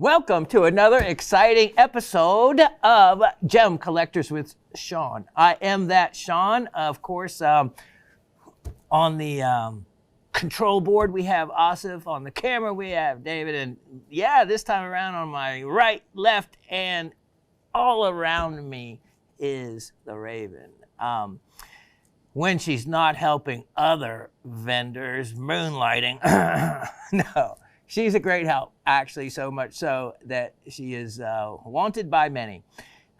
Welcome to another exciting episode of Gem Collectors with Shawn. I am that Shawn. Of course, on the control board, we have Asif. On the camera, we have David. And yeah, this time around on my right, left, and all around me is the Raven. When she's not helping other vendors, moonlighting, no. She's a great help, actually, so much so that she is wanted by many.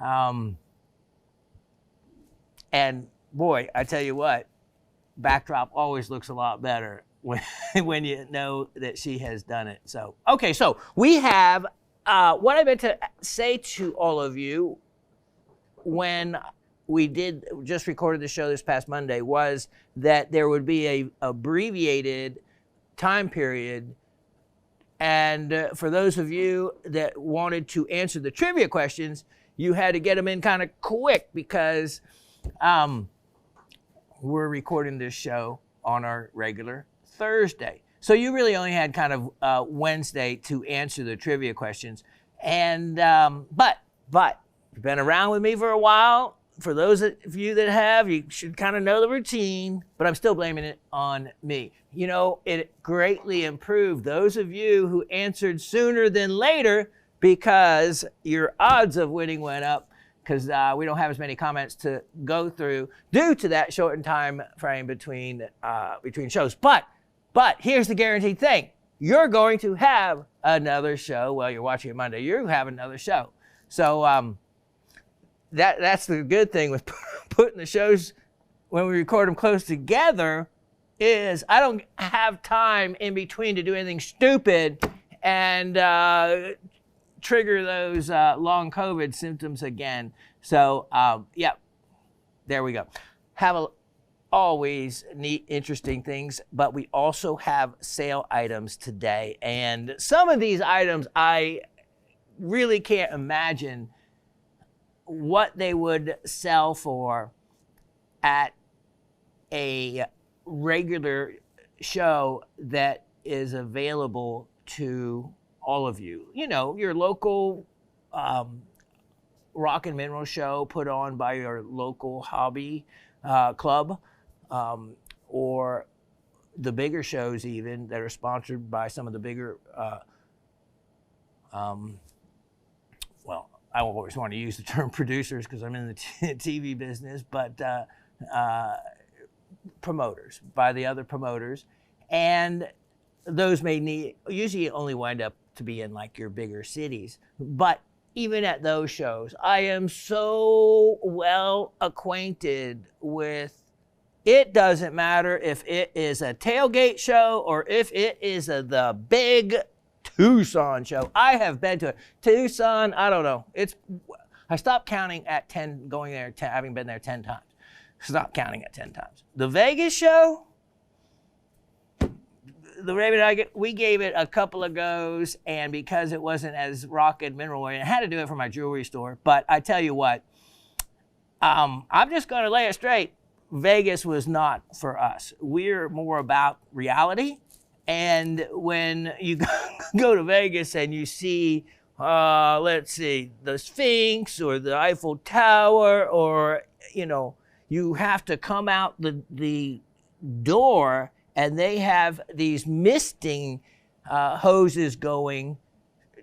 And boy, I tell you what, backdrop always looks a lot better when you know that she has done it. So, okay, so we have what I meant to say to all of you when we just recorded the show this past Monday was that there would be a abbreviated time period. And for those of you that wanted to answer the trivia questions, you had to get them in kind of quick because we're recording this show on our regular Thursday. So you really only had kind of Wednesday to answer the trivia questions. And but you've been around with me for a while. For those of you that have, you should kind of know the routine, but I'm still blaming it on me. You know, it greatly improved those of you who answered sooner than later because your odds of winning went up because we don't have as many comments to go through due to that shortened time frame between shows. But here's the guaranteed thing. You're going to have another show. Well, you're watching it Monday. You have another show. So, that's the good thing with putting the shows when we record them close together is I don't have time in between to do anything stupid and trigger those long COVID symptoms again. So, yeah, there we go. Have always neat, interesting things, but we also have sale items today. And some of these items I really can't imagine what they would sell for at a regular show that is available to all of you. You know, your local rock and mineral show put on by your local hobby club, or the bigger shows even that are sponsored by some of the bigger well, I always want to use the term producers because I'm in the TV business, but promoters, by the other promoters. And those may usually only wind up to be in like your bigger cities. But even at those shows, I am so well acquainted with, it doesn't matter if it is a tailgate show or if it is the big Tucson show. I have been to it. Tucson, I don't know. I stopped counting at 10, going there, having been there 10 times. Stop counting at 10 times. The Vegas show, the Raven and I, we gave it a couple of goes, and because it wasn't as rock and mineral oriented, I had to do it for my jewelry store. But I tell you what, I'm just going to lay it straight. Vegas was not for us. We're more about reality. And when you go to Vegas and you see, let's see, the Sphinx or the Eiffel Tower, or, you know, you have to come out the door and they have these misting hoses going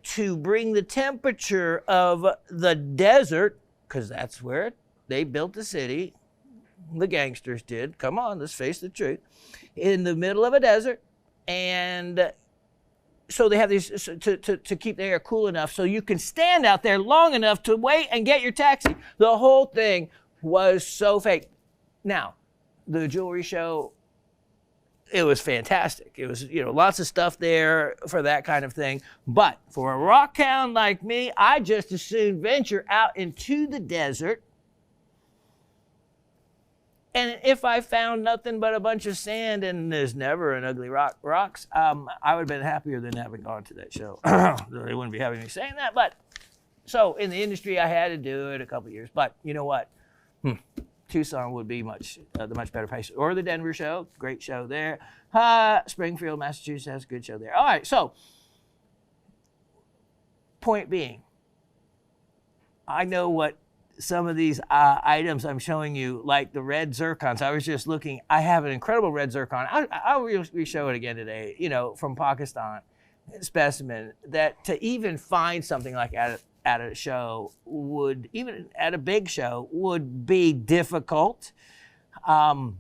to bring the temperature of the desert, because that's where they built the city. The gangsters did. Come on, let's face the truth. In the middle of a desert. And so they have these to keep the air cool enough so you can stand out there long enough to wait and get your taxi. The whole thing was so fake. Now, the jewelry show, it was fantastic. It was, you know, lots of stuff there for that kind of thing. But for a rock town like me, I just as soon venture out into the desert. And if I found nothing but a bunch of sand and there's never an ugly rocks, I would have been happier than having gone to that show. They wouldn't be having me saying that. But so in the industry, I had to do it a couple of years. But you know what? Tucson would be the much better place. Or the Denver show, great show there. Springfield, Massachusetts has a good show there. All right, so point being, I know what some of these items I'm showing you, like the red zircons. I was just looking. I have an incredible red zircon. I'll re-show it again today, you know, from Pakistan, specimen, that to even find something like at a show would, even at a big show, would be difficult. And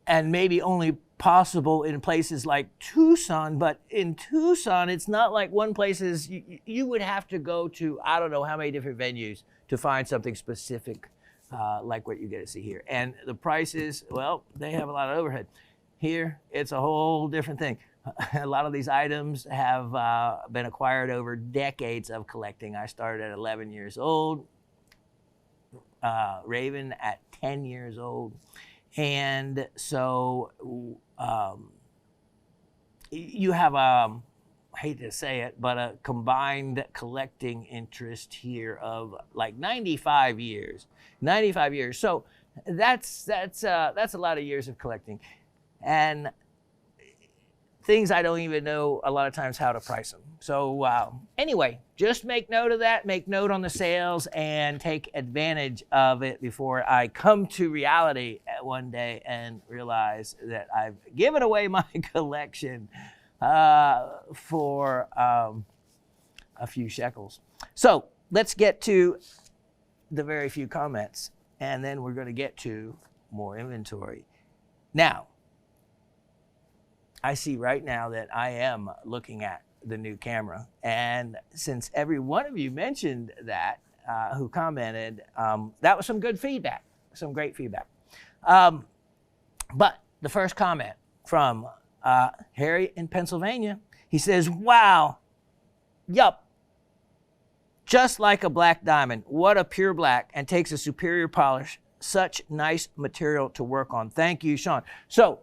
maybe only possible in places like Tucson, but in Tucson, it's not like one place is, you would have to go to, I don't know how many different venues to find something specific like what you get to see here. And the prices, well, they have a lot of overhead. Here, it's a whole different thing. A lot of these items have been acquired over decades of collecting. I started at 11 years old, Raven at 10 years old. And so you have I hate to say it, but a combined collecting interest here of like 95 years. 95 years. So that's a lot of years of collecting. And things I don't even know a lot of times how to price them. So anyway, just make note of that, make note on the sales, and take advantage of it before I come to reality one day and realize that I've given away my collection for a few shekels. So let's get to the very few comments, and then we're going to get to more inventory. Now, I see right now that I am looking at the new camera. And since every one of you mentioned that, who commented, that was some good feedback, some great feedback. But the first comment from Harry in Pennsylvania, he says, wow, yup, just like a black diamond. What a pure black, and takes a superior polish. Such nice material to work on. Thank you, Shawn. So,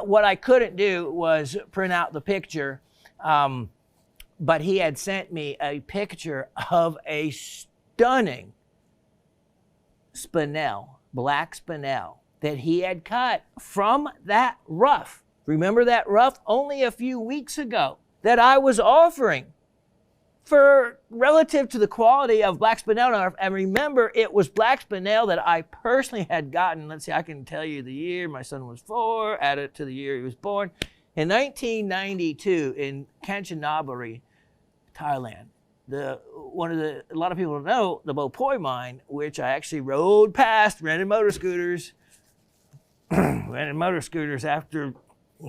what I couldn't do was print out the picture, but he had sent me a picture of a stunning Spinel, black Spinel, that he had cut from that rough. Remember that rough only a few weeks ago that I was offering for relative to the quality of black Spinel. And remember, it was black Spinel that I personally had gotten. Let's see, I can tell you the year my son was 4, add it to the year he was born. In 1992 in Kanchanaburi, Thailand. A lot of people know the Bopoi mine, which I actually rode past, rented motor scooters after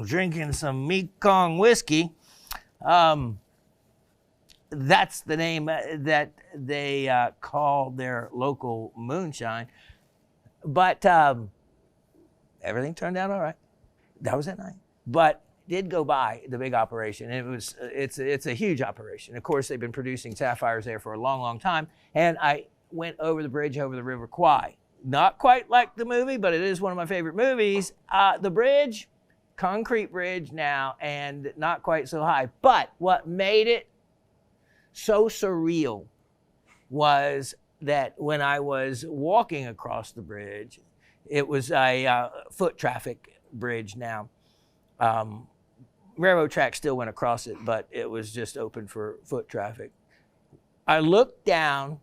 drinking some Mekong whiskey. That's the name that they call their local moonshine. But everything turned out all right. That was at night. But did go by the big operation. It's a huge operation. Of course, they've been producing sapphires there for a long, long time. And I went over the bridge over the River Kwai. Not quite like the movie, but it is one of my favorite movies. The bridge, concrete bridge now, and not quite so high. But what made it so surreal was that when I was walking across the bridge, it was a foot traffic bridge now. Railroad track still went across it, but it was just open for foot traffic. I looked down,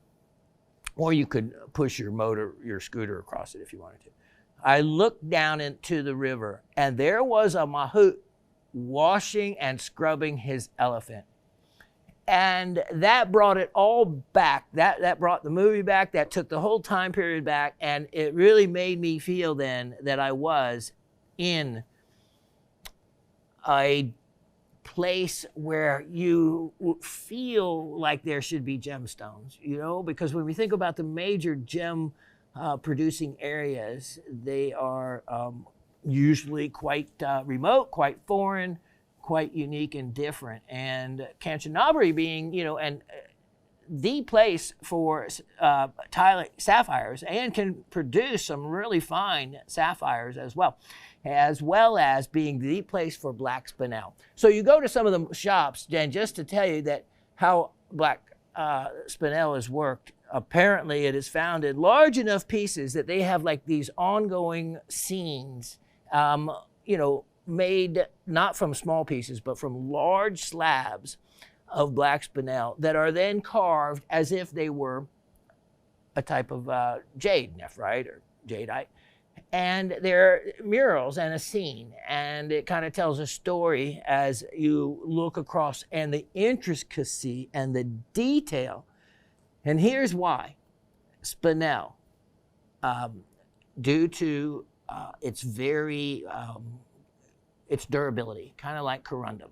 or you could push your scooter across it if you wanted to. I looked down into the river, and there was a mahout washing and scrubbing his elephant. And that brought it all back. That brought the movie back. That took the whole time period back. And it really made me feel then that I was in a place where you feel like there should be gemstones, you know, because when we think about the major gem producing areas, they are usually quite remote, quite foreign, quite unique and different. And Kanchanaburi being, you know, and the place for Thai sapphires, and can produce some really fine sapphires as well as being the place for black Spinel. So you go to some of the shops, and just to tell you that how black Spinel is worked, apparently it is found in large enough pieces that they have like these ongoing scenes, you know, made not from small pieces, but from large slabs of black spinel that are then carved as if they were a type of jade, nephrite or jadeite. And they're murals and a scene, and it kind of tells a story as you look across, and the intricacy and the detail. And here's why. Spinel, due to its its durability, kind of like corundum,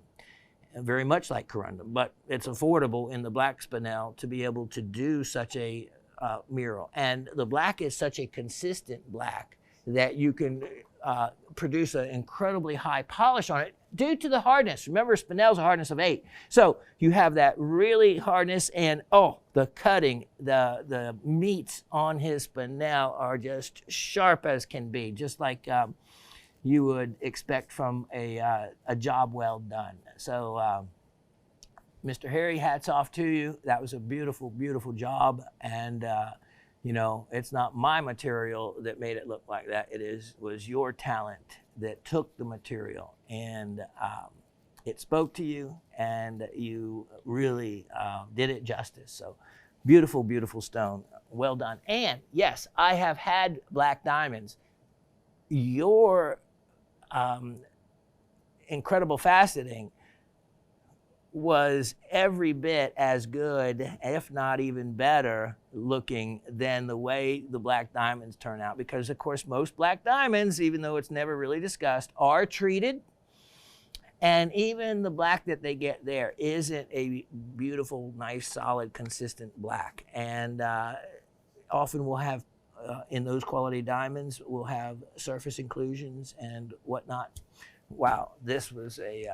very much like corundum, but it's affordable in the black spinel to be able to do such a mural. And the black is such a consistent black that you can produce an incredibly high polish on it due to the hardness. Remember, spinel's a hardness of 8. So you have that really hardness, and the cutting, the meats on his spinel are just sharp as can be, just like you would expect from a job well done. So Mr. Harry, hats off to you. That was a beautiful, beautiful job. And you know, it's not my material that made it look like that. Was your talent that took the material, and it spoke to you, and you really did it justice. So beautiful, beautiful stone. Well done. And yes, I have had black diamonds. Your incredible faceting was every bit as good, if not even better looking than the way the black diamonds turn out. Because of course, most black diamonds, even though it's never really discussed, are treated. And even the black that they get there isn't a beautiful, nice, solid, consistent black. And often we'll have, in those quality diamonds, we'll have surface inclusions and whatnot. Wow, this was a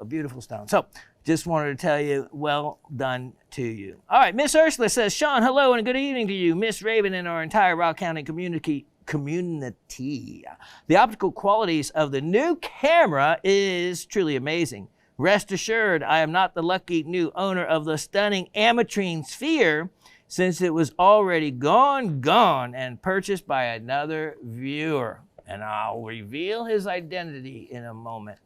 beautiful stone. So just wanted to tell you, well done to you. All right, Miss Ursula says, Shawn, hello and good evening to you, Miss Raven, and our entire Rock County community. The optical qualities of the new camera is truly amazing. Rest assured, I am not the lucky new owner of the stunning ametrine sphere, since it was already gone and purchased by another viewer. And I'll reveal his identity in a moment.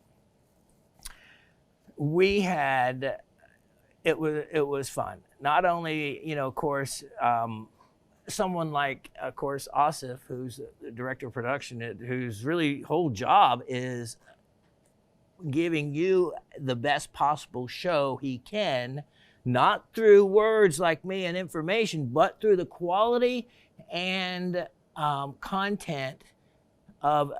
It was fun. Not only, you know, of course, someone like, of course, Asif, who's the director of production, whose really whole job is giving you the best possible show he can, not through words like me and information, but through the quality and content of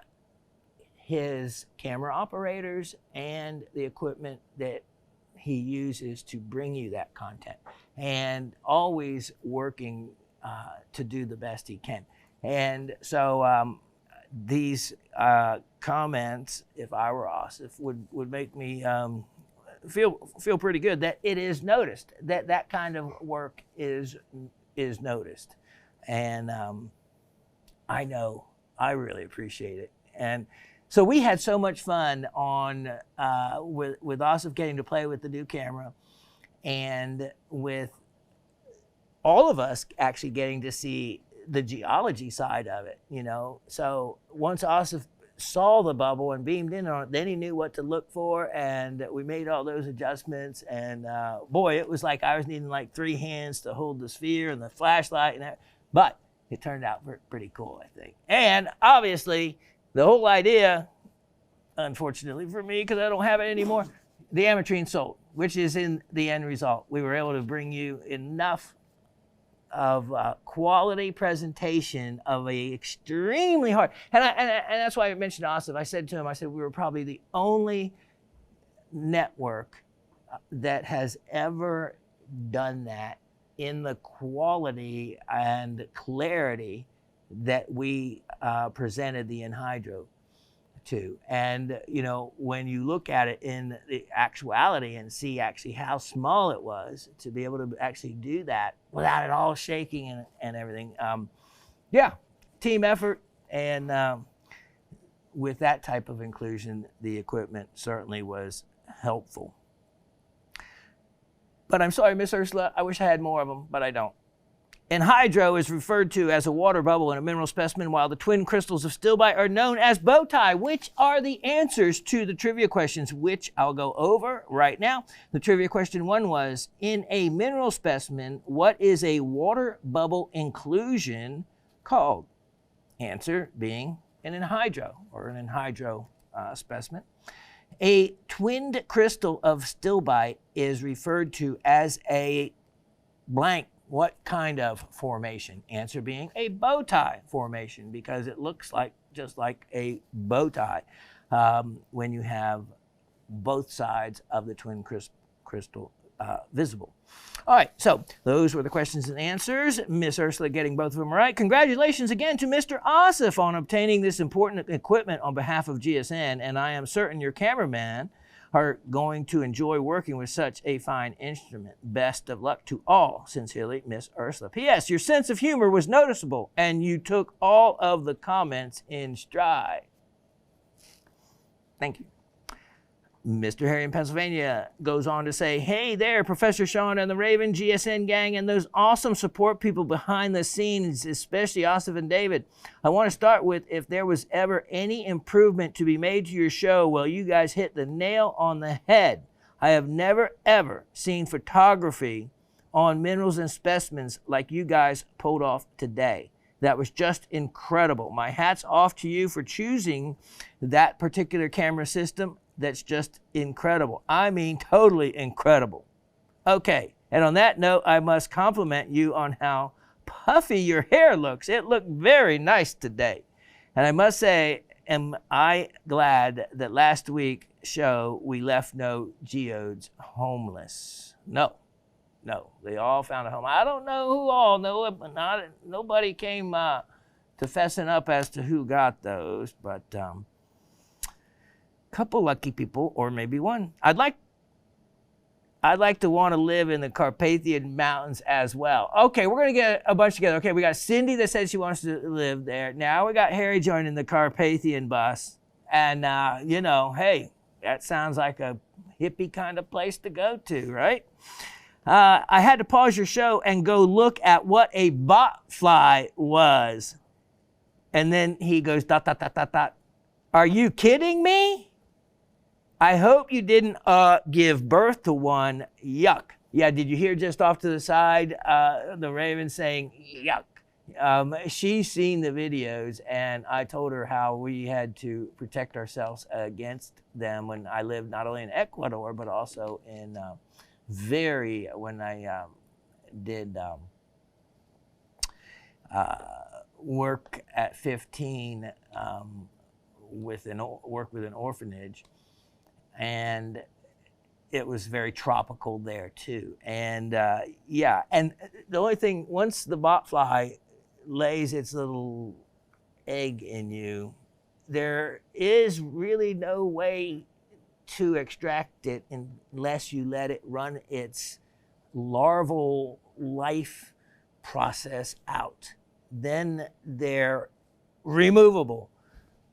his camera operators and the equipment that he uses to bring you that content, and always working to do the best he can. And so these comments, if I were Asif, would make me feel pretty good that it is noticed, that kind of work is noticed. And I know I really appreciate it. And so we had so much fun on with Asif getting to play with the new camera, and with all of us actually getting to see the geology side of it, you know. So once Asif saw the bubble and beamed in on it, then he knew what to look for, and we made all those adjustments. And boy, it was like I was needing like 3 hands to hold the sphere and the flashlight and that. But it turned out pretty cool, I think. And obviously, the whole idea, unfortunately for me, because I don't have it anymore, the ametrine sold, which is in the end result. We were able to bring you enough of quality presentation of a extremely hard, and that's why I mentioned Asif. I said to him, we were probably the only network that has ever done that in the quality and clarity that we presented the anhydro to. And you know, when you look at it in the actuality and see actually how small it was, to be able to actually do that without it all shaking and everything, yeah, team effort. And with that type of inclusion, the equipment certainly was helpful. But I'm sorry, Miss Ursula, I wish I had more of them, but I don't. Anhydro is referred to as a water bubble in a mineral specimen, while the twin crystals of stilbite are known as bow tie. Which are the answers to the trivia questions, which I'll go over right now? The trivia question 1 was, in a mineral specimen, what is a water bubble inclusion called? Answer being an anhydro, or an anhydro specimen. A twinned crystal of stilbite is referred to as a blank. What kind of formation? Answer being a bow tie formation, because it looks like just like a bow tie when you have both sides of the twin crystal visible. All right, so those were the questions and answers. Miss Ursula getting both of them right. Congratulations again to Mr. Asif on obtaining this important equipment on behalf of GSN, and I am certain your cameraman are going to enjoy working with such a fine instrument. Best of luck to all. Sincerely, Miss Ursula. P.S. Your sense of humor was noticeable, and you took all of the comments in stride. Thank you. Mr. Harry in Pennsylvania goes on to say, hey there, Professor Shawn and the Raven GSN gang and those awesome support people behind the scenes, especially Asif and David. I want to start with, if there was ever any improvement to be made to your show, well, you guys hit the nail on the head. I have never, ever seen photography on minerals and specimens like you guys pulled off today. That was just incredible. My hat's off to you for choosing that particular camera system. That's just incredible. I mean, totally incredible. Okay, and on that note, I must compliment you on how puffy your hair looks. It looked very nice today. And I must say, am I glad that last week's show we left no geodes homeless? No, they all found a home. I don't know who all know it, but nobody came to fessing up as to who got those, but couple lucky people, or maybe one. I'd like to want to live in the Carpathian Mountains as well. Okay, we're gonna get a bunch together. Okay, we got Cindy that said she wants to live there. Now we got Harry joining the Carpathian bus, and you know, hey, that sounds like a hippie kind of place to go to, right? I had to pause your show and go look at what a botfly was, and then he goes dot dot dot dot dot. Are you kidding me? I hope you didn't give birth to one. Yuck. Yeah, did you hear just off to the side the Raven saying yuck? She's seen the videos, and I told her how we had to protect ourselves against them when I lived not only in Ecuador, but also in when I did work at 15 work with an orphanage. And it was very tropical there too. And yeah, and the only thing, once the botfly lays its little egg in you, there is really no way to extract it unless you let it run its larval life process out. Then they're removable.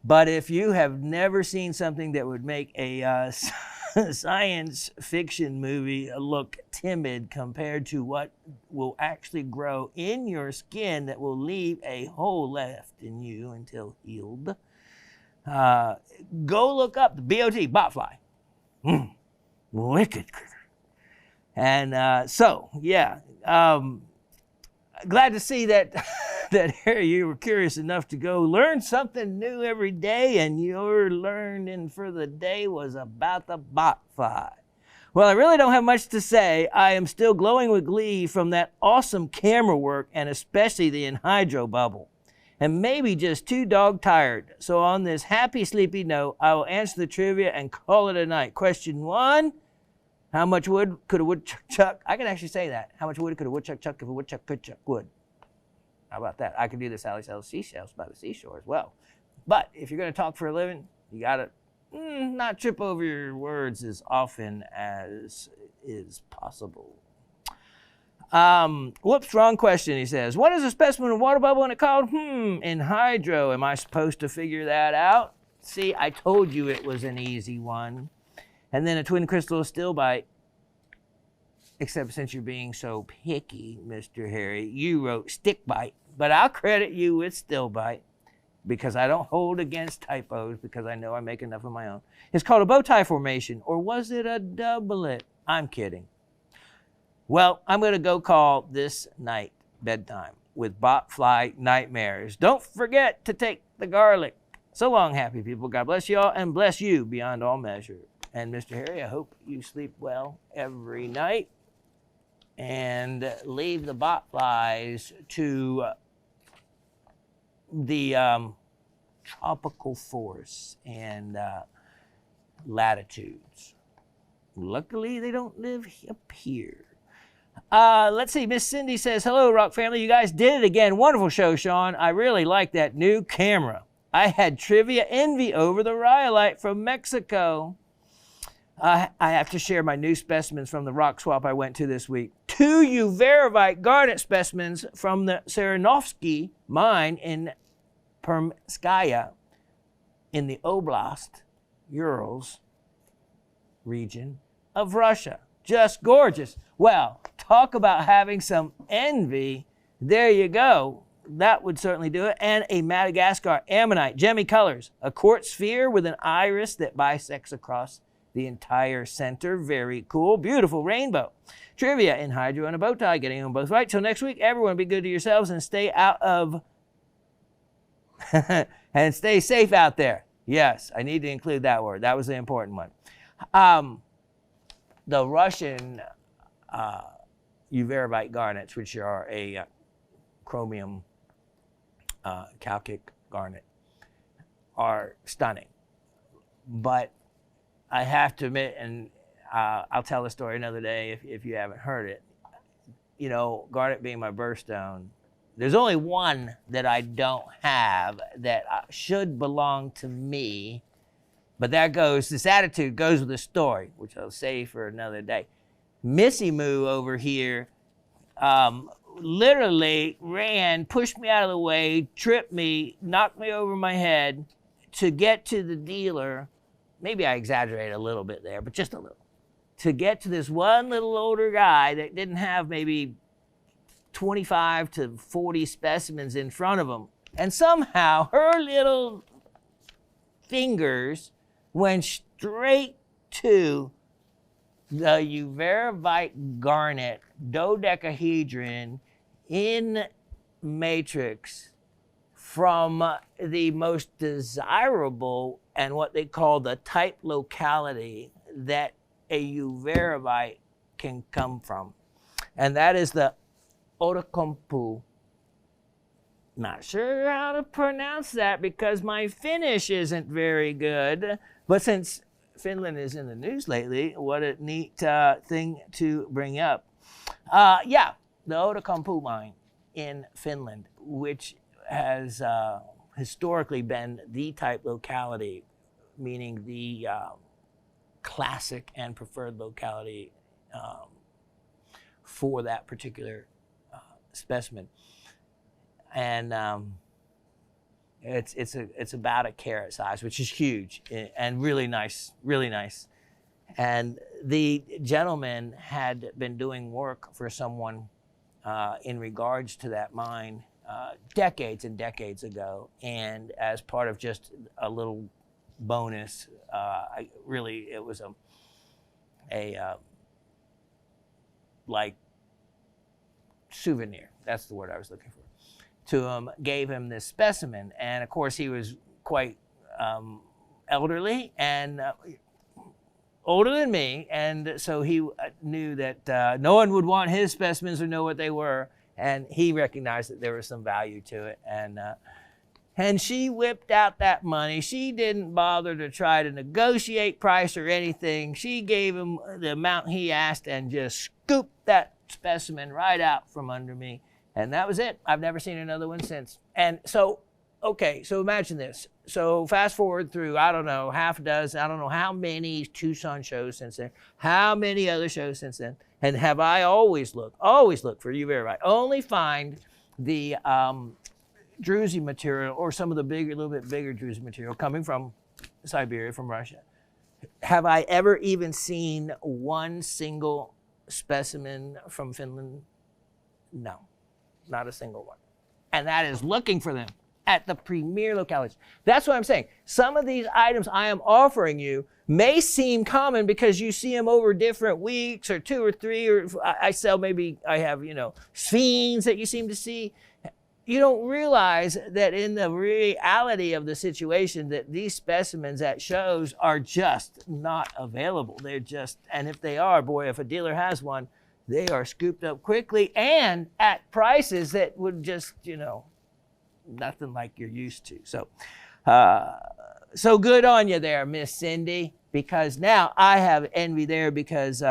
But if you have never seen something that would make a science fiction movie look timid compared to what will actually grow in your skin that will leave a hole left in you until healed, go look up the BOT, botfly. Wicked critter. And so, yeah, glad to see that that Harry, you were curious enough to go learn something new every day, and your learning for the day was about the botfly. Well, I really don't have much to say. I am still glowing with glee from that awesome camera work, and especially the anhydro bubble, and maybe just too dog tired. So on this happy sleepy note, I will answer the trivia and call it a night. Question 1, how much wood could a woodchuck chuck? I can actually say that. How much wood could a woodchuck chuck if a woodchuck could chuck wood? How about that? I could do the Sally sells seashells by the seashore as well. But if you're going to talk for a living, you got to not trip over your words as often as is possible. Whoops, wrong question, he says. What is a specimen of water bubble and it called? Anhydro. Am I supposed to figure that out? See, I told you it was an easy one. And then a twin crystal of stilbite. except since you're being so picky, Mr. Harry, you wrote stick bite, but I'll credit you with still bite because I don't hold against typos because I know I make enough of my own. It's called a bow tie formation, or was it a doublet? I'm kidding. Well, I'm going to go call this night bedtime with botfly nightmares. Don't forget to take the garlic. So long, happy people. God bless you all and bless you beyond all measure. And Mr. Harry, I hope you sleep well every night and leave the botflies to the tropical forests and latitudes. Luckily, they don't live up here. Let's see. Miss Cindy says, hello, Rock family. You guys did it again. Wonderful show, Shawn. I really like that new camera. I had trivia envy over the rhyolite from Mexico. I have to share my new specimens from the rock swap I went to this week. 2 Uvarovite garnet specimens from the Saranovsky mine in Permskaya in the Oblast, Urals region of Russia. Just gorgeous. Well, talk about having some envy. There you go. That would certainly do it. And a Madagascar ammonite, gemmy colors, a quartz sphere with an iris that bisects across the entire center. Very cool. Beautiful rainbow. Trivia in hydro and a bow tie. Getting them both right. Till next week, everyone be good to yourselves and stay out of and stay safe out there. Yes, I need to include that word. That was the important one. The Russian Uvarovite garnets, which are a chromium calcic garnet, are stunning. But I have to admit, and I'll tell the story another day if you haven't heard it, you know, garnet being my birthstone, there's only one that I don't have that should belong to me, but this attitude goes with the story, which I'll save for another day. Missy Moo over here literally ran, pushed me out of the way, tripped me, knocked me over my head to get to the dealer. Maybe I exaggerated a little bit there, but just a little. To get to this one little older guy that didn't have maybe 25 to 40 specimens in front of him. And somehow her little fingers went straight to the Uvarovite garnet dodecahedron in matrix from the most desirable and what they call the type locality that a Uvarovite can come from. And that is the Outokumpu. Not sure how to pronounce that because my Finnish isn't very good. But since Finland is in the news lately, what a neat thing to bring up. Yeah, the Outokumpu mine in Finland, which has historically been the type locality, meaning the classic and preferred locality for that particular specimen. And it's about a carat size, which is huge and really nice, really nice. And the gentleman had been doing work for someone in regards to that mine decades and decades ago. And as part of just a little bonus, it was a like souvenir. That's the word I was looking for. To him, gave him this specimen, and of course he was quite elderly and older than me, and so he knew that no one would want his specimens or know what they were, and he recognized that there was some value to it, and she whipped out that money. She didn't bother to try to negotiate price or anything. She gave him the amount he asked and just scooped that specimen right out from under me. And that was it. I've never seen another one since. And so, okay, so imagine this. So fast forward through, I don't know, half a dozen, I don't know how many Tucson shows since then, how many other shows since then. And have I always looked for Uvarovite. Only find the druzy material or some of the bigger, little bit bigger druzy material coming from Siberia, from Russia. Have I ever even seen one single specimen from Finland? No, not a single one. And that is looking for them at the premier localities. That's what I'm saying. Some of these items I am offering you may seem common because you see them over different weeks or 2 or 3, or I sell, maybe I have, scenes that you seem to see. You don't realize that in the reality of the situation that these specimens at shows are just not available. They're just, and if they are, boy, if a dealer has one, they are scooped up quickly and at prices that would just, nothing like you're used to. So good on you there, Miss Cindy, because now I have envy there because 2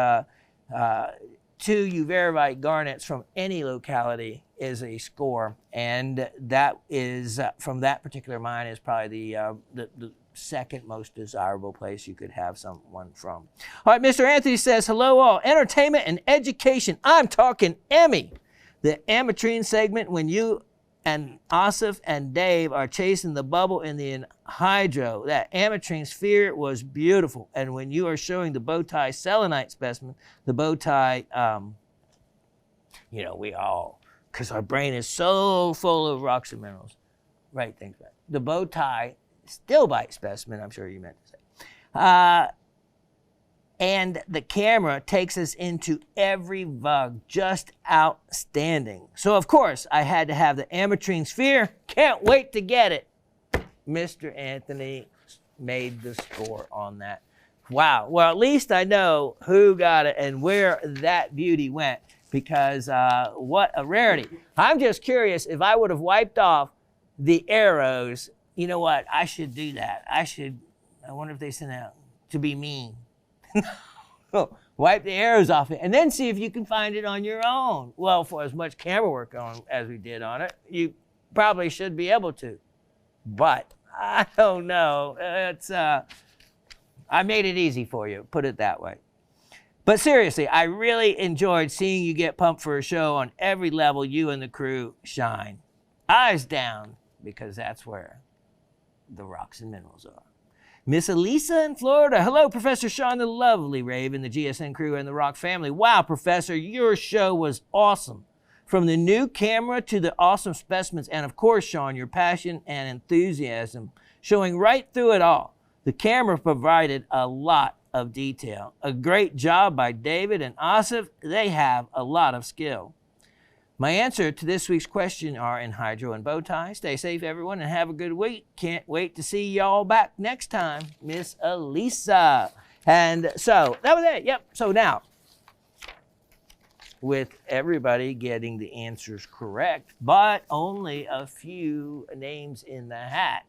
Uvarovite garnets from any locality is a score, and that is from that particular mine is probably the second most desirable place you could have someone from. All right, Mr. Anthony says, hello all, entertainment and education. I'm talking Emmy, the ametrine segment when you and Asif and Dave are chasing the bubble in the anhydro. That ametrine sphere was beautiful. And when you are showing the bow tie selenite specimen, the bow tie, we all, because our brain is so full of rocks and minerals, right? Things back. The bow tie still bite specimen, I'm sure you meant to say. And the camera takes us into every vug, just outstanding. So of course I had to have the ametrine sphere. Can't wait to get it. Mr. Anthony made the score on that. Wow, well at least I know who got it and where that beauty went, because what a rarity. I'm just curious if I would have wiped off the arrows. You know what, I should do that. I wonder if they sent out to be mean. Wipe the arrows off it and then see if you can find it on your own. Well, for as much camera work on as we did on it, you probably should be able to. But I don't know. I made it easy for you, put it that way. But seriously, I really enjoyed seeing you get pumped for a show on every level. You and the crew shine. Eyes down, because that's where the rocks and minerals are. Miss Elisa in Florida. Hello, Professor Shawn, the lovely Raven, the GSN crew, and the Rock family. Wow, Professor, your show was awesome. From the new camera to the awesome specimens, and of course, Shawn, your passion and enthusiasm showing right through it all. The camera provided a lot of detail. A great job by David and Asif. They have a lot of skill. My answer to this week's question are anhydro and bow tie. Stay safe, everyone, and have a good week. Can't wait to see y'all back next time, Miss Elisa. And so that was it. Yep. So now, with everybody getting the answers correct, but only a few names in the hat,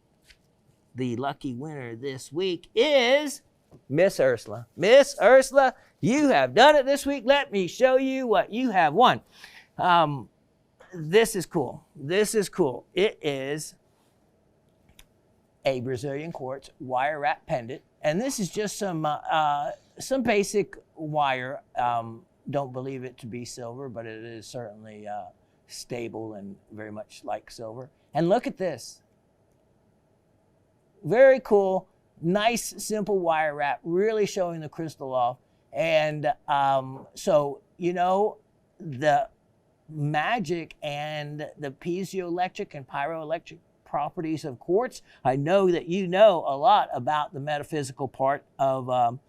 the lucky winner this week is Miss Ursula. Miss Ursula, you have done it this week. Let me show you what you have won. This is cool. This is cool. It is a Brazilian quartz wire wrap pendant, and this is just some basic wire. Don't believe it to be silver, but it is certainly stable and very much like silver. And look at this. Very cool, nice, simple wire wrap, really showing the crystal off. And so, the magic and the piezoelectric and pyroelectric properties of quartz. I know that you know a lot about the metaphysical part of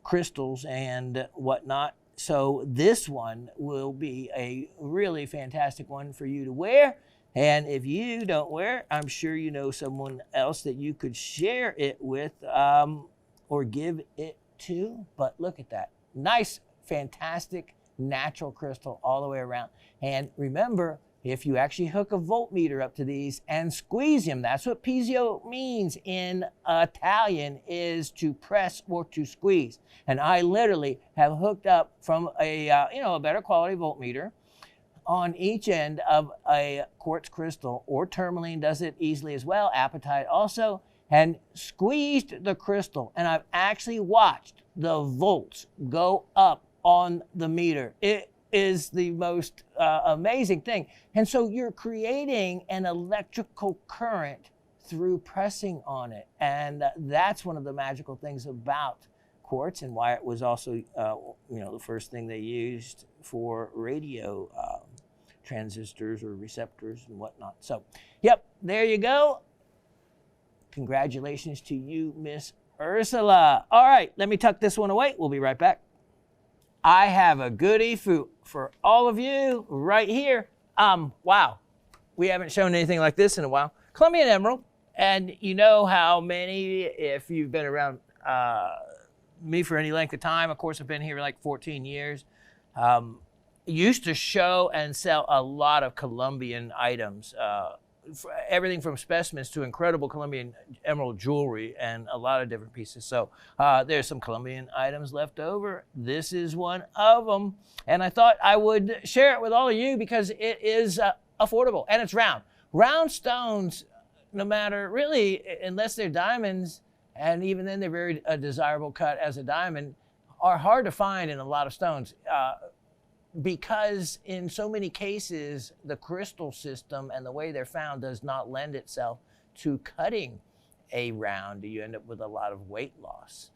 crystals and whatnot. So this one will be a really fantastic one for you to wear. And if you don't wear it, I'm sure you know someone else that you could share it with or give it to. But look at that. Nice, fantastic, natural crystal all the way around. And remember, if you actually hook a voltmeter up to these and squeeze them, that's what piezo means in Italian, is to press or to squeeze. And I literally have hooked up from a better quality voltmeter on each end of a quartz crystal, or tourmaline does it easily as well, apatite also, and squeezed the crystal. And I've actually watched the volts go up on the meter. It is the most amazing thing. And so you're creating an electrical current through pressing on it. And that's one of the magical things about quartz and why it was also, the first thing they used for radio transistors or receptors and whatnot. So, yep, there you go. Congratulations to you, Miss Ursula. All right, let me tuck this one away. We'll be right back. I have a goodie for all of you right here. Wow, we haven't shown anything like this in a while. Colombian emerald, and you know how many, if you've been around me for any length of time, of course I've been here like 14 years, used to show and sell a lot of Colombian items, everything from specimens to incredible Colombian emerald jewelry and a lot of different pieces. So there's some Colombian items left over. This is one of them. And I thought I would share it with all of you because it is affordable and it's round. Round stones, no matter really, unless they're diamonds, and even then they're very desirable cut as a diamond, are hard to find in a lot of stones. Because in so many cases, the crystal system and the way they're found does not lend itself to cutting a round. You end up with a lot of weight loss.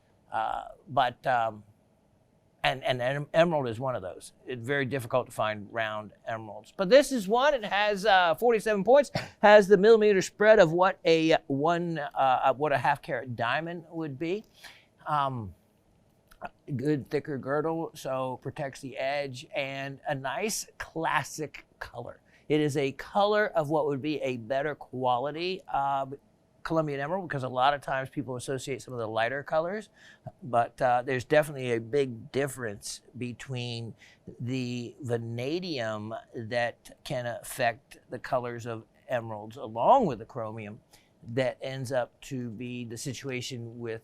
And emerald is one of those. It's very difficult to find round emeralds. But this is one. It has 47 points, has the millimeter spread of what a half carat diamond would be. Good thicker girdle, so protects the edge, and a nice classic color. It is a color of what would be a better quality Colombian emerald, because a lot of times people associate some of the lighter colors, but there's definitely a big difference between the vanadium that can affect the colors of emeralds along with the chromium that ends up to be the situation with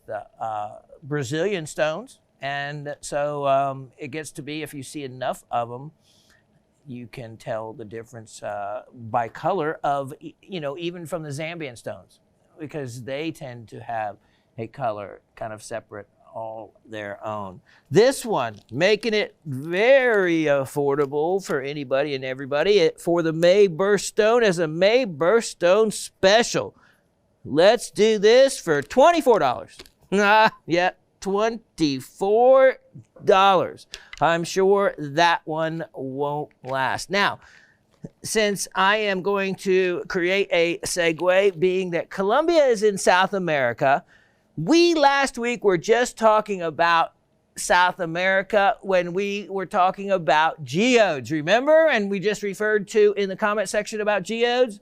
Brazilian stones. And so it gets to be, if you see enough of them, you can tell the difference by color of, even from the Zambian stones, because they tend to have a color kind of separate all their own. This one, making it very affordable for anybody and everybody for the May birthstone as a May birthstone special. Let's do this for $24. Yeah, $24. I'm sure that one won't last. Now, since I am going to create a segue, being that Colombia is in South America, we last week were just talking about South America when we were talking about geodes, remember? And we just referred to in the comment section about geodes.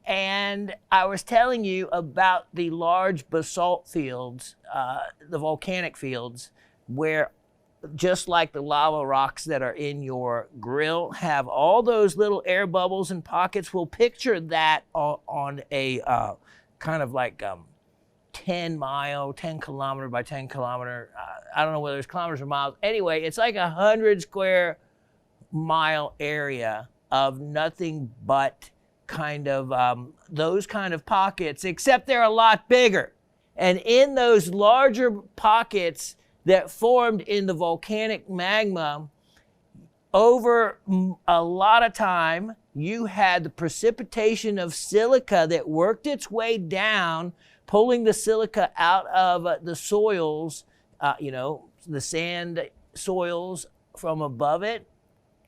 And I was telling you about the large basalt fields, the volcanic fields, where just like the lava rocks that are in your grill have all those little air bubbles and pockets. We'll picture that on a kind of like 10 kilometer by 10 kilometer. I don't know whether it's kilometers or miles. Anyway, it's like 100 square mile area of nothing but kind of those kind of pockets, except they're a lot bigger. And in those larger pockets that formed in the volcanic magma, over a lot of time, you had the precipitation of silica that worked its way down, pulling the silica out of the soils, the sand soils from above it.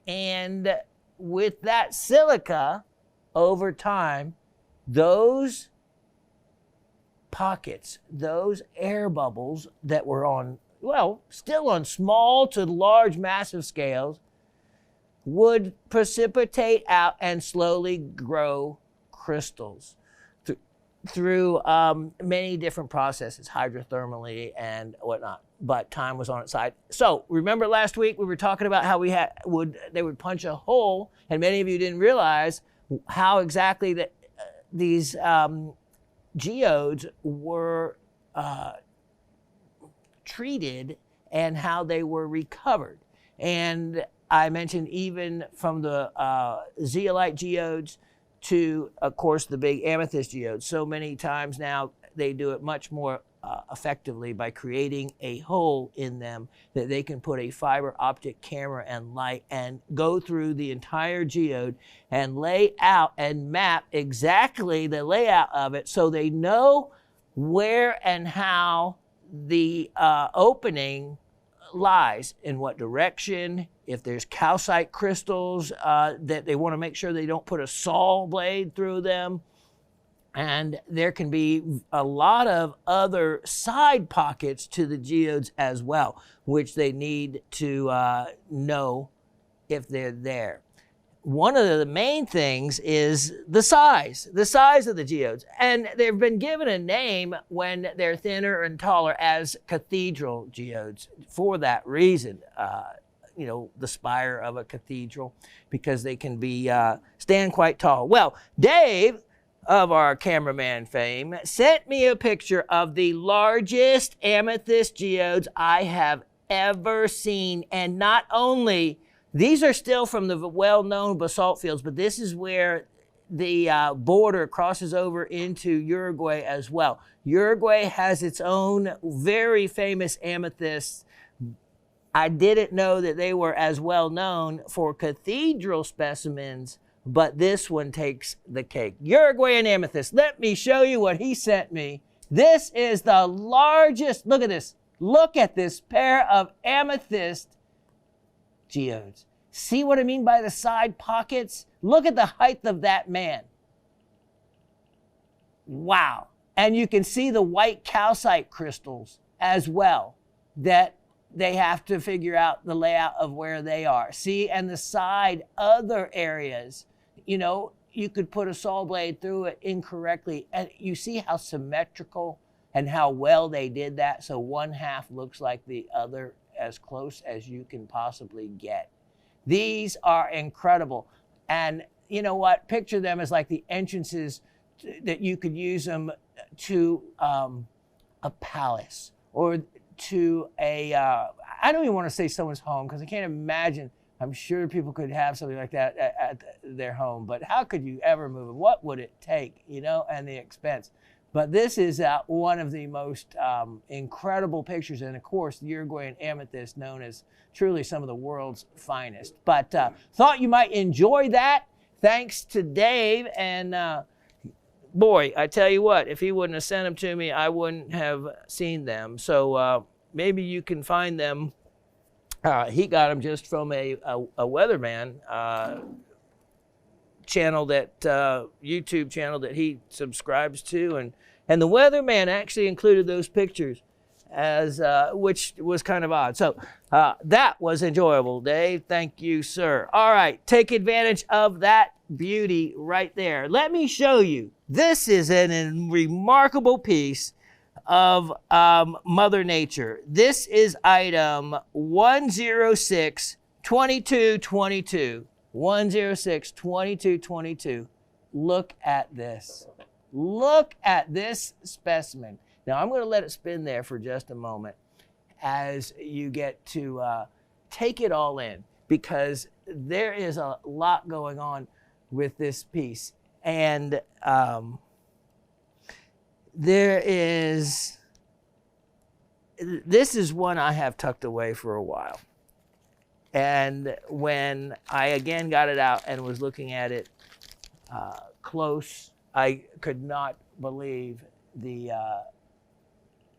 And with that silica, over time, those pockets, those air bubbles that were on, still on small to large, massive scales, would precipitate out and slowly grow crystals through many different processes, hydrothermally and whatnot. But time was on its side. So remember last week we were talking about how they would punch a hole, and many of you didn't realize how exactly that these geodes were treated and how they were recovered. And I mentioned even from the zeolite geodes to, of course, the big amethyst geodes. So many times now they do it much more effectively by creating a hole in them that they can put a fiber optic camera and light and go through the entire geode and lay out and map exactly the layout of it, so they know where and how the opening lies, in what direction, if there's calcite crystals that they want to make sure they don't put a saw blade through them. And there can be a lot of other side pockets to the geodes as well, which they need to know if they're there. One of the main things is the size of the geodes. And they've been given a name when they're thinner and taller as cathedral geodes for that reason. You know, the spire of a cathedral, because they can be stand quite tall. Well, Dave, of our cameraman fame, sent me a picture of the largest amethyst geodes I have ever seen. And not only, these are still from the well-known basalt fields, but this is where the border crosses over into Uruguay as well. Uruguay has its own very famous amethysts. I didn't know that they were as well known for cathedral specimens, but this one takes the cake. Uruguayan amethyst. Let me show you what he sent me. This is the largest, look at this. Look at this pair of amethyst geodes. See what I mean by the side pockets? Look at the height of that man. Wow. And you can see the white calcite crystals as well that they have to figure out the layout of where they are. See, and the side other areas, you know, you could put a saw blade through it incorrectly. And you see how symmetrical and how well they did that. So one half looks like the other, as close as you can possibly get. These are incredible. And you know what? Picture them as like the entrances that you could use them to a palace, or to a, I don't even want to say someone's home, because I can't imagine. I'm sure people could have something like that at their home, but how could you ever move it? What would it take, you know, and the expense? But this is one of the most incredible pictures, and of course, the Uruguayan amethyst, known as truly some of the world's finest. But thought you might enjoy that. Thanks to Dave, and boy, I tell you what, if he wouldn't have sent them to me, I wouldn't have seen them. So maybe you can find them. He got them just from a weatherman channel, that YouTube channel that he subscribes to, and the weatherman actually included those pictures, as which was kind of odd. So that was enjoyable, Dave. Thank you, sir. All right, take advantage of that beauty right there. Let me show you. This is a remarkable piece of Mother Nature. This is item 106-2222. 106-2222. Look at this. Look at this specimen. Now I'm going to let it spin there for just a moment as you get to take it all in, because there is a lot going on with this piece. And this is one I have tucked away for a while. And when I again got it out and was looking at it close, I could not believe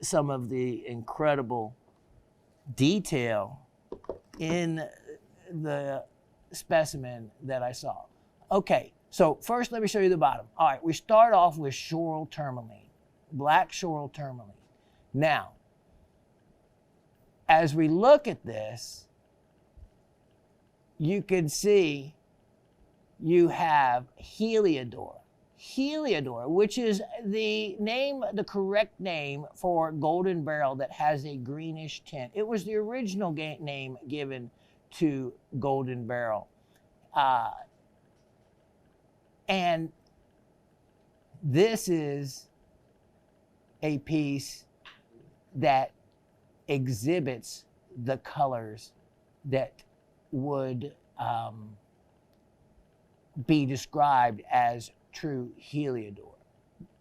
some of the incredible detail in the specimen that I saw. Okay, so first let me show you the bottom. All right, we start off with Shorel Tourmaline, black Shorel Tourmaline. Now, as we look at this, you can see you have Heliodor. Heliodor, which is the correct name for golden beryl that has a greenish tint. It was the original name given to golden beryl. And this is a piece that exhibits the colors that would be described as true Heliodor.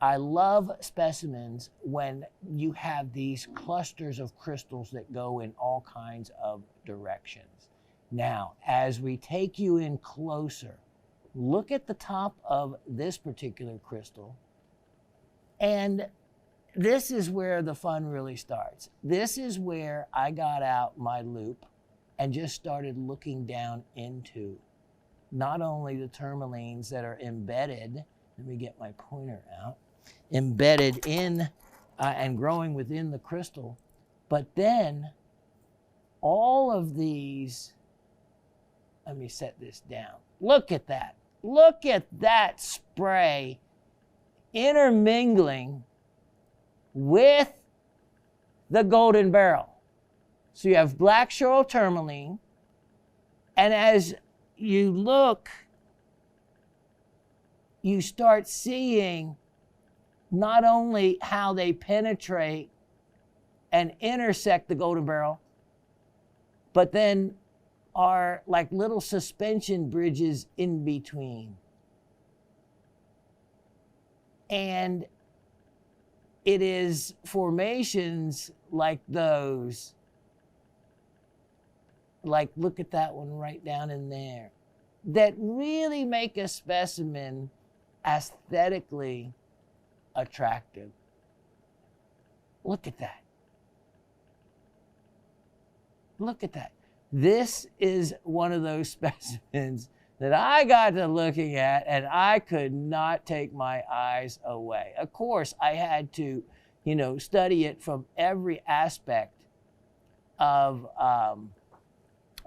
I love specimens when you have these clusters of crystals that go in all kinds of directions. Now, as we take you in closer, look at the top of this particular crystal, and this is where the fun really starts. This is where I got out my loupe and just started looking down into not only the tourmalines that are embedded, let me get my pointer out, embedded in and growing within the crystal, but then all of these, let me set this down. Look at that. Look at that spray intermingling with the golden beryl. So you have black Shorel Tourmaline, and as you look, you start seeing not only how they penetrate and intersect the golden beryl, but then are like little suspension bridges in between. And it is formations like those, like look at that one right down in there, that really make a specimen aesthetically attractive. Look at that. Look at that. This is one of those specimens that I got to looking at and I could not take my eyes away. Of course, I had to, study it from every aspect of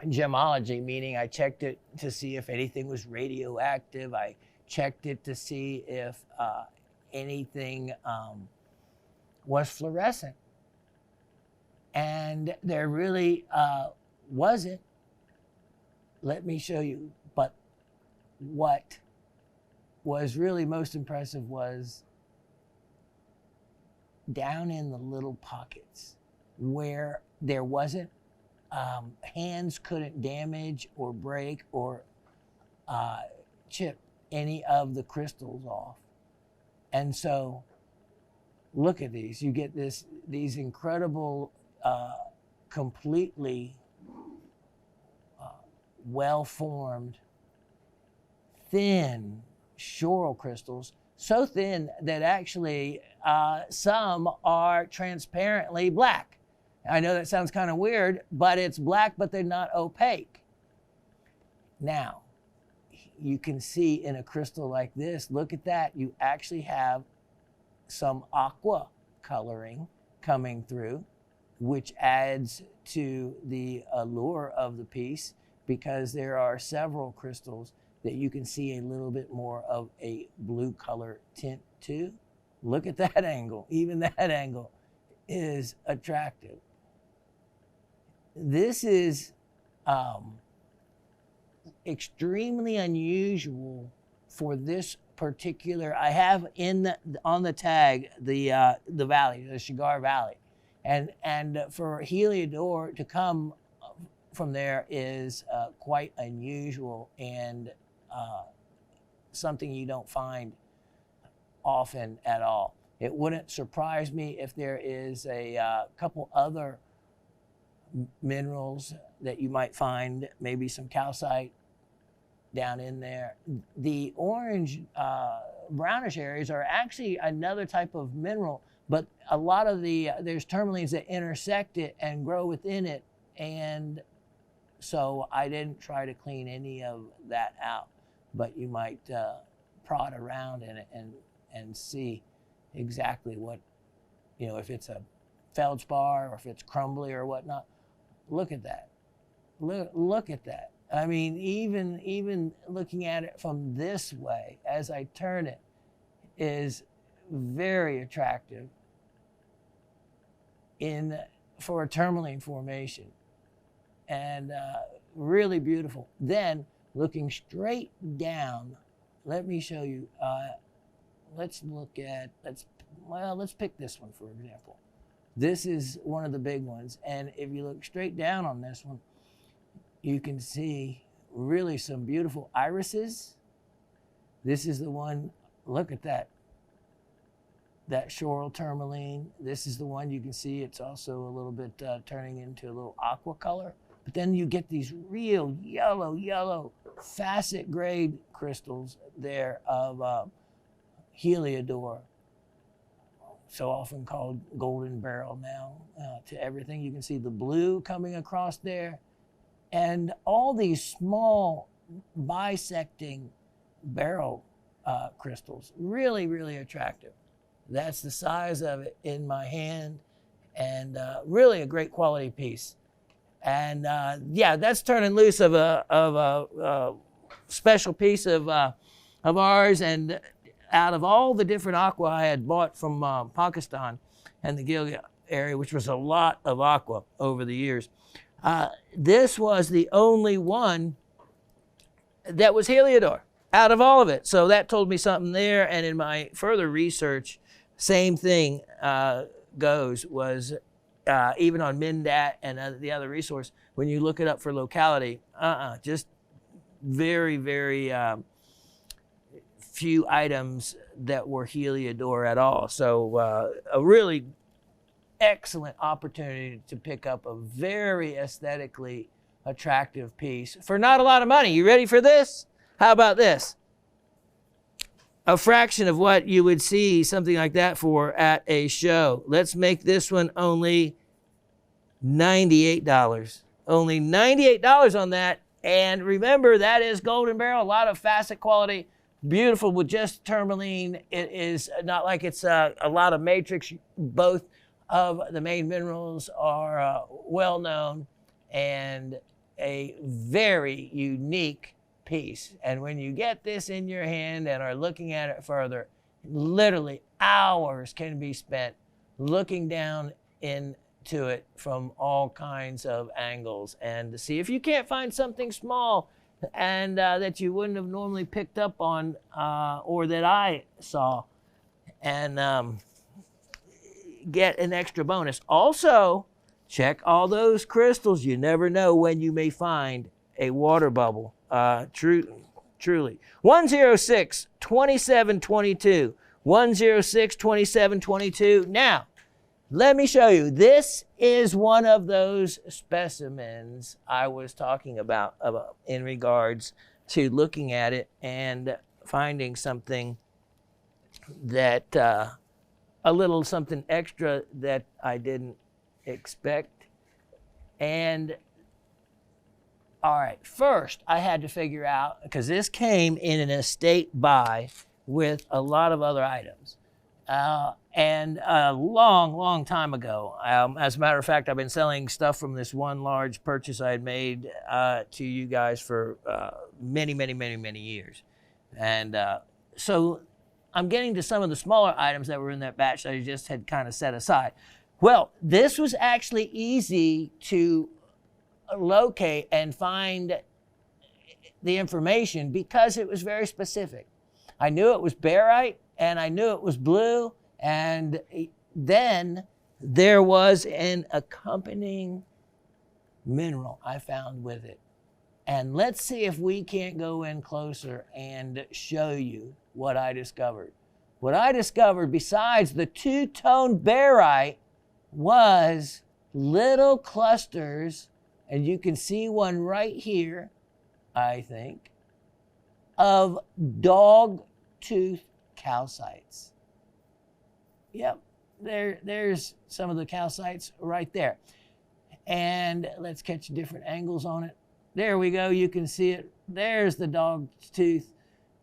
gemology, meaning I checked it to see if anything was radioactive. I checked it to see if anything was fluorescent. And there really wasn't. Let me show you. But what was really most impressive was down in the little pockets where there wasn't, hands couldn't damage or break or chip any of the crystals off. And so look at these. You get these incredible, completely well-formed, thin Shorel crystals, so thin that actually some are transparently black. I know that sounds kind of weird, but it's black, but they're not opaque. Now, you can see in a crystal like this, look at that, you actually have some aqua coloring coming through, which adds to the allure of the piece, because there are several crystals that you can see a little bit more of a blue color tint to. Look at that angle. Even that angle is attractive. This is extremely unusual for this particular. I have on the tag the valley, the Shigar Valley, and for Heliodor to come from there is quite unusual and something you don't find often at all. It wouldn't surprise me if there is a couple other minerals that you might find, maybe some calcite down in there. The orange, brownish areas are actually another type of mineral, but a lot of there's tourmalines that intersect it and grow within it, and so I didn't try to clean any of that out, but you might prod around in it and see exactly what, if it's a feldspar or if it's crumbly or whatnot. Look at that. Look at that. I mean, even looking at it from this way, as I turn it, is very attractive for a tourmaline formation, and really beautiful. Then looking straight down, let me show you. Let's pick this one for example. This is one of the big ones, and if you look straight down on this one, you can see really some beautiful irises. This is the one, look at that Shorel Tourmaline. This is the one you can see, it's also a little bit turning into a little aqua color. But then you get these real yellow facet grade crystals there of Heliodor. so often called golden beryl now, to everything. You can see the blue coming across there. And all these small bisecting beryl crystals, really, really attractive. That's the size of it in my hand, and really a great quality piece. And yeah, that's turning loose of a special piece of ours. And out of all the different aqua I had bought from Pakistan and the Gilgit area, which was a lot of aqua over the years, this was the only one that was Heliodor out of all of it. So that told me something there. And in my further research, same thing goes, was even on Mindat and the other resource, when you look it up for locality, just very, very few items that were Heliodor at all. So a really excellent opportunity to pick up a very aesthetically attractive piece for not a lot of money. You ready for this? How about this? A fraction of what you would see something like that for at a show. Let's make this one only $98. Only $98 on that. And remember, that is golden beryl, a lot of facet quality, beautiful with just tourmaline. It is not like it's a lot of matrix. Both of the main minerals are well known and a very unique piece. And when you get this in your hand and are looking at it further, literally hours can be spent looking down into it from all kinds of angles, and to see if you can't find something small and that you wouldn't have normally picked up on, or that I saw, and get an extra bonus. Also, check all those crystals. You never know when you may find a water bubble. Truly. 106 2722. 106 2722. Now, let me show you. This is one of those specimens I was talking about in regards to looking at it and finding something that, a little something extra that I didn't expect. And all right, first I had to figure out, because this came in an estate buy with a lot of other items. And a long time ago, as a matter of fact, I've been selling stuff from this one large purchase I had made to you guys for many years. And so I'm getting to some of the smaller items that were in that batch that I just had kind of set aside. Well, this was actually easy to locate and find the information because it was very specific. I knew it was barite and I knew it was blue, and then there was an accompanying mineral I found with it. And let's see if we can't go in closer and show you what I discovered. What I discovered, besides the two-tone barite, was little clusters, and you can see one right here, I think, of dog tooth calcites. Yep, there's some of the calcites right there. And let's catch different angles on it. There we go, you can see it. There's the dog tooth,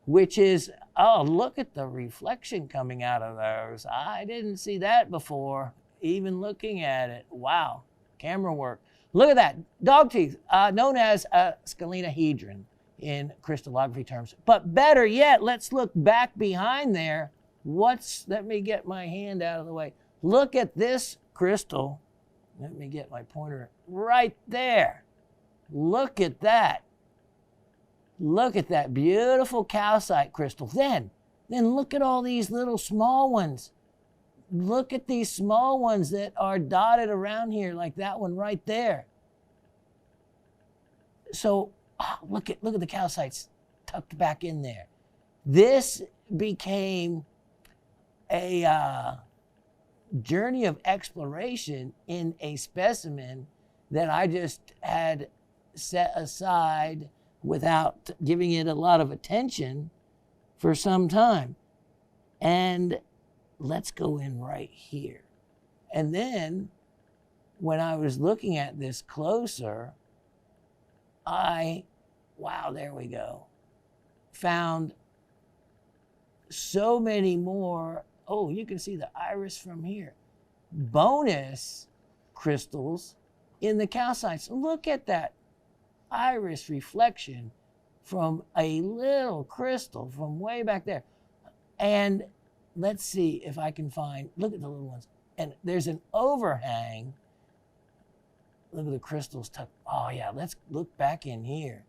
which is, oh, look at the reflection coming out of those. I didn't see that before, even looking at it. Wow, camera work. Look at that, dog teeth, known as a scalenahedron in crystallography terms. But better yet, let's look back behind there. Let me get my hand out of the way. Look at this crystal. Let me get my pointer right there. Look at that. Look at that beautiful calcite crystal. Then look at all these little small ones. Look at these small ones that are dotted around here, like that one right there. So look at the calcites tucked back in there. This became a journey of exploration in a specimen that I just had set aside without giving it a lot of attention for some time. And let's go in right here. And then when I was looking at this closer, wow, there we go, found so many more. Oh, you can see the iris from here. Bonus crystals in the calcites. Look at that iris reflection from a little crystal from way back there. And let's see if I can find, look at the little ones. And there's an overhang. Look at the crystals tucked. Oh yeah, let's look back in here.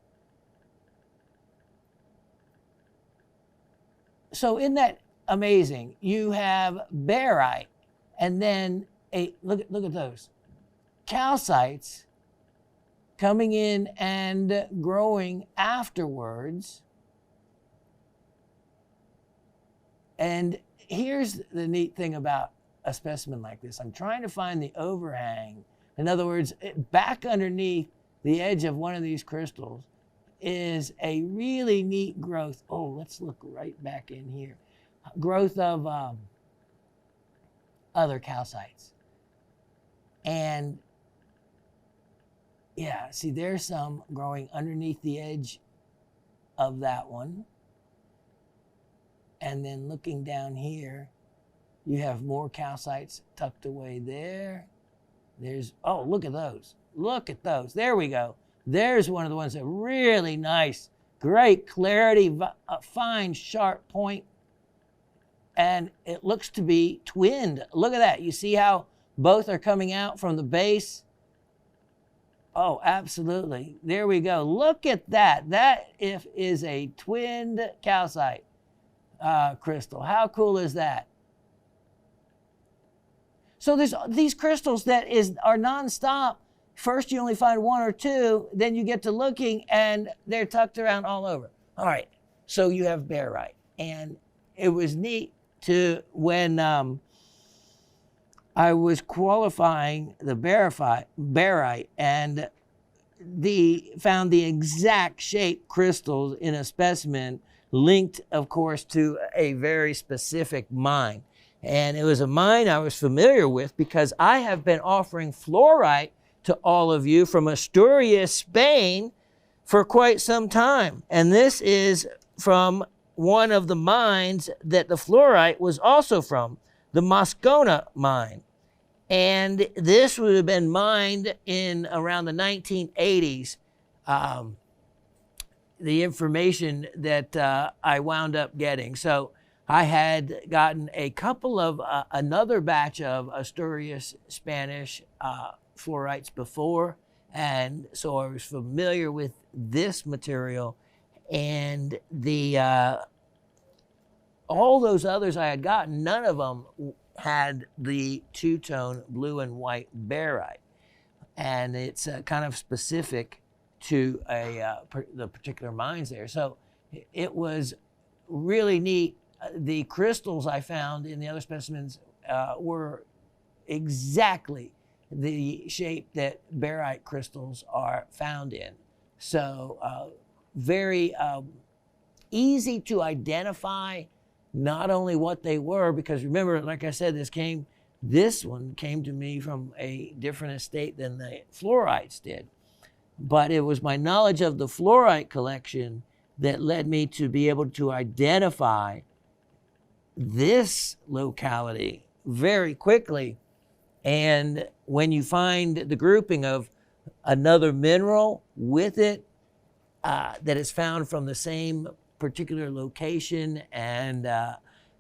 So isn't that amazing? You have barite, and then look at those calcites coming in and growing afterwards. And here's the neat thing about a specimen like this. I'm trying to find the overhang. In other words, back underneath the edge of one of these crystals is a really neat growth. Oh, let's look right back in here. Growth of other calcites. And yeah, see, there's some growing underneath the edge of that one. And then looking down here, you have more calcites tucked away there. There's, oh, look at those. Look at those. There we go. There's one of the ones that really nice, great clarity, fine, sharp point. And it looks to be twinned. Look at that. You see how both are coming out from the base? Oh, absolutely. There we go. Look at that. That is a twinned calcite crystal. How cool is that? So there's these crystals that are nonstop. First you only find one or two, then you get to looking and they're tucked around all over. All right, so you have barite. And it was neat when I was qualifying the barite and found the exact shape crystals in a specimen linked, of course, to a very specific mine. And it was a mine I was familiar with because I have been offering fluorite to all of you from Asturias, Spain for quite some time. And this is from one of the mines that the fluorite was also from, the Moscona mine. And this would have been mined in around the 1980s. The information that I wound up getting. So I had gotten a couple of, another batch of Asturias Spanish fluorites before. And so I was familiar with this material. And all those others I had gotten, none of them had the two-tone blue and white barite. And it's kind of specific to the particular mines there. So it was really neat. The crystals I found in the other specimens were exactly the shape that barite crystals are found in. So very easy to identify not only what they were, because remember, like I said, this one came to me from a different estate than the fluorites did. But it was my knowledge of the fluorite collection that led me to be able to identify this locality very quickly. And when you find the grouping of another mineral with it that is found from the same particular location, and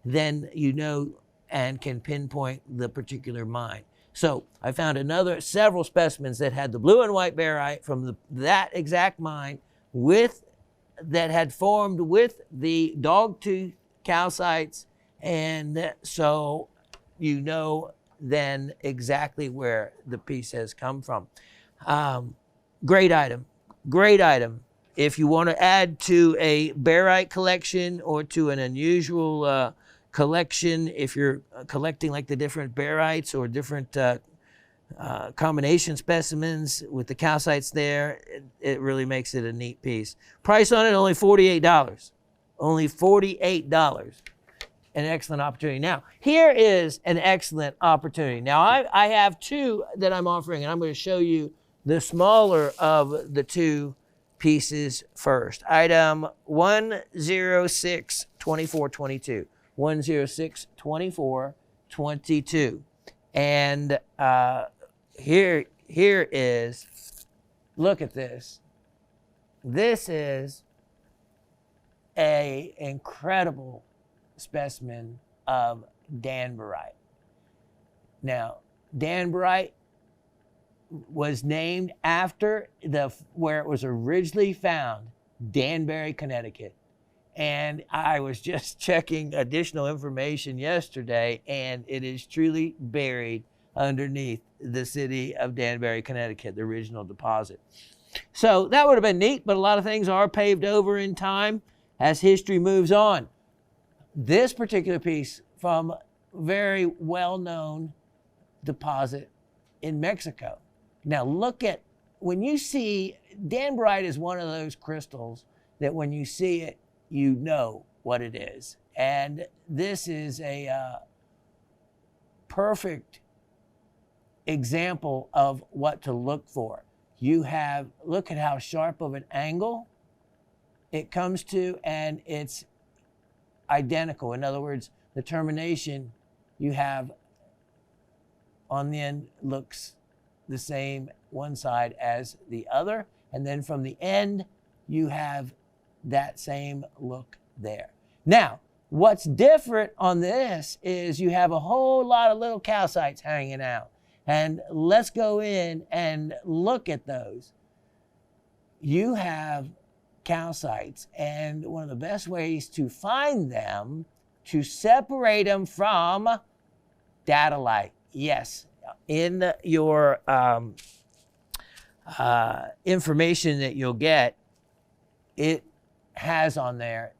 then you know and can pinpoint the particular mine. So I found several specimens that had the blue and white barite from that exact mine that had formed with the dogtooth calcites, and so you know then exactly where the piece has come from. Great item, great item. If you want to add to a barite collection or to an unusual collection, if you're collecting like the different barites or different combination specimens with the calcites there, it really makes it a neat piece. Price on it, only $48. Only $48. an excellent opportunity. Now, here is an excellent opportunity. Now, I have two that I'm offering, and I'm going to show you the smaller of the two pieces first. Item 106-2422. 106-2422. And here is, look at this. This is a incredible specimen of Danburite. Now, Danburite was named after where it was originally found, Danbury, Connecticut. And I was just checking additional information yesterday, and it is truly buried underneath the city of Danbury, Connecticut, the original deposit. So that would have been neat, but a lot of things are paved over in time as history moves on. This particular piece from very well-known deposit in Mexico. Now look at, when you see, Danbrite is one of those crystals that when you see it, you know what it is. And this is a perfect example of what to look for. You have, look at how sharp of an angle it comes to, and it's identical. In other words, the termination you have on the end looks the same one side as the other, and then from the end you have that same look there. Now, what's different on this is you have a whole lot of little calcites hanging out, and let's go in and look at those. You have calcites, and one of the best ways to find them, to separate them from datolite. Yes, in your information that you'll get, it has on there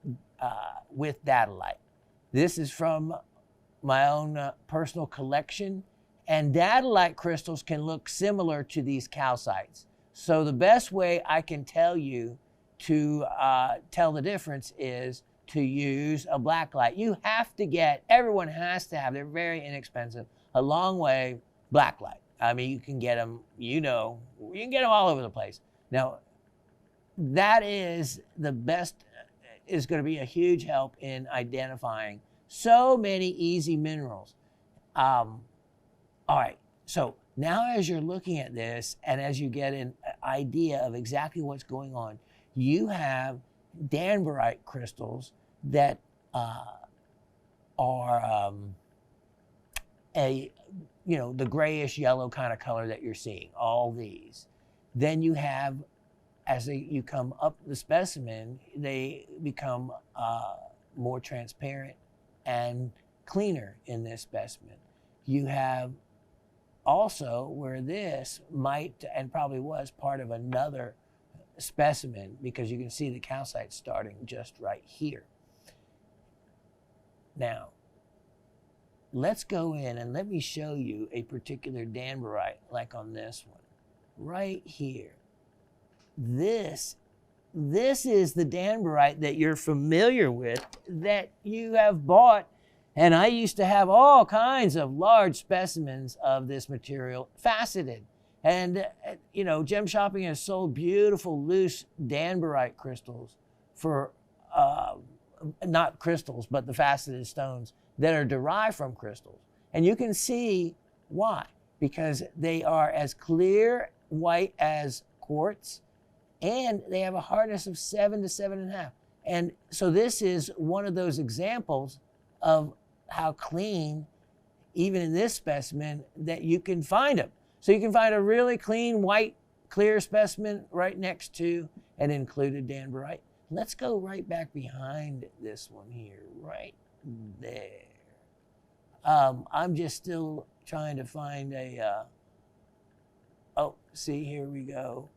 with datolite. This is from my own personal collection, and datolite crystals can look similar to these calcites. So the best way I can tell you to tell the difference is to use a black light. You have to get, everyone has to have, they're very inexpensive, a long way black light. I mean, you can get them, you know, you can get them all over the place. Now, that is the best, is going to be a huge help in identifying so many easy minerals. All right, so now as you're looking at this and as you get an idea of exactly what's going on, you have Danbrite crystals that are the grayish yellow kind of color that you're seeing, all these. Then you have, as you come up the specimen, they become more transparent and cleaner in this specimen. You have also where this might and probably was part of another specimen, because you can see the calcite starting just right here. Now, let's go in and let me show you a particular Danburite, like on this one, right here. This is the Danburite that you're familiar with, that you have bought, and I used to have all kinds of large specimens of this material, faceted. And, you know, Gem Shopping has sold beautiful loose Danburite crystals for, not crystals, but the faceted stones that are derived from crystals. And you can see why, because they are as clear white as quartz, and they have a hardness of 7 to 7.5. And so this is one of those examples of how clean, even in this specimen, that you can find them. So you can find a really clean, white, clear specimen right next to an included Danburite. Let's go right back behind this one here, right there. I'm just still trying to find a, oh, see, here we go.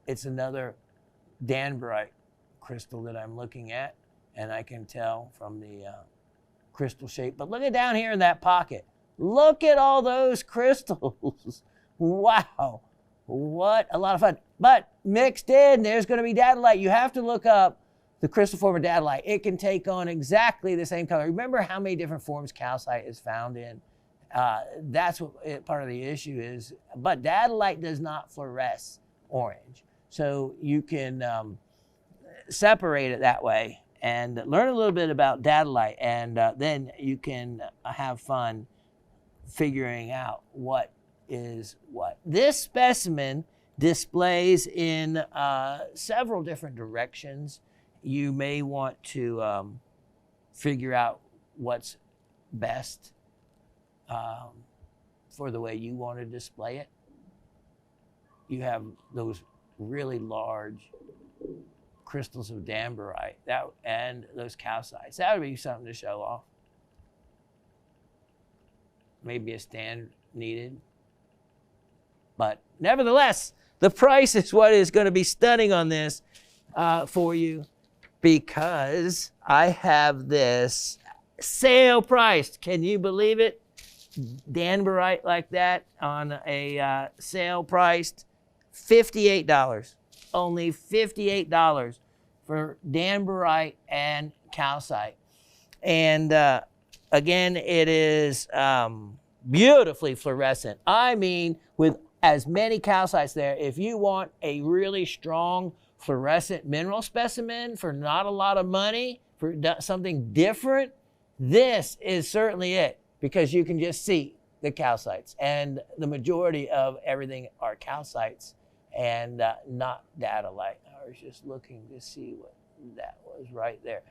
It's another Danbrite crystal that I'm looking at, and I can tell from the crystal shape. But look at down here in that pocket. Look at all those crystals. Wow, what a lot of fun. But mixed in, there's going to be datolite. You have to look up the crystal form of dadolite, it can take on exactly the same color. Remember how many different forms calcite is found in? That's what part of the issue is. But dadolite does not fluoresce orange. So you can separate it that way and learn a little bit about dadolite, and then you can have fun figuring out what is what. This specimen displays in several different directions. You may want to figure out what's best for the way you want to display it. You have those really large crystals of Danburite and those calcites. That would be something to show off. Maybe a stand needed. But nevertheless, the price is what is going to be stunning on this for you, because I have this sale priced. Can you believe it? Danburite like that on a sale priced $58. Only $58 for Danburite and calcite. And again, it is beautifully fluorescent. I mean, with as many calcites there, if you want a really strong fluorescent mineral specimen for not a lot of money, for something different, this is certainly it, because you can just see the calcites, and the majority of everything are calcites and not dadolite. I was just looking to see what that was right there.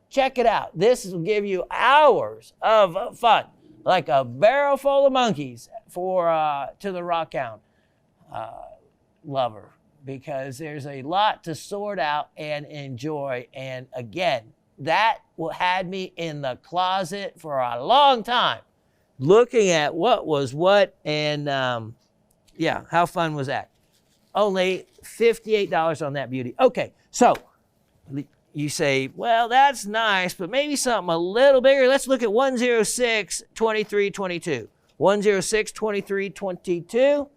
Check it out. This will give you hours of fun, like a barrel full of monkeys for to the rockhound lover, because there's a lot to sort out and enjoy. And again, that had me in the closet for a long time, looking at what was what, and yeah, how fun was that? Only $58 on that beauty. Okay, so you say, well, that's nice, but maybe something a little bigger. Let's look at 106, 23, 22. 106, 23, 22.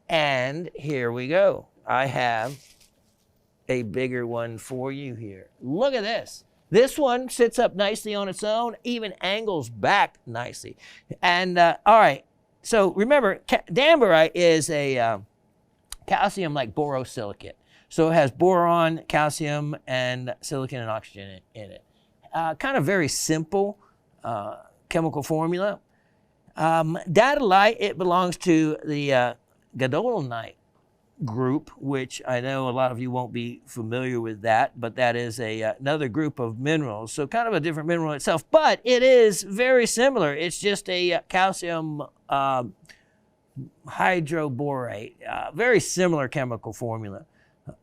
And here we go. I have a bigger one for you here. Look at this. This one sits up nicely on its own, even angles back nicely. And all right, so remember, Danburite is a calcium like borosilicate. So it has boron, calcium, and silicon and oxygen in it. Kind of very simple chemical formula. Dadolite, it belongs to the gadolinite group, which I know a lot of you won't be familiar with that, but that is another group of minerals. So kind of a different mineral itself, but it is very similar. It's just a calcium hydroborate, very similar chemical formula.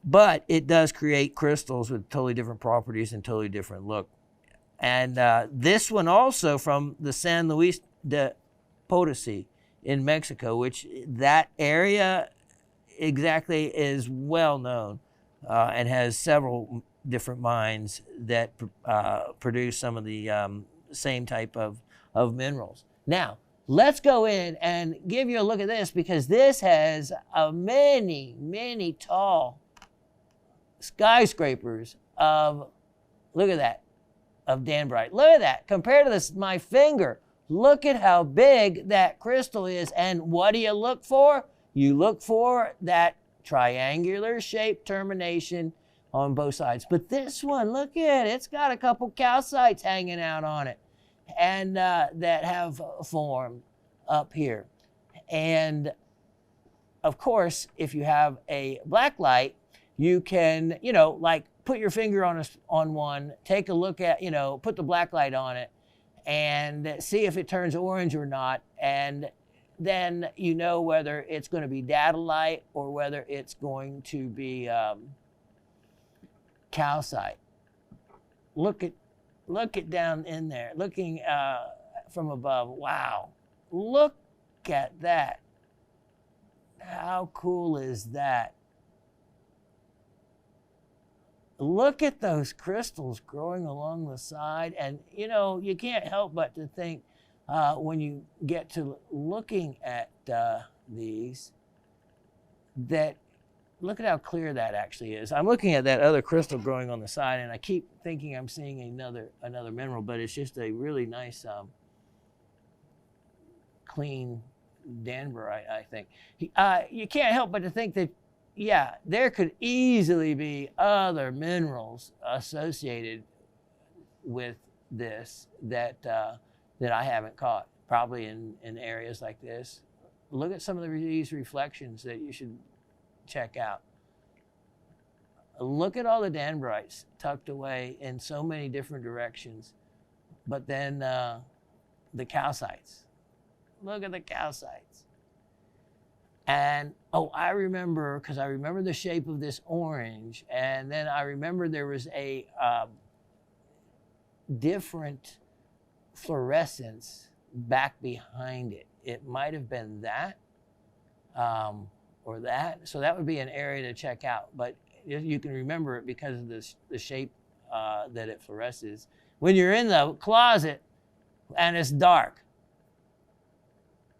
But it does create crystals with totally different properties and totally different look. And this one also from the San Luis de Potosí in Mexico, which that area exactly is well known and has several different mines that produce some of the same type of minerals. Now, let's go in and give you a look at this, because this has many, many tall skyscrapers of, look at that, of Danburite. Look at that, compared to this, my finger. Look at how big that crystal is. And what do you look for? You look for that triangular shaped termination on both sides. But this one, look at it, it's got a couple calcites hanging out on it, and that have formed up here. And of course, if you have a black light, you can, like put your finger on one, take a look at, put the black light on it and see if it turns orange or not. And then you know whether it's going to be dadolite or whether it's going to be calcite. Look at down in there, looking from above. Wow, look at that. How cool is that? Look at those crystals growing along the side. And, you can't help but to think when you get to looking at these, that look at how clear that actually is. I'm looking at that other crystal growing on the side, and I keep thinking I'm seeing another mineral, but it's just a really nice, clean Danburite, I think. You can't help but to think that, yeah, there could easily be other minerals associated with this that I haven't caught, probably in areas like this. Look at some of these reflections that you should check out. Look at all the Danbrites tucked away in so many different directions. But then the calcites. Look at the calcites. And, oh, I remember, because I remember the shape of this orange, and then I remember there was a different fluorescence back behind it. It might have been that or that. So that would be an area to check out. But you can remember it because of the shape that it fluoresces. When you're in the closet and it's dark.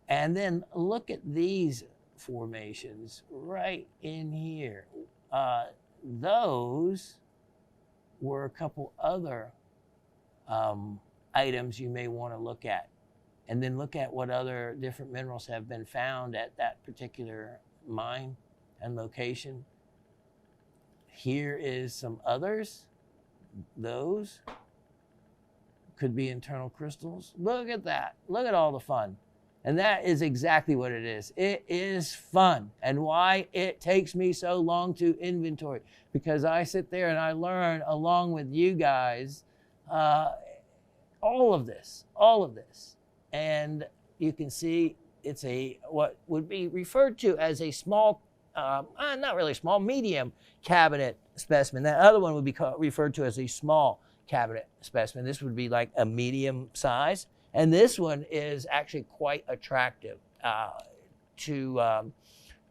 And then look at these formations right in here. Those were a couple other items you may want to look at. And then look at what other different minerals have been found at that particular mine and location. Here is some others. Those could be internal crystals. Look at that. Look at all the fun. And that is exactly what it is. It is fun. And why it takes me so long to inventory. Because I sit there and I learn along with you guys all of this. And you can see it's what would be referred to as a small, not really small, medium cabinet specimen. That other one would be referred to as a small cabinet specimen. This would be like a medium size. And this one is actually quite attractive to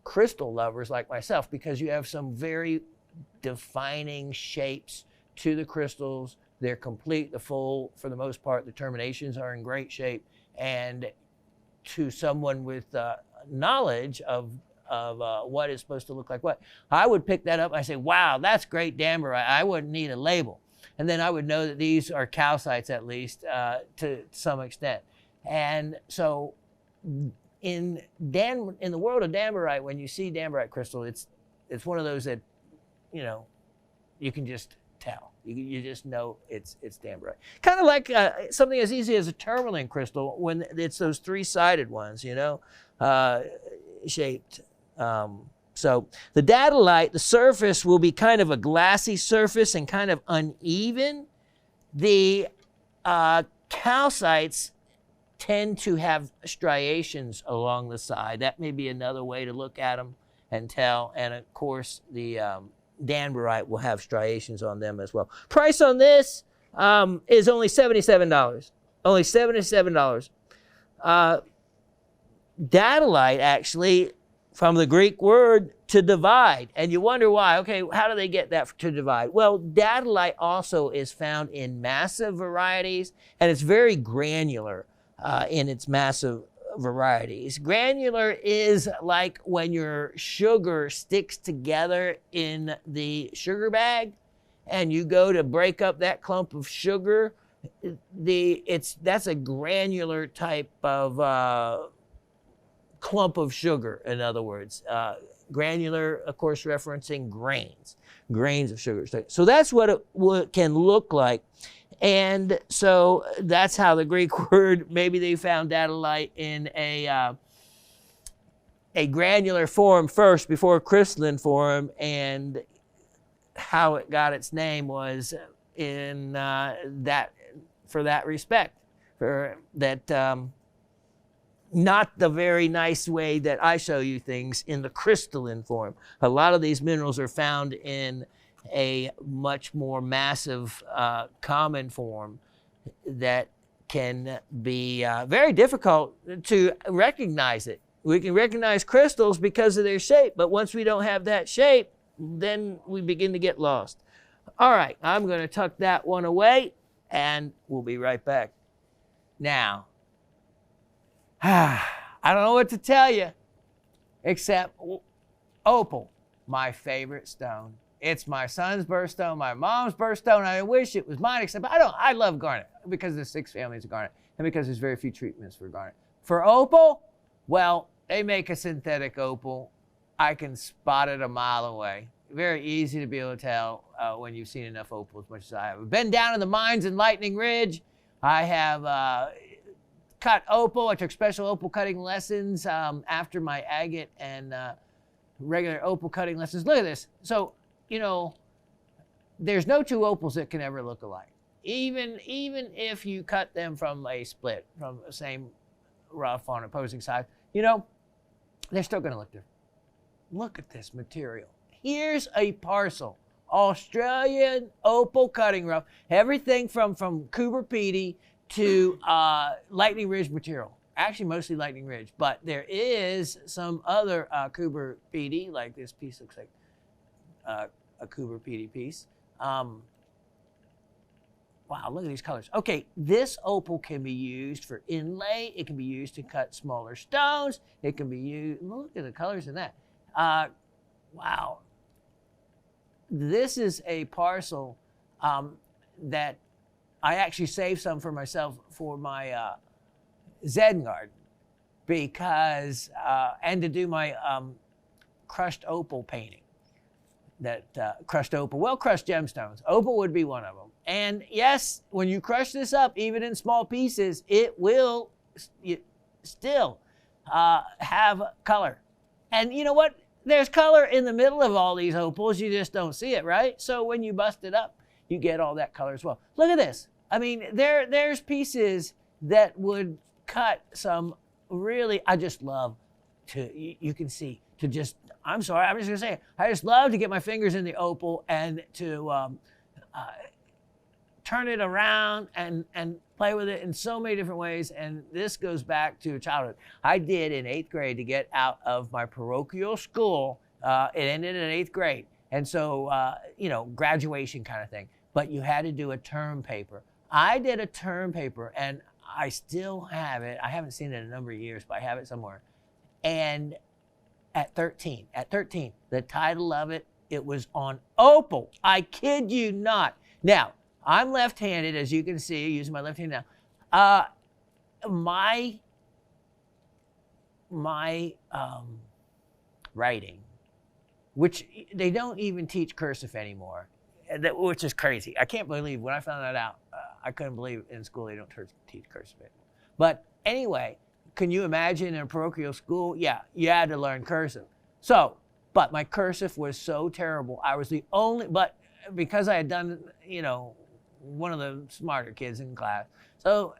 crystal lovers like myself, because you have some very defining shapes to the crystals. They're complete, the full, for the most part, the terminations are in great shape. And to someone with knowledge of what is supposed to look like what, I would pick that up. I say, wow, that's great Danburite. I wouldn't need a label. And then I would know that these are calcites, at least to some extent. And so in the world of Danburite, when you see Danbrite crystal, it's one of those that, you can just tell. You just know it's Danburite. Kind of like something as easy as a tourmaline crystal when it's those three-sided ones, shaped. So the dadolite, the surface will be kind of a glassy surface and kind of uneven. The calcites tend to have striations along the side. That may be another way to look at them and tell. And of course, the Danburite will have striations on them as well. Price on this is only $77. Only $77. Dadolite, actually, from the Greek word to divide. And you wonder why. Okay, how do they get that to divide? Well, dadolite also is found in massive varieties, and it's very granular in its massive varieties. Granular is like when your sugar sticks together in the sugar bag and you go to break up that clump of sugar. That's a granular type of clump of sugar, in other words. Granular, of course, referencing grains of sugar. So that's what it can look like. And so that's how the Greek word, maybe they found dadolite in a granular form first before crystalline form, and how it got its name was in for that respect, for that not the very nice way that I show you things in the crystalline form. A lot of these minerals are found in a much more massive common form that can be very difficult to recognize it. We can recognize crystals because of their shape, but once we don't have that shape, then we begin to get lost. All right, I'm going to tuck that one away, and we'll be right back. Now, I don't know what to tell you except opal. my favorite stone. It's my son's birthstone, my mom's birthstone. I wish it was mine, except I love garnet because there's 6 families of garnet and because there's very few treatments for garnet. For opal, well, they make a synthetic opal. I can spot it a mile away. Very easy to be able to tell when you've seen enough opal as much as I have. I've been down in the mines in Lightning Ridge. I have cut opal. I took special opal cutting lessons after my agate and regular opal cutting lessons. Look at this. So, you know, there's no 2 opals that can ever look alike. Even if you cut them from a split, from the same rough on opposing sides, you know, they're still going to look different. Look at this material. Here's a parcel. Australian opal cutting rough. Everything from Coober Pedy to Lightning Ridge material. Actually, mostly Lightning Ridge, but there is some other Coober Pedy, like this piece looks like a Coober Pedy piece. Wow, look at these colors. Okay, this opal can be used for inlay. It can be used to cut smaller stones. It can be used, look at the colors in that. Wow. This is a parcel that I actually saved some for myself for my Zen garden because, and to do my crushed opal painting. That crushed opal, well, crushed gemstones. Opal would be one of them. And yes, when you crush this up, even in small pieces, it will still have color. And you know what? There's color in the middle of all these opals. You just don't see it, right? So when you bust it up, you get all that color as well. Look at this. I mean, there's pieces that would cut some really, I just love to, you can see, to just, I'm sorry, I'm just gonna say it. I just love to get my fingers in the opal and to turn it around and play with it in so many different ways. And this goes back to childhood. I did in 8th grade to get out of my parochial school. It ended in 8th grade. And so, you know, graduation kind of thing. But you had to do a term paper. I did a term paper and I still have it. I haven't seen it in a number of years, but I have it somewhere. And at 13, the title of it, it was on opal. I kid you not. Now, I'm left-handed, as you can see, using my left hand now. My writing, which they don't even teach cursive anymore, which is crazy. I can't believe, when I found that out, I couldn't believe in school they don't teach cursive anymore. But anyway, can you imagine in a parochial school? Yeah, you had to learn cursive. So, but my cursive was so terrible. I was the only, but because I had done, you know, one of the smarter kids in class. So,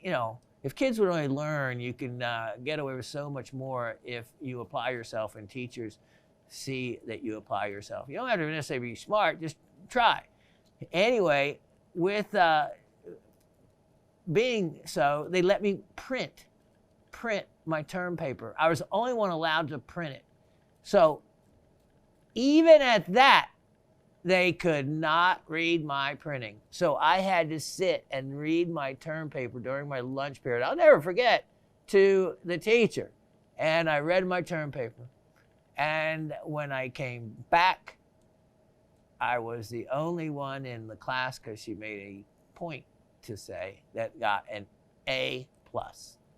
you know, if kids would only learn, you can get away with so much more if you apply yourself and teachers see that you apply yourself. You don't have to necessarily be smart, just try. Anyway, with being so, they let me print my term paper. I was the only one allowed to print it. So even at that, they could not read my printing. So I had to sit and read my term paper during my lunch period. I'll never forget, to the teacher. And I read my term paper. And when I came back, I was the only one in the class, because she made a point to say, that got an A+.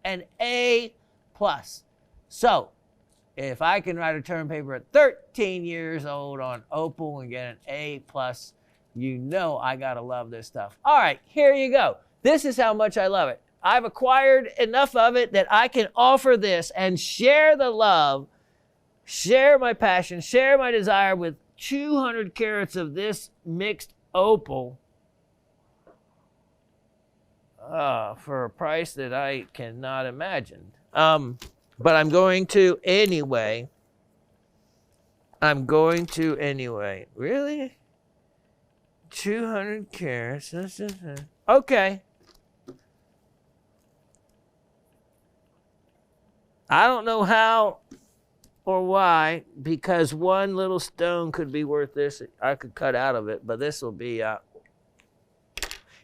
An A+. So if I can write a term paper at 13 years old on opal and get an A+, you know I gotta love this stuff. All right, here you go. This is how much I love it. I've acquired enough of it that I can offer this and share the love, share my passion, share my desire with 200 carats of this mixed opal for a price that I cannot imagine. But I'm going to anyway. Really? 200 carats. Okay. I don't know how or why, because one little stone could be worth this. I could cut out of it, but this will be...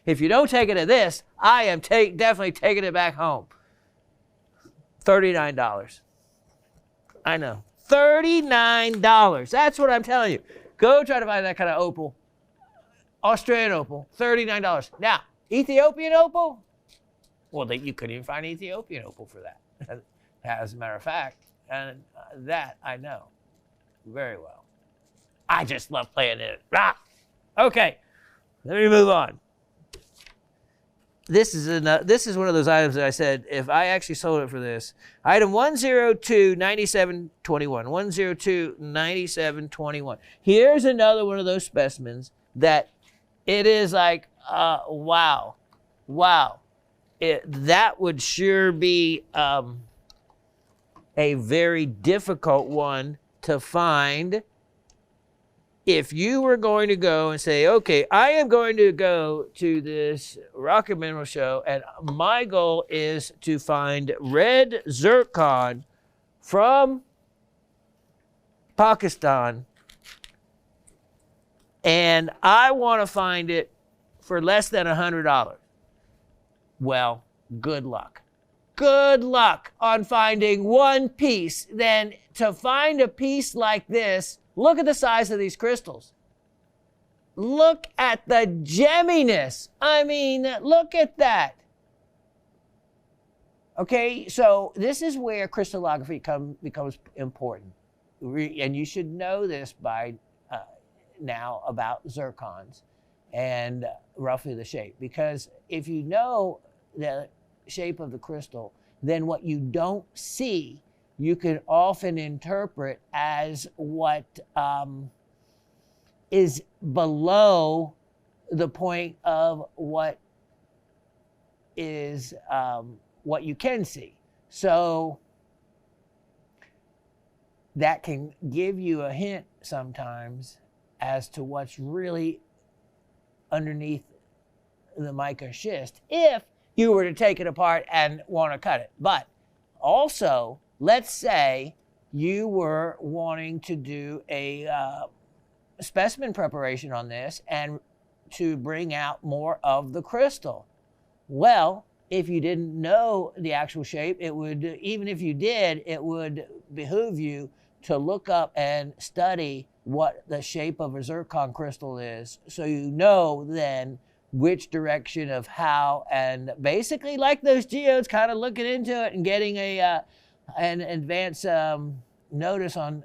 if you don't take it at this, I am definitely taking it back home. $39. I know. $39. That's what I'm telling you. Go try to find that kind of opal. Australian opal, $39. Now, Ethiopian opal? Well, you couldn't even find Ethiopian opal for that. As a matter of fact, and that I know very well. I just love playing it. Ah! Okay, let me move on. This is one of those items that I said, if I actually sold it for this, item 102-9721, 102-9721. Here's another one of those specimens that it is like, wow. That would sure be a very difficult one to find if you were going to go and say, okay, I am going to go to this rock and mineral show, and my goal is to find red zircon from Pakistan, and I want to find it for less than $100. Well, good luck. Good luck on finding one piece. Then to find a piece like this, look at the size of these crystals. Look at the gemminess. I mean, look at that. Okay, so this is where crystallography becomes important. And you should know this by now about zircons and roughly the shape. Because if you know the shape of the crystal, then what you don't see, you can often interpret as what is below the point of what is what you can see. So that can give you a hint sometimes as to what's really underneath the mica schist if you were to take it apart and want to cut it. But also, let's say you were wanting to do a specimen preparation on this and to bring out more of the crystal. Well, if you didn't know the actual shape, it would, even if you did, it would behoove you to look up and study what the shape of a zircon crystal is, so you know then which direction of how, and basically like those geodes, kind of looking into it and getting an advance notice on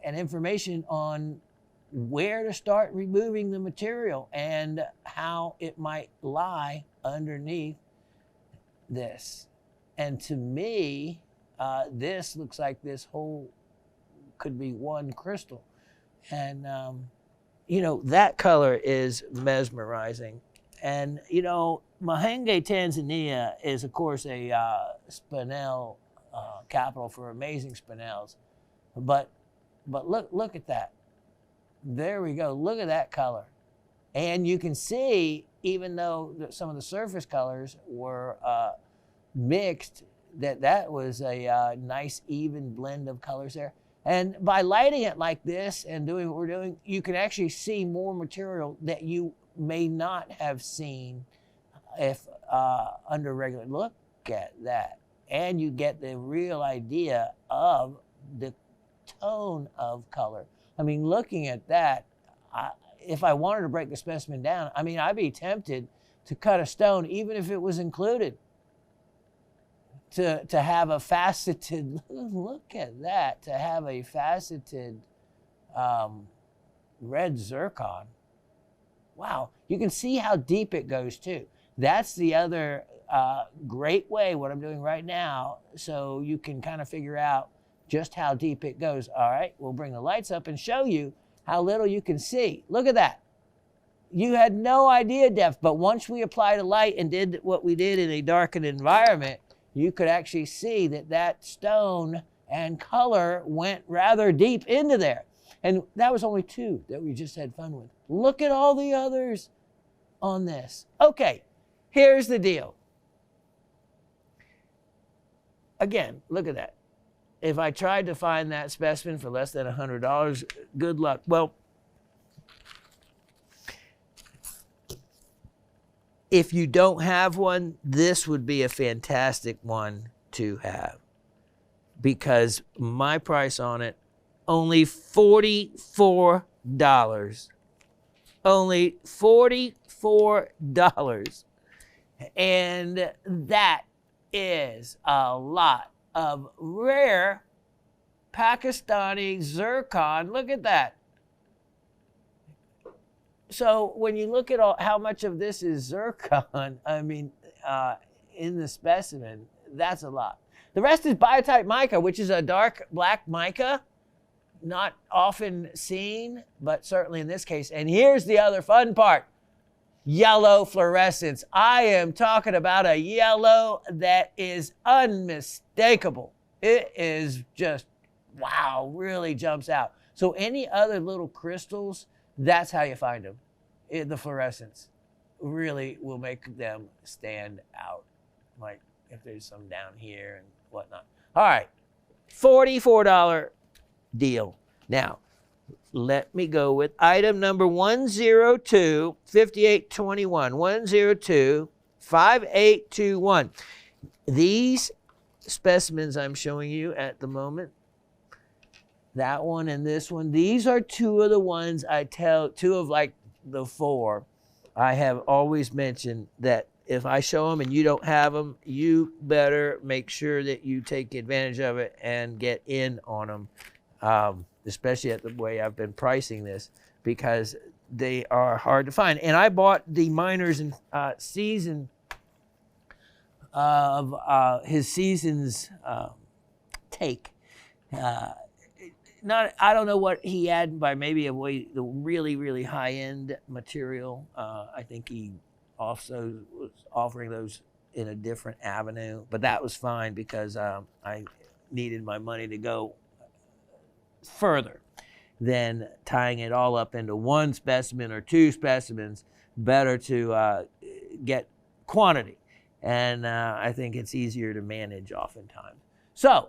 and information on where to start removing the material and how it might lie underneath this. And to me, this looks like this whole could be one crystal. And, you know, that color is mesmerizing. And, you know, Mahenge, Tanzania is, of course, a Spinel capital for amazing Spinels. But look at that. There we go. Look at that color. And you can see, even though some of the surface colors were mixed, that was a nice, even blend of colors there. And by lighting it like this and doing what we're doing, you can actually see more material that you may not have seen if under regular. Look at that. And you get the real idea of the tone of color. I mean, looking at that, if I wanted to break the specimen down, I mean, I'd be tempted to cut a stone, even if it was included, to have a faceted, look at that, to have a faceted red zircon. Wow, you can see how deep it goes too. That's the other great way, what I'm doing right now, so you can kind of figure out just how deep it goes. All right, we'll bring the lights up and show you how little you can see. Look at that. You had no idea depth, but once we applied a light and did what we did in a darkened environment, you could actually see that that stone and color went rather deep into there. And that was only two that we just had fun with. Look at all the others on this. Okay, here's the deal. Again, look at that. If I tried to find that specimen for less than $100, good luck. Well, if you don't have one, this would be a fantastic one to have, because my price on it only $44. Only $44. And that is a lot of rare Pakistani zircon. Look at that. So when you look at how much of this is zircon, I mean, in the specimen, that's a lot. The rest is biotite mica, which is a dark black mica, not often seen, but certainly in this case. And here's the other fun part. Yellow fluorescence. I am talking about a yellow that is unmistakable. It is just, wow, really jumps out. So any other little crystals, that's how you find them. The fluorescence really will make them stand out. Like if there's some down here and whatnot. All right, $44 deal. Now, let me go with item number 102, 5821. 102, 5821. These specimens I'm showing you at the moment, that one and this one, these are two of the ones two of like the four. I have always mentioned that if I show them and you don't have them, you better make sure that you take advantage of it and get in on them, especially at the way I've been pricing this, because they are hard to find. And I bought the Miners and Season of his Seasons take. I don't know what he had by maybe the really, really high-end material. I think he also was offering those in a different avenue, but that was fine because I needed my money to go further than tying it all up into one specimen or two specimens. Better to get quantity, and I think it's easier to manage oftentimes. So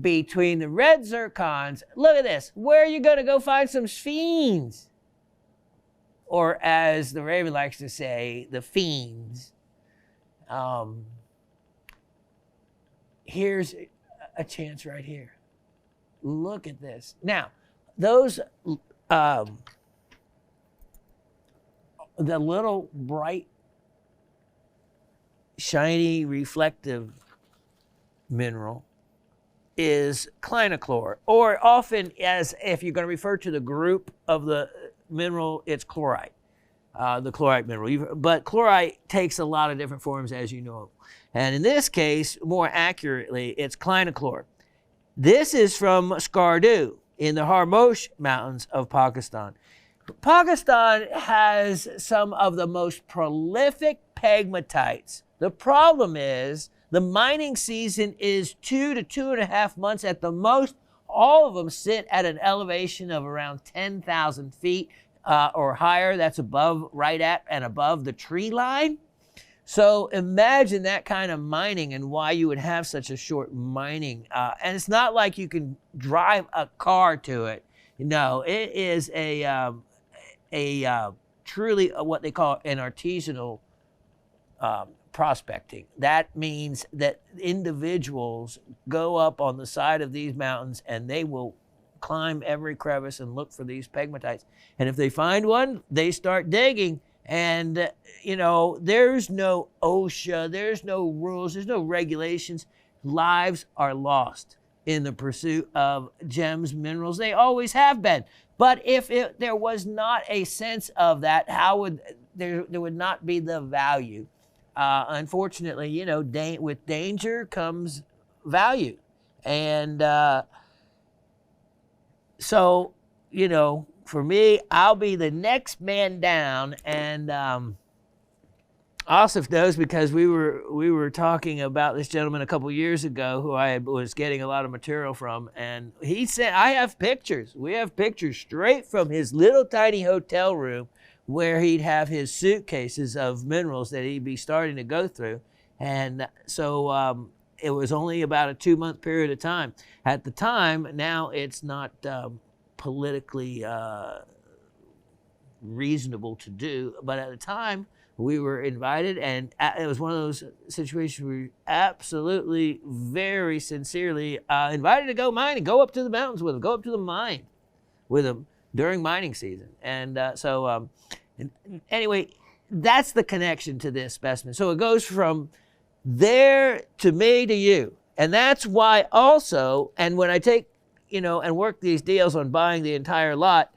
between the red zircons, look at this. Where are you going to go find some fiends? Or as the Raven likes to say, the fiends. Here's a chance right here. Look at this. Now, those, the little bright, shiny, reflective mineral is Clintochlor, or often as if you're going to refer to the group of the mineral, it's chlorite, the chlorite mineral. But chlorite takes a lot of different forms, as you know. And in this case, more accurately, it's Clintochlor. This is from Skardu in the Harmosh Mountains of Pakistan. Pakistan has some of the most prolific pegmatites. The problem is the mining season is 2 to 2.5 months at the most. All of them sit at an elevation of around 10,000 feet or higher. That's right at and above the tree line. So imagine that kind of mining and why you would have such a short mining. And it's not like you can drive a car to it. No, it is a truly what they call an artisanal prospecting. That means that individuals go up on the side of these mountains and they will climb every crevice and look for these pegmatites. And if they find one, they start digging. And, you know, there's no OSHA, there's no rules, there's no regulations. Lives are lost in the pursuit of gems, minerals. They always have been. But if there was not a sense of that, how would there would not be the value? Unfortunately, you know, with danger comes value. And so, you know, for me, I'll be the next man down. And Asif knows because we were talking about this gentleman a couple years ago who I was getting a lot of material from. And he said, I have pictures. We have pictures straight from his little tiny hotel room where he'd have his suitcases of minerals that he'd be starting to go through. And so it was only about a 2-month period of time. At the time, now it's not politically reasonable to do, but at the time, We were invited, and it was one of those situations where we absolutely, very sincerely invited to go mine and go up to the mountains with them, go up to the mine with them during mining season. And anyway, that's the connection to this specimen. So it goes from there to me to you. And that's why also, and when I take, and work these deals on buying the entire lot,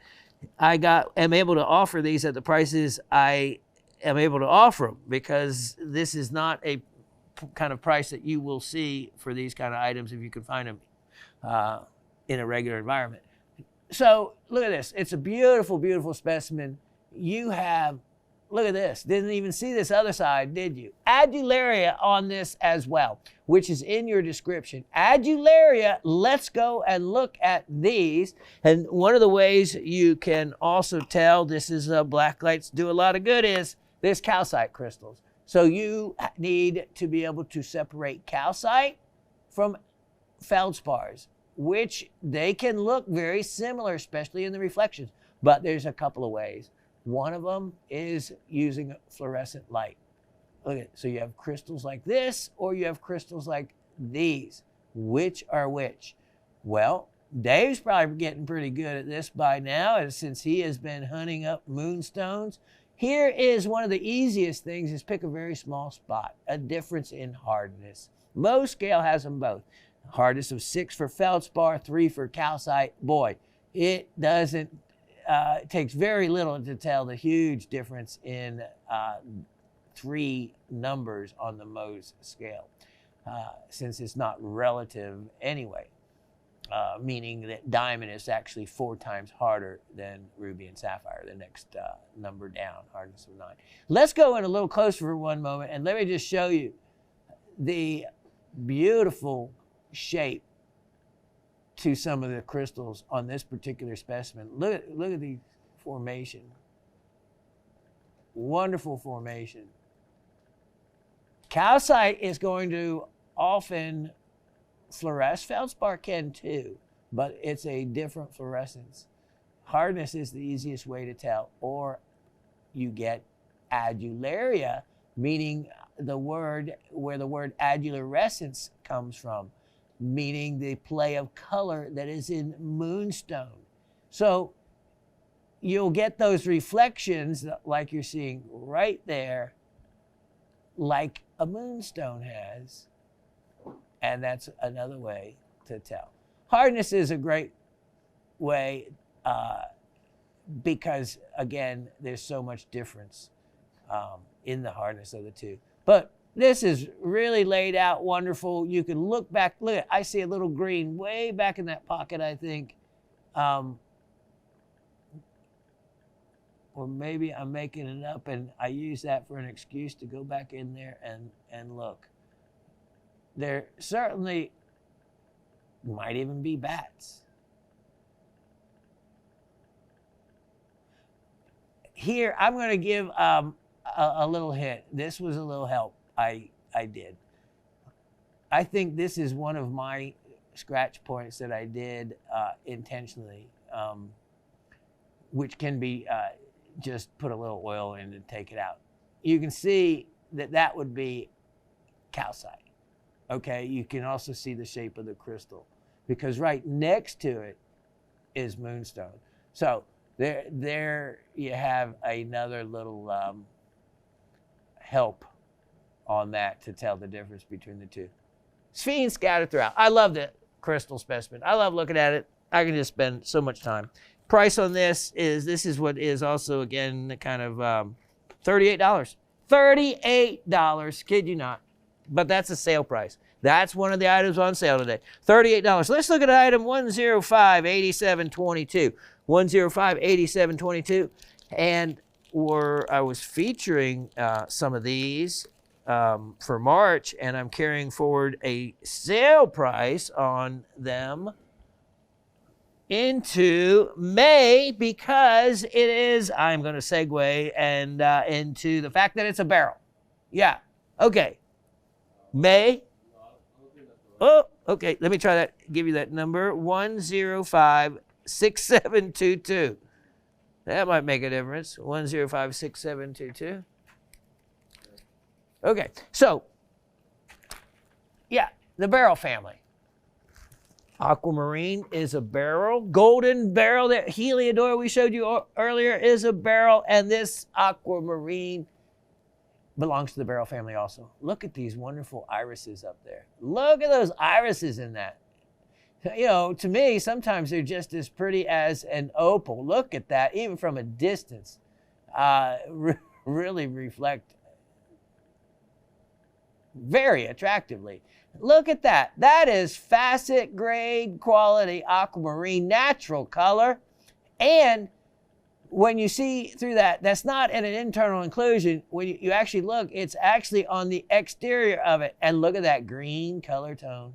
am able to offer these at the prices I am able to offer them, because this is not a kind of price that you will see for these kind of items if you can find them in a regular environment. So look at this. It's a beautiful, beautiful specimen. You have, look at this. Didn't even see this other side, did you? Adularia on this as well, which is in your description. Adularia, let's go and look at these. And one of the ways you can also tell this is black lights do a lot of good is there's calcite crystals. So you need to be able to separate calcite from feldspars, which they can look very similar, especially in the reflections. But there's a couple of ways. One of them is using fluorescent light. Look at it. So you have crystals like this, or you have crystals like these. Which are which? Well, Dave's probably getting pretty good at this by now, and since he has been hunting up moonstones. Here is one of the easiest things, is pick a very small spot, a difference in hardness. Mohs scale has them both. Hardness of 6 for feldspar, 3 for calcite. Boy, it doesn't, it takes very little to tell the huge difference in 3 numbers on the Mohs scale, since it's not relative anyway. Meaning that diamond is actually 4 times harder than ruby and sapphire, the next number down, hardness of 9. Let's go in a little closer for one moment, and let me just show you the beautiful shape to some of the crystals on this particular specimen. Look at the formation. Wonderful formation. Calcite is going to often fluoresce. Feldspar can too, but it's a different fluorescence. Hardness is the easiest way to tell, or you get adularia, meaning the word where the word adularescence comes from, meaning the play of color that is in moonstone. So you'll get those reflections like you're seeing right there, like a moonstone has. And that's another way to tell. Hardness is a great way because, again, there's so much difference in the hardness of the two. But this is really laid out wonderful. You can look back. Look, I see a little green way back in that pocket, I think. Or maybe I'm making it up and I use that for an excuse to go back in there and look. There certainly might even be bats. Here, I'm going to give a little hint. This was a little help I did. I think this is one of my scratch points that I did intentionally, which can be just put a little oil in and take it out. You can see that would be calcite. Okay, you can also see the shape of the crystal because right next to it is moonstone. So there you have another little help on that to tell the difference between the two. Sphenes scattered throughout. I love the crystal specimen. I love looking at it. I can just spend so much time. Price on this is what is also, again, kind of $38. $38, kid you not. But that's a sale price. That's one of the items on sale today. $38. Let's look at item 1058722. 1058722. And I was featuring some of these for March, and I'm carrying forward a sale price on them into May because it is, I'm going to segue and into the fact that it's a beryl. Yeah, okay. May. Oh, okay. Let me try that. Give you that number. 1056722. That might make a difference. 1056722. Okay, so, yeah, the beryl family. Aquamarine is a beryl. Golden beryl, that Heliodor we showed you earlier is a beryl, and this aquamarine belongs to the beryl family also. Look at these wonderful irises up there. Look at those irises in that. You know, to me, sometimes they're just as pretty as an opal. Look at that, even from a distance. Really reflect very attractively. Look at that. That is facet grade quality aquamarine, natural color. And when you see through that, that's not in an internal inclusion. When you actually look, it's actually on the exterior of it. And look at that green color tone.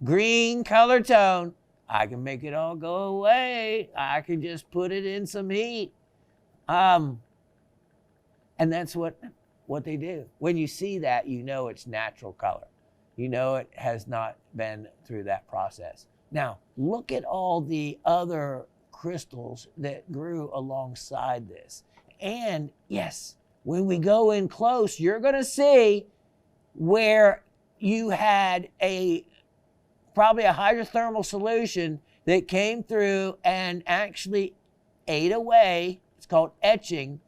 Green color tone. I can make it all go away. I can just put it in some heat. And that's what they do. When you see that, you know it's natural color. You know it has not been through that process. Now, look at all the other crystals that grew alongside this. And yes, when we go in close, you're going to see where you had probably a hydrothermal solution that came through and actually ate away, it's called etching,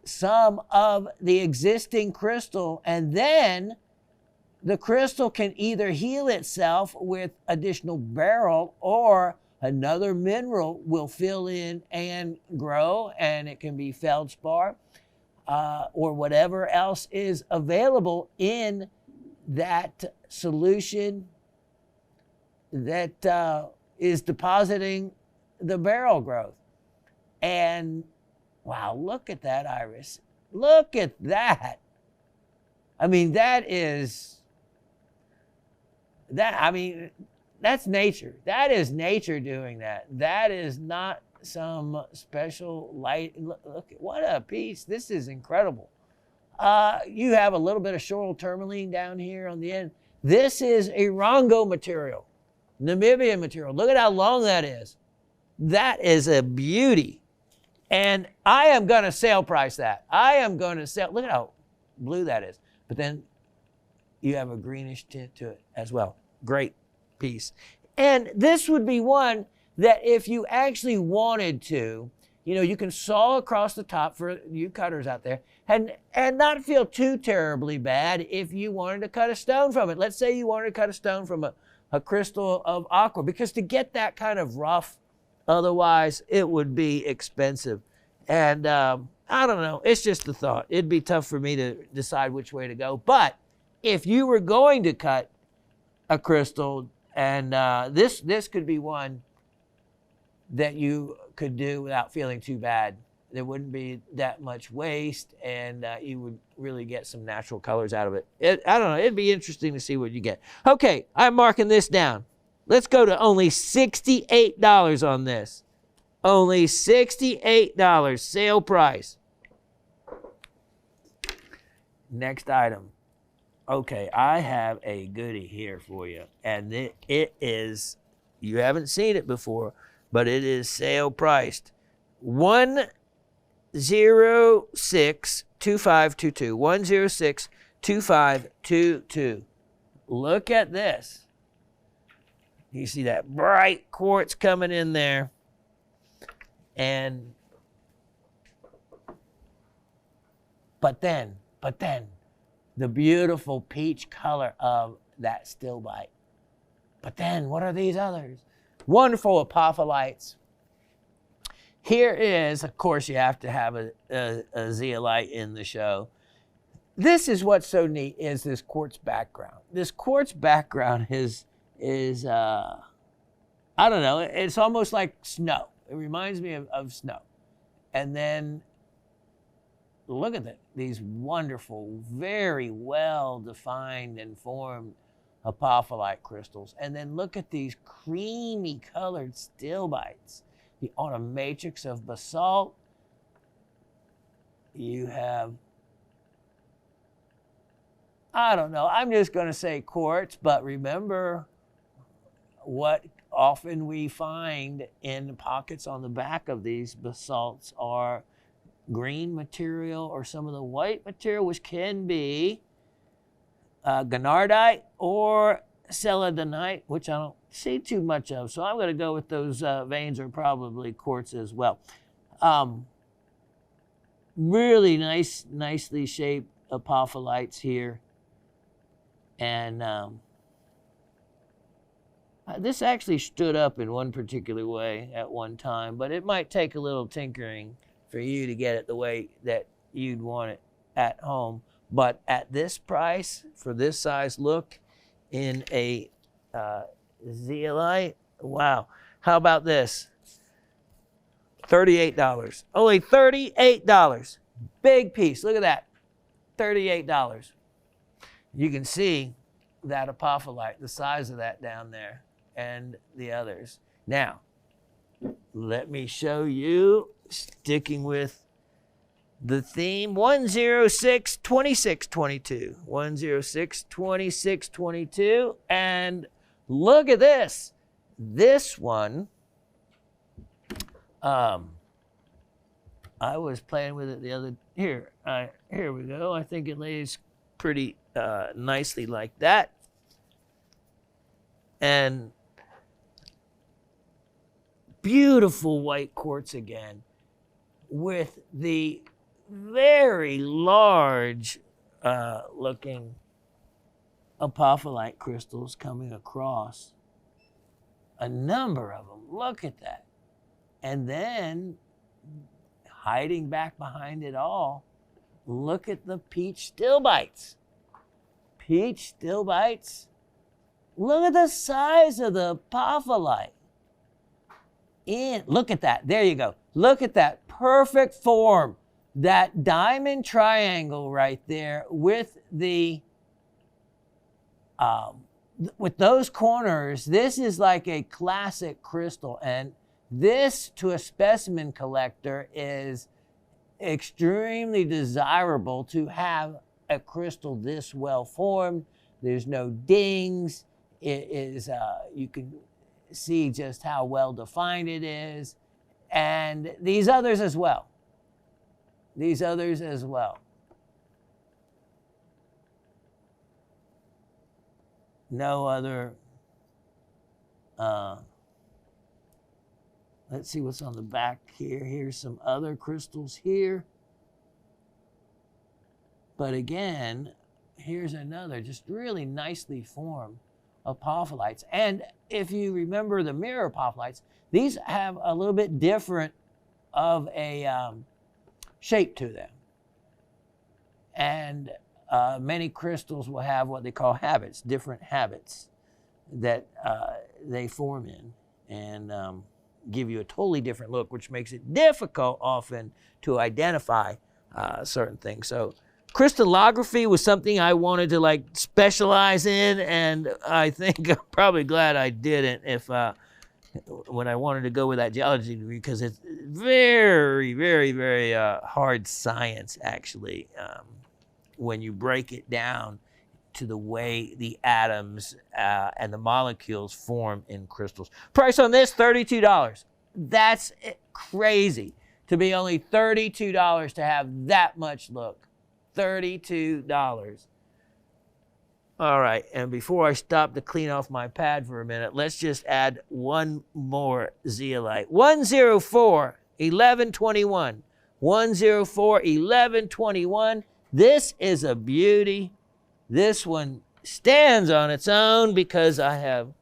some of the existing crystal, and then the crystal can either heal itself with additional beryl, or another mineral will fill in and grow, and it can be feldspar or whatever else is available in that solution that is depositing the beryl growth. And wow, look at that iris. Look at that. I mean, that's nature. That is nature doing that. That is not some special light. Look, what a piece. This is incredible. You have a little bit of Shorel Tourmaline down here on the end. This is a Rongo material, Namibian material. Look at how long that is. That is a beauty. And I am going to sale price that. I am going to sell. Look at how blue that is. But then you have a greenish tint to it as well. Great piece. And this would be one that if you actually wanted to, you know, you can saw across the top for you cutters out there and not feel too terribly bad if you wanted to cut a stone from it. Let's say you wanted to cut a stone from a crystal of aqua, because to get that kind of rough, otherwise it would be expensive. And I don't know, it's just a thought. It'd be tough for me to decide which way to go. But if you were going to cut a crystal, and this could be one that you could do without feeling too bad. There wouldn't be that much waste, and you would really get some natural colors out of it. I don't know, it'd be interesting to see what you get. Okay, I'm marking this down. Let's go to only $68 on this. Only $68, sale price. Next item. Okay, I have a goodie here for you, and it is, you haven't seen it before, but it is sale priced. 1062522. 1062522. Look at this. You see that bright quartz coming in there, and but then the beautiful peach color of that stilbite. But then what are these others? Wonderful apopholites. Here is, of course, you have to have a zeolite in the show. This is what's so neat, is this quartz background. This quartz background is I don't know, it's almost like snow. It reminds me of snow. And then look at these wonderful, very well-defined and formed apophyllite crystals. And then look at these creamy colored stilbites. On a matrix of basalt, you have, I don't know, I'm just going to say quartz, but remember what often we find in pockets on the back of these basalts are green material or some of the white material, which can be Garnardite or celadonite, which I don't see too much of. So I'm going to go with those veins are probably quartz as well. Really nicely shaped apopholites here. And this actually stood up in one particular way at one time, but it might take a little tinkering for you to get it the way that you'd want it at home. But at this price, for this size look in a zeolite, wow. How about this? $38. Only $38. Big piece. Look at that. $38. You can see that apopholite, the size of that down there, and the others. Now, let me show you, sticking with the theme, 106, 26, 22. 106, 26, 22. And look at this. This one, I was playing with it the other, here we go. I think it lays pretty nicely like that. And beautiful white quartz again with the very large looking apopholite crystals coming across. A number of them. Look at that. And then hiding back behind it all, look at the peach stilbites. Peach stilbites. Look at the size of the apopholite. Look at that. There you go. Look at that perfect form. That diamond triangle right there with the with those corners. This is like a classic crystal, and this to a specimen collector is extremely desirable to have a crystal this well formed. There's no dings. It is you can see just how well defined it is, and these others as well. These others as well. No other. Let's see what's on the back here. Here's some other crystals here. But again, here's another just really nicely formed apopholites. And if you remember the mirror apopholites, these have a little bit different of a shape to them. And many crystals will have what they call habits, different habits that they form in, and give you a totally different look, which makes it difficult often to identify certain things. So crystallography was something I wanted to like specialize in, and I think I'm probably glad I didn't if when I wanted to go with that geology degree, because it's very, very, very hard science actually when you break it down to the way the atoms and the molecules form in crystals. Price on this, $32. That's crazy to be only $32 to have that much look. $32. All right, and before I stop to clean off my pad for a minute, let's just add one more zeolite. 104, 1121. 104, 1121. This is a beauty. This one stands on its own because I have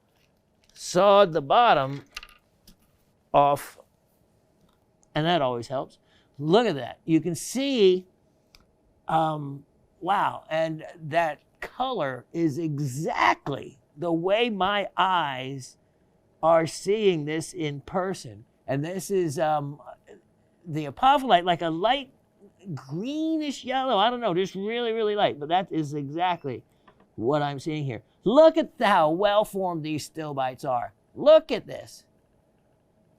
sawed the bottom off, and that always helps. Look at that. You can see, wow, and that color is exactly the way my eyes are seeing this in person. And this is the apopholite, like a light greenish yellow. I don't know, just really, really light. But that is exactly what I'm seeing here. Look at how well-formed these stilbites are. Look at this.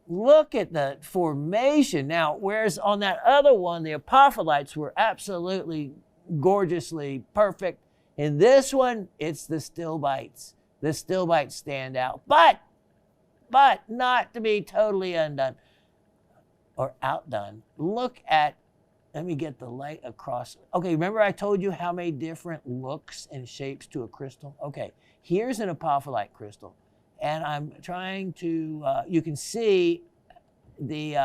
Look at the formation. Now, whereas on that other one, the apopholites were absolutely gorgeously perfect. In this one, it's the stilbites. The stilbites stand out. But not to be totally undone or outdone. Look at let me get the light across. Okay, remember I told you how many different looks and shapes to a crystal? Okay, here's an apophyllite crystal. And I'm trying to, you can see the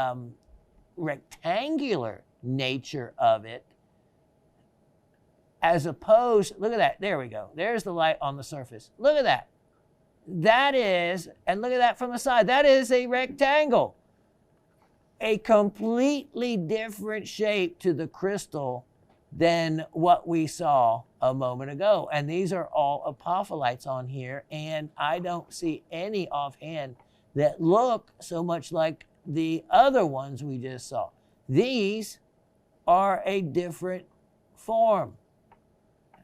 rectangular nature of it as opposed, look at that, there we go. There's the light on the surface. Look at that. That is, and look at that from the side, that is a rectangle. A completely different shape to the crystal than what we saw a moment ago. And these are all apophyllites on here, and I don't see any offhand that look so much like the other ones we just saw. These are a different form.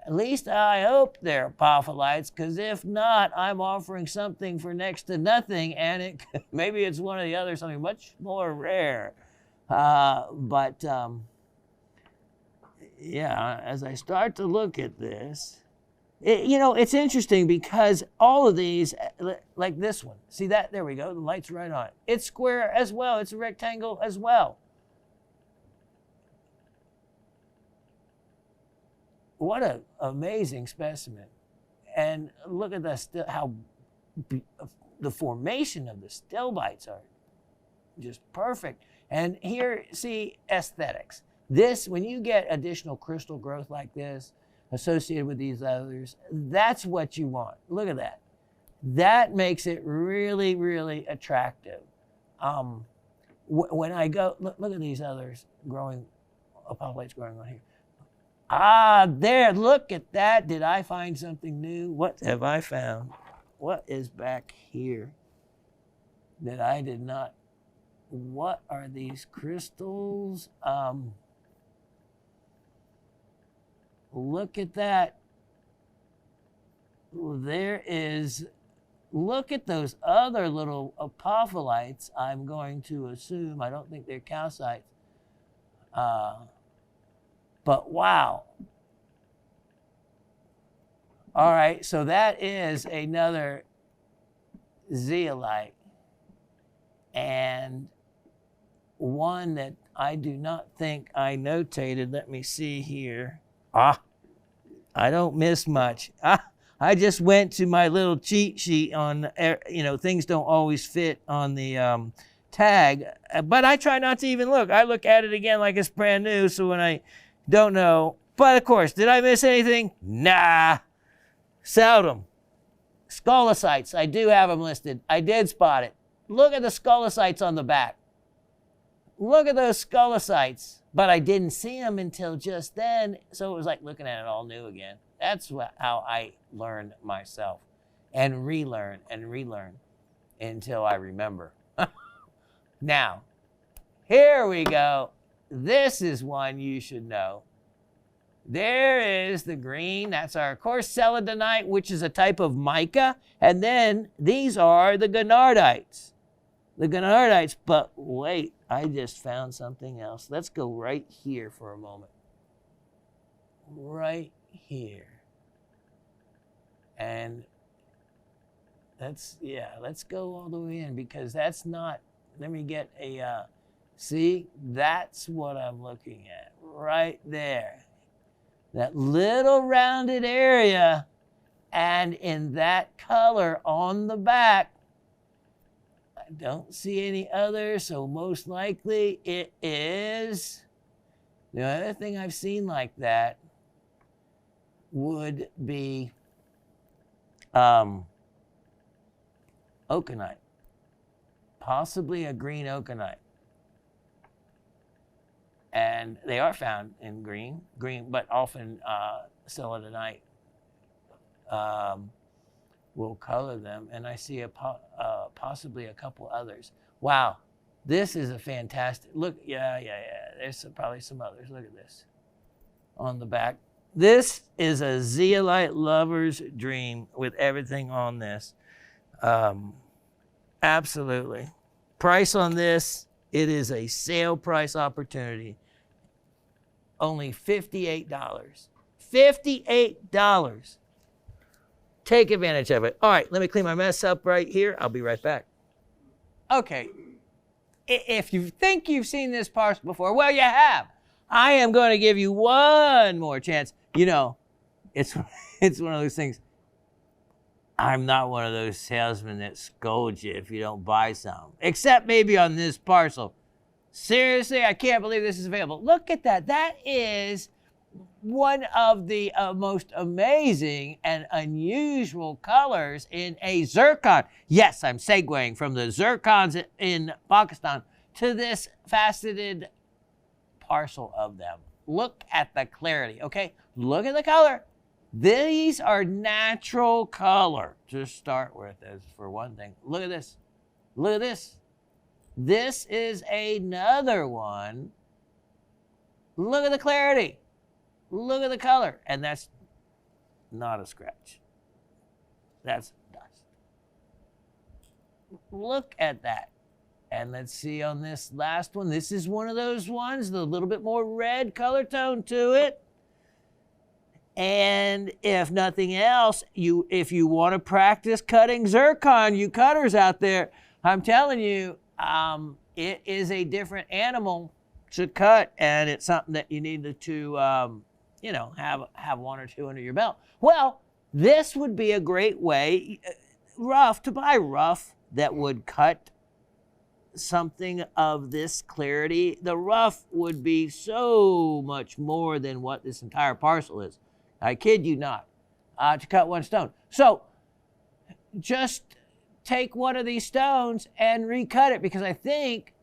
At least I hope they're apophyllites, because if not, I'm offering something for next to nothing, and maybe it's one or the other, something much more rare. Yeah, as I start to look at this, it's interesting because all of these, like this one, see that? There we go, the light's right on it. It's square as well, it's a rectangle as well. What an amazing specimen. And look at how the formation of the stilbites are just perfect. And here, see, aesthetics. This, when you get additional crystal growth like this associated with these others, that's what you want. Look at that. That makes it really, really attractive. When I go, look at these others growing, apophyllates growing on here. Ah, there, look at that. Did I find something new? What have I found? What is back here that I did not? What are these crystals? Look at that. There is, look at those other little apophyllites, I'm going to assume. I don't think they're calcites. But wow. All right, so that is another zeolite. And one that I do not think I notated. Let me see here. I don't miss much. I just went to my little cheat sheet on, things don't always fit on the tag. But I try not to even look. I look at it again like it's brand new, so when I don't know. But of course, did I miss anything? Nah. Seldom. Scolicites, I do have them listed. I did spot it. Look at the scolicites on the back. Look at those scolicites. But I didn't see them until just then, so it was like looking at it all new again. That's how I learn myself, and relearn until I remember. Now, here we go. This is one you should know. There is the green. That's our coarse celadonite, which is a type of mica. And then these are the gonardites. The gonardites, but wait, I just found something else. Let's go right here for a moment. Right here. And let's go all the way in, because that's not, let me get a, see, that's what I'm looking at right there. That little rounded area, and in that color on the back, I don't see any other, so most likely it is. The other thing I've seen like that would be oconite, possibly a green oconite. And they are found in green, but often celadonite will color them. And I see possibly a couple others. Wow, this is a fantastic, look, yeah. There's probably some others. Look at this on the back. This is a zeolite lover's dream with everything on this. Absolutely. Price on this, it is a sale price opportunity. Only $58. $58. Take advantage of it. All right, let me clean my mess up right here. I'll be right back. Okay. If you think you've seen this parcel before, well, you have. I am going to give you one more chance. You know, it's one of those things. I'm not one of those salesmen that scolds you if you don't buy some, except maybe on this parcel. Seriously, I can't believe this is available. Look at that. That is one of the most amazing and unusual colors in a zircon. Yes, I'm segueing from the zircons in Pakistan to this faceted parcel of them. Look at the clarity, okay? Look at the color. These are natural color to start with, as for one thing. Look at this. Look at this. This is another one. Look at the clarity. Look at the color. And that's not a scratch. That's dust. Look at that. And let's see on this last one. This is one of those ones, the little bit more red color tone to it. And if nothing else, if you want to practice cutting zircon, you cutters out there, I'm telling you, it is a different animal to cut, and it's something that you need to have one or two under your belt. Well, this would be a great way, to buy rough that would cut something of this clarity. The rough would be so much more than what this entire parcel is. I kid you not, to cut one stone. So just take one of these stones and recut it, because I think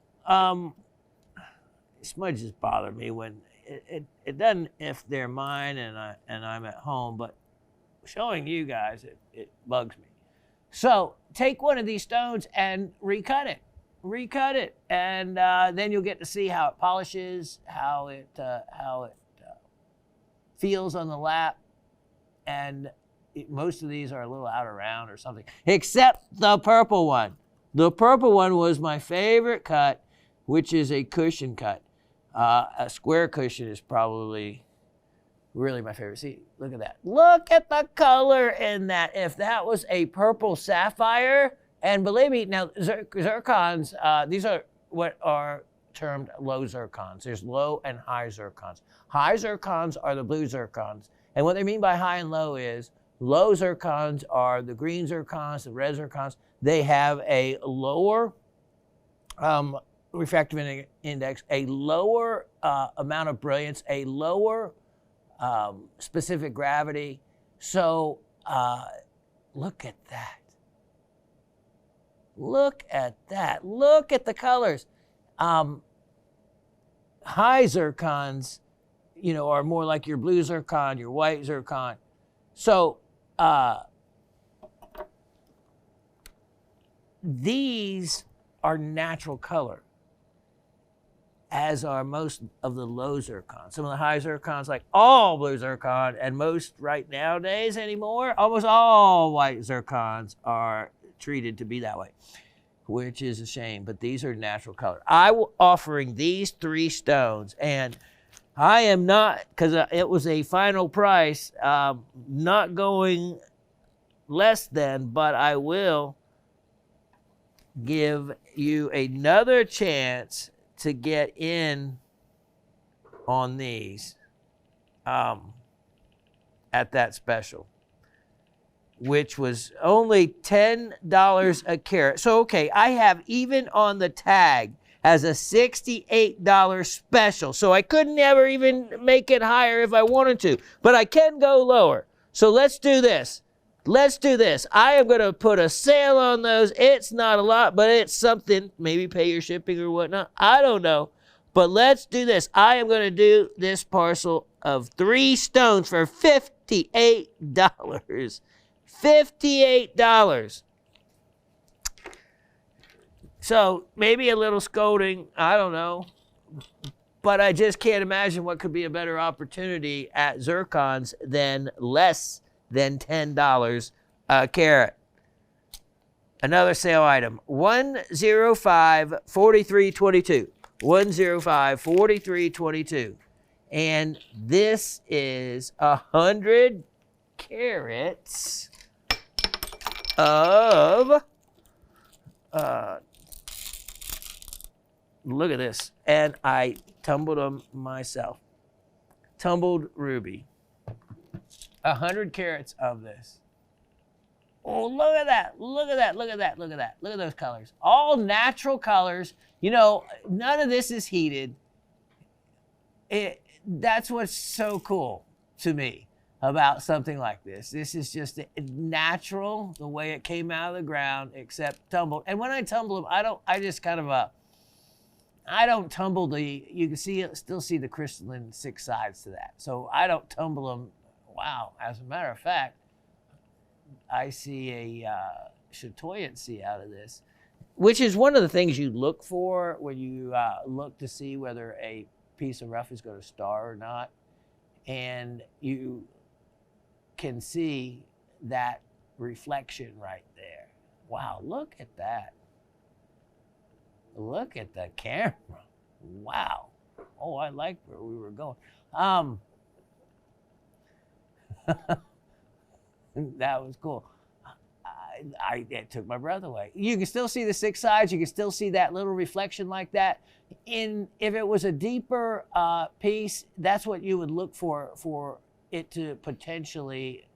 smudges bother me when it doesn't if they're mine and I'm at home, but showing you guys it bugs me. So take one of these stones and recut it, and then you'll get to see how it polishes, how it feels on the lap, and most of these are a little out of round or something, except the purple one. The purple one was my favorite cut, which is a cushion cut. A square cushion is probably really my favorite. See, look at that. Look at the color in that. If that was a purple sapphire, and believe me, now zircons, these are what are termed low zircons. There's low and high zircons. High zircons are the blue zircons. And what they mean by high and low is low zircons are the green zircons, the red zircons. They have a lower refractive index, a lower amount of brilliance, a lower specific gravity. So look at that. Look at that. Look at the colors. High zircons, are more like your blue zircon, your white zircon. So these are natural color, as are most of the low zircons. Some of the high zircons, like all blue zircon, and most right nowadays anymore, almost all white zircons are treated to be that way, which is a shame, but these are natural color. I'm offering these 3 stones, and I am not, because it was a final price, not going less than, but I will give you another chance to get in on these at that special, which was only $10 a carat. So, okay, I have even on the tag as a $68 special. So I couldn't ever even make it higher if I wanted to, but I can go lower. So let's do this. Let's do this. I am going to put a sale on those. It's not a lot, but it's something. Maybe pay your shipping or whatnot. I don't know. But let's do this. I am going to do this parcel of 3 stones for $58. $58. So maybe a little scolding, I don't know. But I just can't imagine what could be a better opportunity at zircons than less than $10 a carat. Another sale item, 105-4322. 105-4322. And this is 100 carats of, look at this. and I tumbled them myself. Tumbled ruby. 100 carats of this. Oh, look at that. Look at that. Look at that. Look at that. Look at those colors. All natural colors. You know, none of this is heated. That's what's so cool to me about something like this. This is just natural, the way it came out of the ground, except tumbled. And when I tumble them, I don't tumble you can still see the crystalline 6 sides to that. So I don't tumble them. Wow, as a matter of fact, I see a chatoyancy out of this, which is one of the things you look for when you look to see whether a piece of rough is going to star or not. And you can see that reflection right there. Wow, look at that. Look at the camera. Wow. Oh, I like where we were going. That was cool. It took my breath away. You can still see the 6 sides. You can still see that little reflection like that. If it was a deeper piece, that's what you would look for it to potentially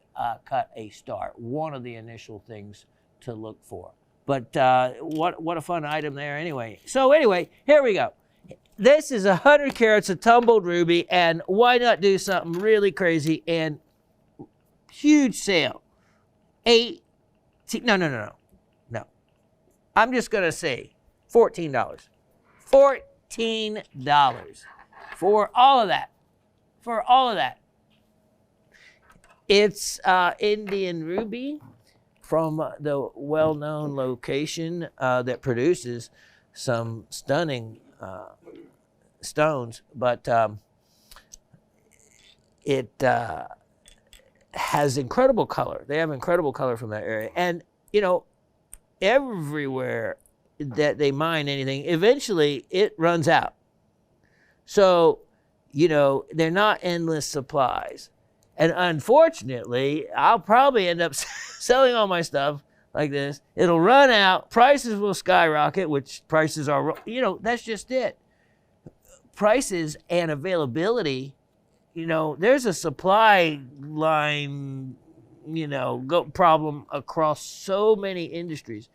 cut a star. One of the initial things to look for. But what a fun item there anyway. So anyway, here we go. This is 100 carats of tumbled ruby, and why not do something really crazy and huge sale? No. I'm just going to say $14. $14 for all of that. For all of that. It's Indian ruby from the well-known location that produces some stunning stones, but it has incredible color. They have incredible color from that area. And, you know, everywhere that they mine anything, eventually it runs out. So, you know, they're not endless supplies. And unfortunately, I'll probably end up selling all my stuff like this. It'll run out. Prices will skyrocket, which prices are, you know, that's just it. Prices and availability, you know, there's a supply line, you know, problem across so many industries.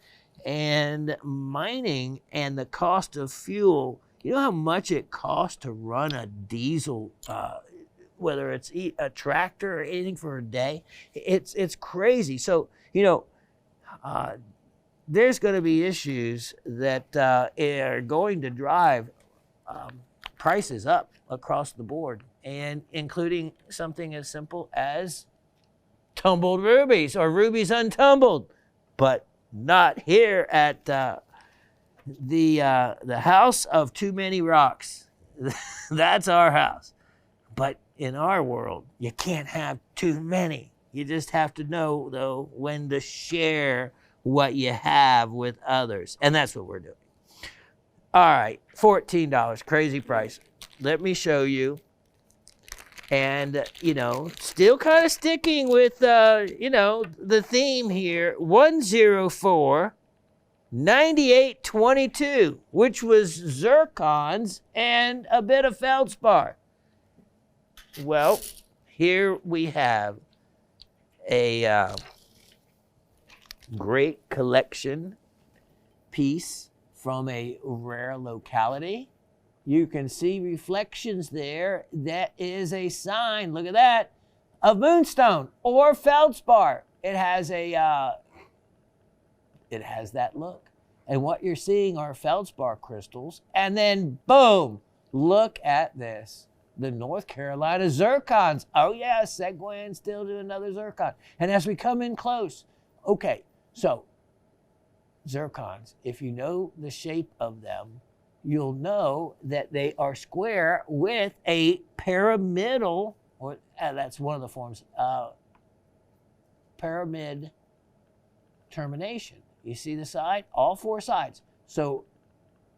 And mining and the cost of fuel, you know how much it costs to run a diesel, whether it's a tractor or anything for a day? It's crazy. So, you know, there's going to be issues that are going to drive prices up across the board, and including something as simple as tumbled rubies or rubies untumbled, but not here at the house of too many rocks. That's our house. But in our world, you can't have too many. You just have to know, though, when to share what you have with others. And that's what we're doing. All right, $14, crazy price. Let me show you. And, you know, still kind of sticking with, you know, the theme here, 104 9822, which was zircons and a bit of feldspar. Well, here we have a great collection piece from a rare locality. You can see reflections there. That is a sign, look at that, of moonstone or feldspar. It has that look. And what you're seeing are feldspar crystals. And then, boom, look at this. The North Carolina zircons. Oh yeah, segueing still to another zircon. And as we come in close, okay, so zircons, if you know the shape of them, you'll know that they are square with a pyramidal, or that's one of the forms, pyramid termination. You see the side? All 4 sides. So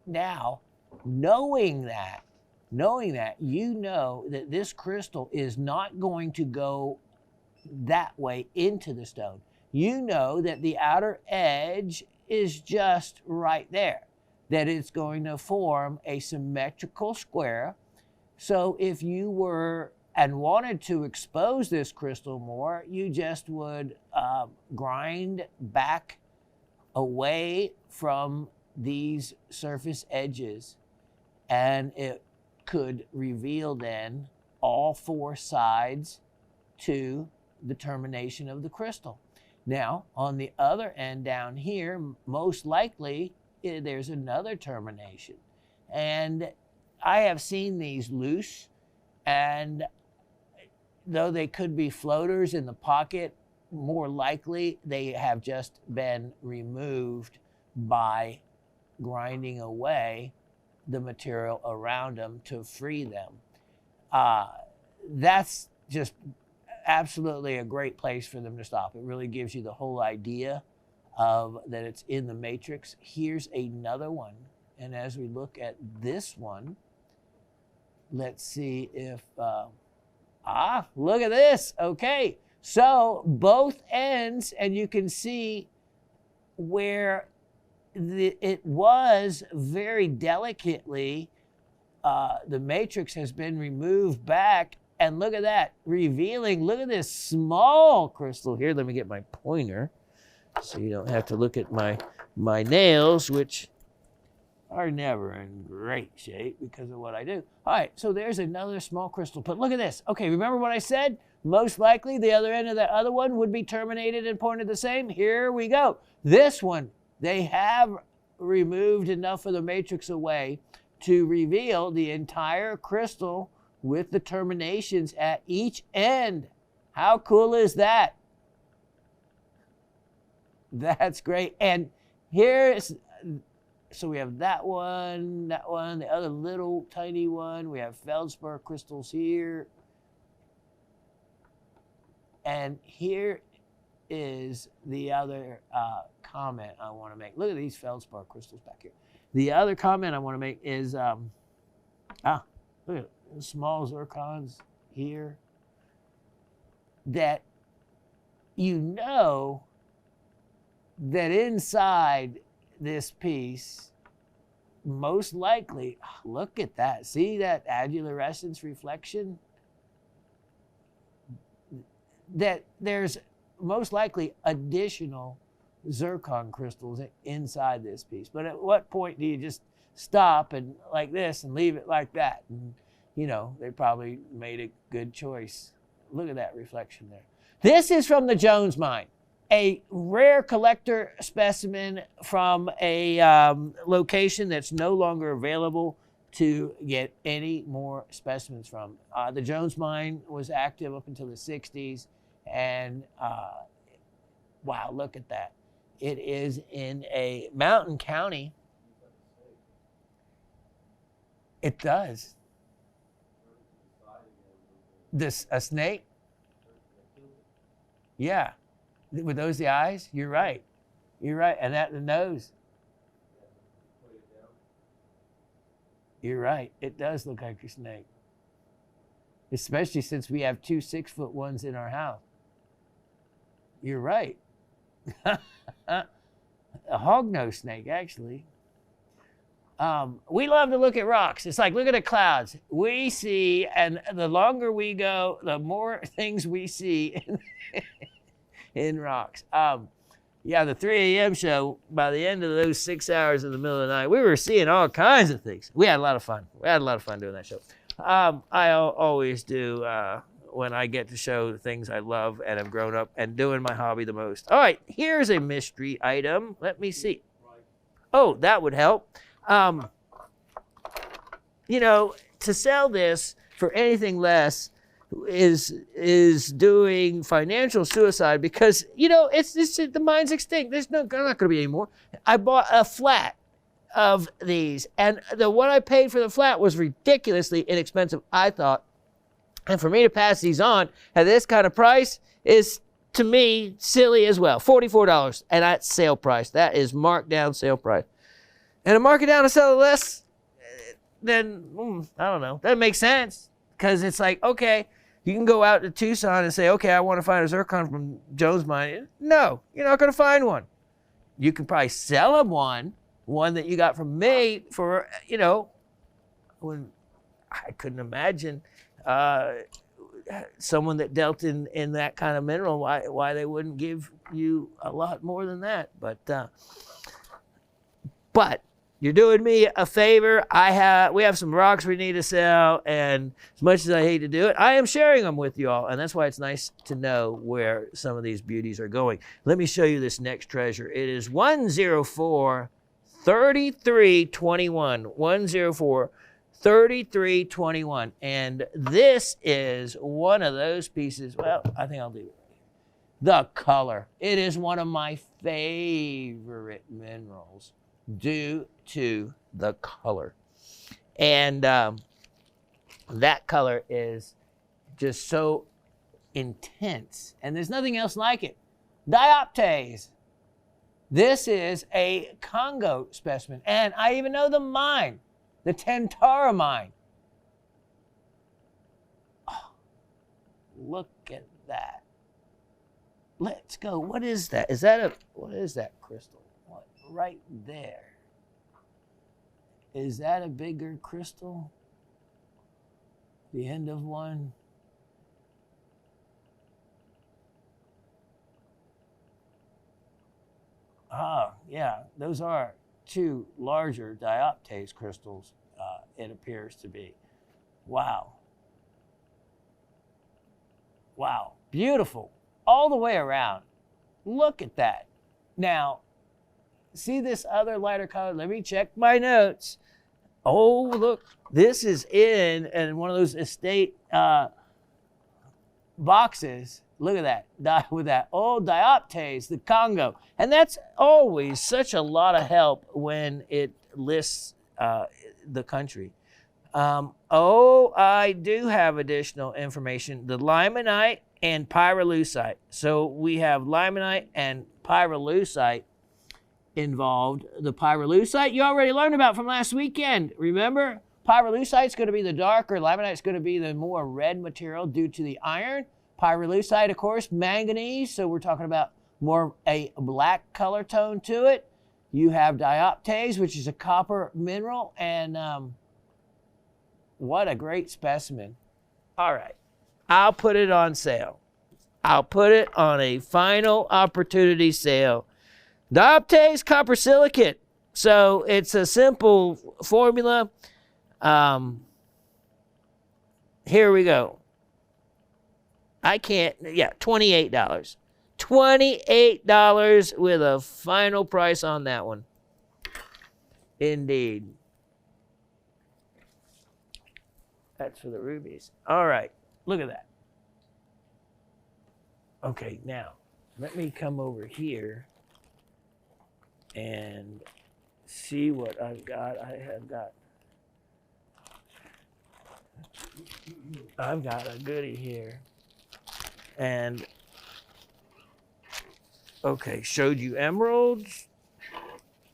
now, knowing that, you know that this crystal is not going to go that way into the stone. You know that the outer edge is just right there. that it's going to form a symmetrical square. So if you were and wanted to expose this crystal more, you just would grind back away from these surface edges, and it could reveal then all four sides to the termination of the crystal. Now, on the other end down here, most likely there's another termination. And I have seen these loose, and though they could be floaters in the pocket, more likely they have just been removed by grinding away the material around them to free them. That's just absolutely a great place for them to stop. It really gives you the whole idea of that it's in the matrix. Here's another one. And as we look at this one, let's see if, look at this. Okay, so both ends, and you can see where it was very delicately, the matrix has been removed back, and look at that, revealing, look at this small crystal here. Let me get my pointer so you don't have to look at my nails, which are never in great shape because of what I do. All right, so there's another small crystal, but look at this. Okay, remember what I said? Most likely the other end of that other one would be terminated and pointed the same. Here we go. This one, they have removed enough of the matrix away to reveal the entire crystal with the terminations at each end. How cool is that? That's great. And here's, so we have that one, the other little tiny one. We have feldspar crystals here. And here is the other comment I want to make. Look at these feldspar crystals back here. The other comment I want to make is, look at the small zircons here, that you know that inside this piece, most likely, look at that. See that adulorescence reflection? That there's most likely additional zircon crystals inside this piece. But at what point do you just stop and like this and leave it like that? And, you know, they probably made a good choice. Look at that reflection there. This is from the Jones mine, a rare collector specimen from a location that's no longer available to get any more specimens from. The Jones mine was active up until the 60s, and wow, look at that. It is in a mountain county. It does. A snake? Yeah. Were those the eyes? You're right. You're right. And that the nose. You're right. It does look like a snake. Especially since we have 2 6-foot ones in our house. You're right. A hognose snake, actually. We love to look at rocks. It's like, look at the clouds. We see, and the longer we go, the more things we see in rocks. Yeah, the 3 a.m. show, by the end of those 6 hours in the middle of the night, we were seeing all kinds of things. We had a lot of fun. We had a lot of fun doing that show. I always do when I get to show the things I love and have grown up and doing my hobby the most. All right, here's a mystery item. Let me see. Oh, that would help. You know, to sell this for anything less is doing financial suicide because, you know, it's the mine's extinct. There's not going to be any more. I bought a flat of these, and the one I paid for the flat was ridiculously inexpensive, I thought. And for me to pass these on at this kind of price is, to me, silly as well. $44, and that's sale price. That is marked down sale price. And to mark it down to sell it less, then, I don't know. That makes sense. Because it's like, okay, you can go out to Tucson and say, okay, I want to find a zircon from Jones mine. No, you're not going to find one. You can probably sell them one one that you got from me for, you know, when I couldn't imagine someone that dealt in that kind of mineral, why they wouldn't give you a lot more than that. But you're doing me a favor. We have some rocks we need to sell, and as much as I hate to do it, I am sharing them with you all, and that's why it's nice to know where some of these beauties are going. Let me show you this next treasure. It is 104-3321. 104-3321, and this is one of those pieces. Well, I think I'll do it. The color. It is one of my favorite minerals due to the color. And that color is just so intense. And there's nothing else like it. Dioptase. This is a Congo specimen. And I even know the mine, the Tantara mine. Oh, look at that. Let's go. What is that? What is that crystal? What, right there. Is that a bigger crystal? The end of one? Ah, yeah, those are two larger dioptase crystals, it appears to be. Wow. Wow, beautiful. All the way around. Look at that. Now, see this other lighter color? Let me check my notes. Oh, look, this is in one of those estate boxes. Look at that, with that old dioptase, the Congo. And that's always such a lot of help when it lists the country. I do have additional information. The limonite and pyroleucite. So we have limonite and pyroleucite involved. The pyroleucite you already learned about from last weekend. Remember? Pyroleucite's going to be the darker. Limonite's going to be the more red material due to the iron. Pyroleucite, of course, manganese. So we're talking about more a black color tone to it. You have dioptase, which is a copper mineral. And what a great specimen. All right. I'll put it on sale. I'll put it on a final opportunity sale. Dioptase copper silicate. So it's a simple formula. Here we go. $28. $28 with a final price on that one. Indeed. That's for the rubies. All right. Look at that. Okay, now, let me come over here and see what I've got. I've got a goodie here. And, okay, showed you emeralds.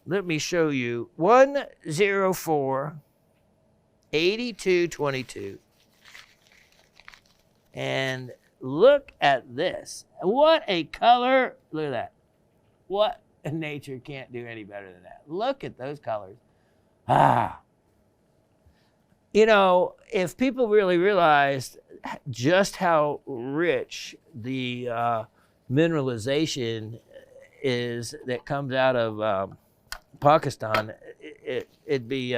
Let me show you 104-8222. And look at this. What a color. Look at that. What nature can't do any better than that. Look at those colors. Ah. You know, if people really realized just how rich the mineralization is that comes out of Pakistan, it'd be,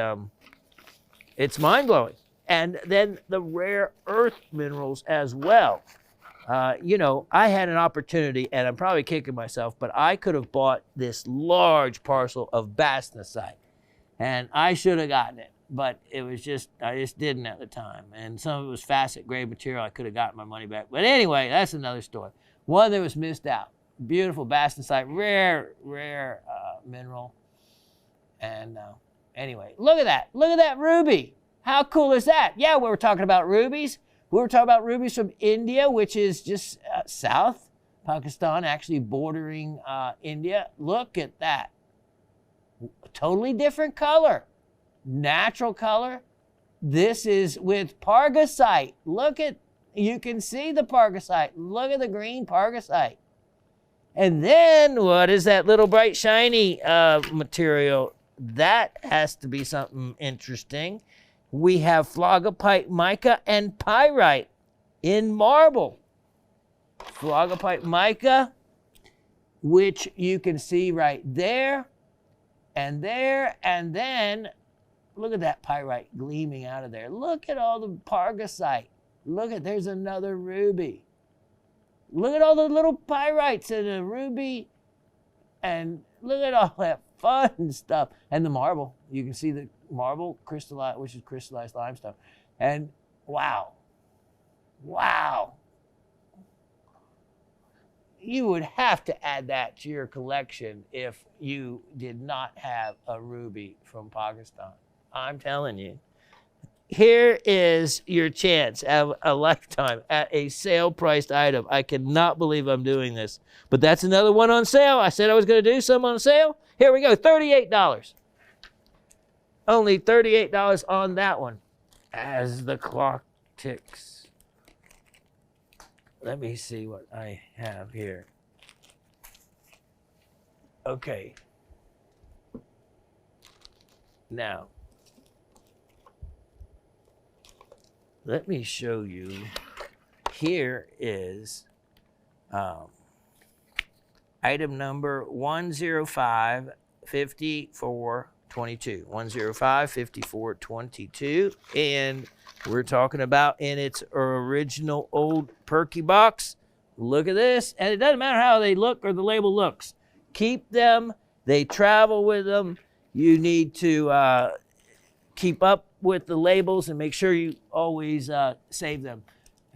it's mind-blowing. And then the rare earth minerals as well. You know, I had an opportunity, and I'm probably kicking myself, but I could have bought this large parcel of bastnasite, and I should have gotten it, but it was just, I just didn't at the time. And some of it was facet grade material. I could have gotten my money back. But anyway, that's another story. One that was missed out. Beautiful bastnasite, rare mineral. And anyway, look at that. Look at that ruby. How cool is that? Yeah, we were talking about rubies. We were talking about rubies from India, which is just south. Pakistan actually bordering India. Look at that. Totally different color. Natural color. This is with pargasite. Look at, you can see the pargasite. Look at the green pargasite. And then what is that little bright shiny material? that has to be something interesting. We have phlogopite mica and pyrite in marble. Phlogopite mica, which you can see right there, and then look at that pyrite gleaming out of there. Look at all the pargasite. Look at, there's another ruby. Look at all the little pyrites in a ruby, and look at all that fun stuff. And the marble, you can see the marble crystallized, which is crystallized limestone. And wow, wow. You would have to add that to your collection if you did not have a ruby from Pakistan. I'm telling you. Here is your chance at a lifetime at a sale-priced item. I cannot believe I'm doing this. But that's another one on sale. I said I was going to do some on sale. Here we go, $38. Only $38 on that one. As the clock ticks. Let me see what I have here. Okay. Now, let me show you. Here is item number 1055422. 1055422. And we're talking about in its original old perky box. Look at this. And it doesn't matter how they look or the label looks. Keep them. They travel with them. You need to keep up with the labels and make sure you always save them.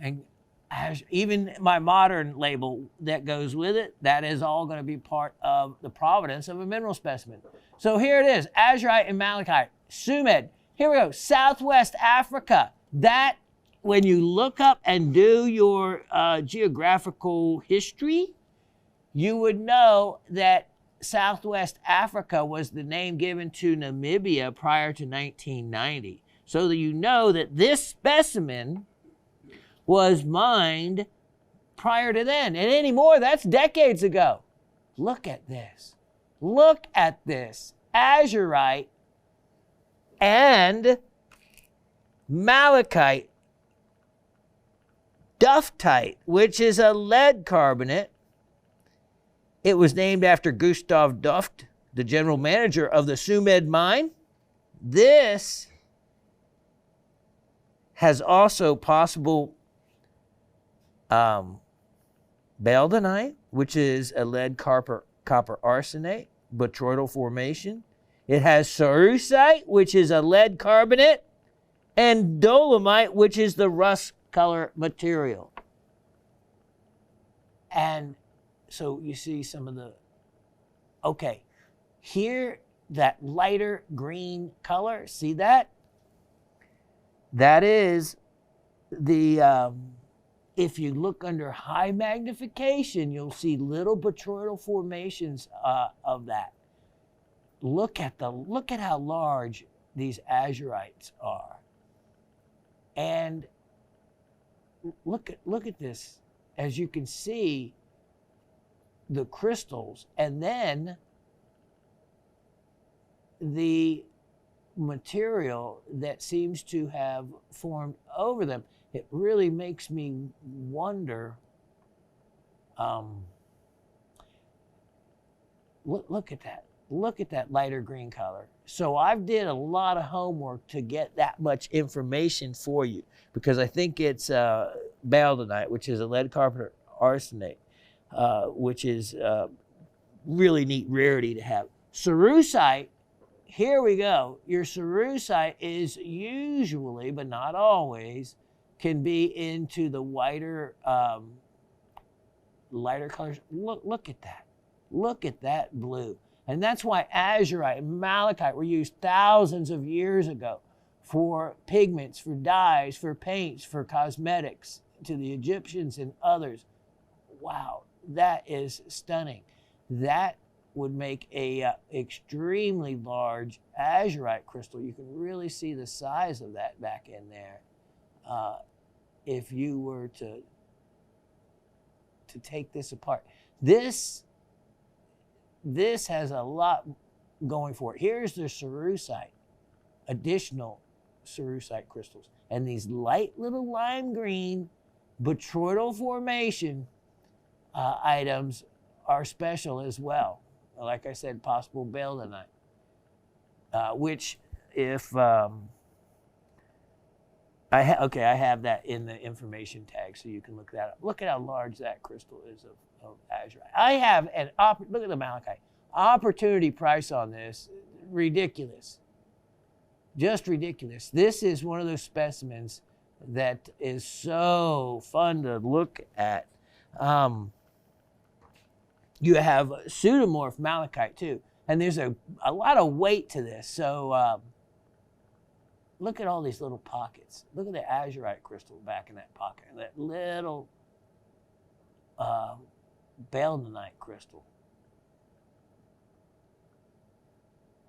And even my modern label that goes with it, that is all going to be part of the provenance of a mineral specimen. So here it is, azurite and malachite, Sumed. Here we go, Southwest Africa. That, when you look up and do your geographical history, you would know that Southwest Africa was the name given to Namibia prior to 1990. So that you know that this specimen was mined prior to then. And anymore, that's decades ago. Look at this. Look at this. Azurite and malachite duftite, which is a lead carbonate. It was named after Gustav Duft, the general manager of the Sumed mine. This has also possible beldonite, which is a lead copper arsenate, botryoidal formation. It has cerussite, which is a lead carbonate, and dolomite, which is the rust color material. And so you see some of the, okay, here, that lighter green color, see that? That is the, if you look under high magnification, you'll see little botryoidal formations of that. Look at how large these azurites are. And look at this. As you can see, the crystals, and then the material that seems to have formed over them. It really makes me wonder. Look at that. Look at that lighter green color. So I've did a lot of homework to get that much information for you, because I think it's beldonite, which is a lead copper arsenate, which is really neat rarity to have. Cerussite, here we go. Your cerussite is usually, but not always, can be into the lighter colors. Look at that. Look at that blue. And that's why azurite and malachite were used thousands of years ago for pigments, for dyes, for paints, for cosmetics, to the Egyptians and others. Wow, that is stunning. That would make a extremely large azurite crystal. You can really see the size of that back in there if you were to take this apart. This has a lot going for it. Here's the cerussite, additional cerussite crystals. And these light little lime green botryoidal formation items are special as well. Like I said, possible beldonite, which if I have that in the information tag, so you can look that up. Look at how large that crystal is of azurite. I have look at the malachite. Opportunity price on this, ridiculous. Just ridiculous. This is one of those specimens that is so fun to look at. You have pseudomorph malachite too, and there's a lot of weight to this. So look at all these little pockets. Look at the azurite crystal back in that pocket, and that little beldonite crystal.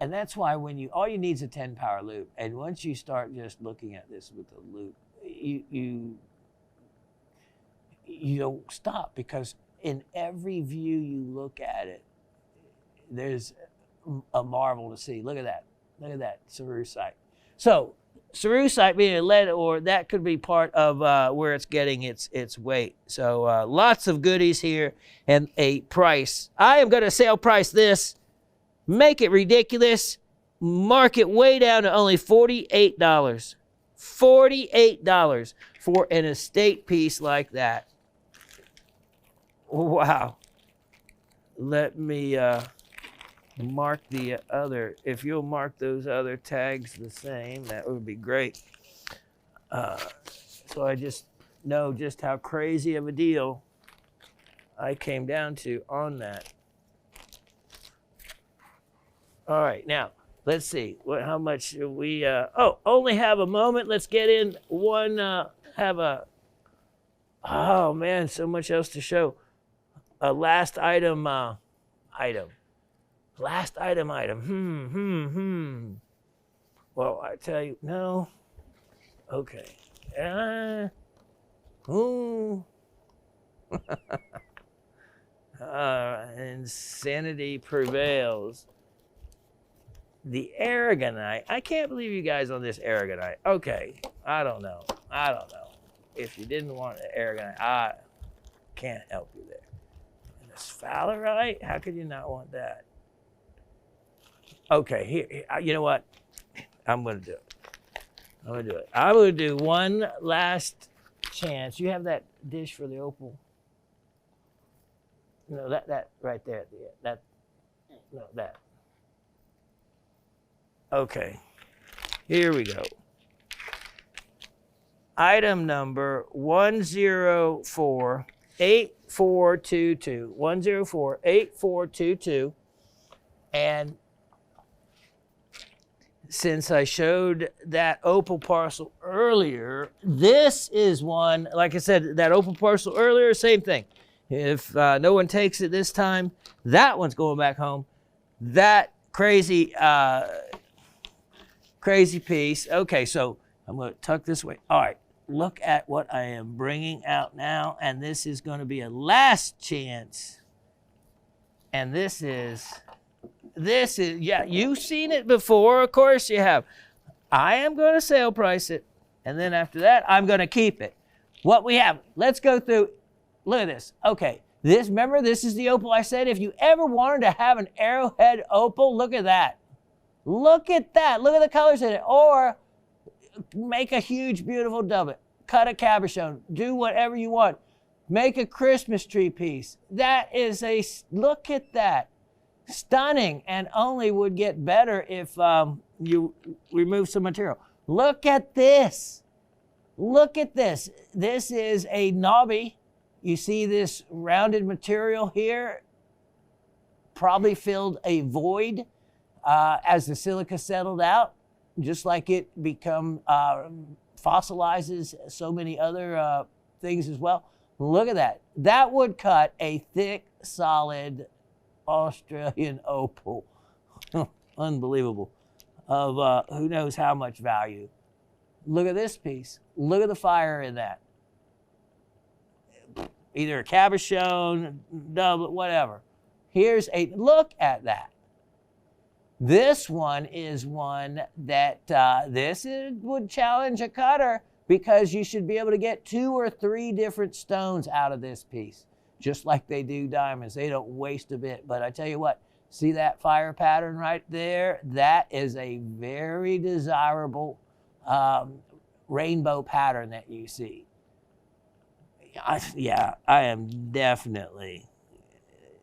And that's why when all you need is a 10 power loop. And once you start just looking at this with the loop, you don't stop, because in every view you look at it, there's a marvel to see. Look at that. Look at that cerussite. So cerussite being a lead ore, that could be part of where it's getting its weight. So lots of goodies here and a price. I am going to sale price this. Make it ridiculous. Mark it way down to only $48. $48 for an estate piece like that. Wow. Let me mark the other. If you'll mark those other tags the same, that would be great. So I just know just how crazy of a deal I came down to on that. All right, now let's see how much should we. Only have a moment. Let's get in one. Oh man, so much else to show. A last item. Last item. Well, I tell you, no. Okay. Insanity prevails. The aragonite. I can't believe you guys on this aragonite. Okay, I don't know. If you didn't want the aragonite, I can't help you there. And the sphalerite, how could you not want that? Okay, here, you know what? I'm going to do it. I'm going to do one last chance. You have that dish for the opal? No, that right there at the end. That. Okay, here we go. Item number 1048422. 1048422. And since I showed that opal parcel earlier, this is one, like I said, that opal parcel earlier, same thing. If no one takes it this time, that one's going back home. That crazy piece. Okay, so I'm going to tuck this way. All right, look at what I am bringing out now, and this is going to be a last chance. And this is, yeah, you've seen it before, of course you have. I am going to sale price it, and then after that, I'm going to keep it. What we have, let's go through, look at this. Okay, remember, this is the opal I said. If you ever wanted to have an Arrowhead Opal, look at that. Look at that. Look at the colors in it. Or make a huge, beautiful doublet. Cut a cabochon. Do whatever you want. Make a Christmas tree piece. That is look at that. Stunning, and only would get better if you remove some material. Look at this. Look at this. This is a knobby. You see this rounded material here? Probably filled a void. As the silica settled out, just like it fossilizes so many other things as well. Look at that. That would cut a thick, solid Australian opal. Unbelievable. Of who knows how much value. Look at this piece. Look at the fire in that. Either a cabochon, doublet, whatever. Look at that. This one is one that would challenge a cutter, because you should be able to get 2 or 3 different stones out of this piece, just like they do diamonds. They don't waste a bit. But I tell you what, see that fire pattern right there? That is a very desirable rainbow pattern that you see. I am definitely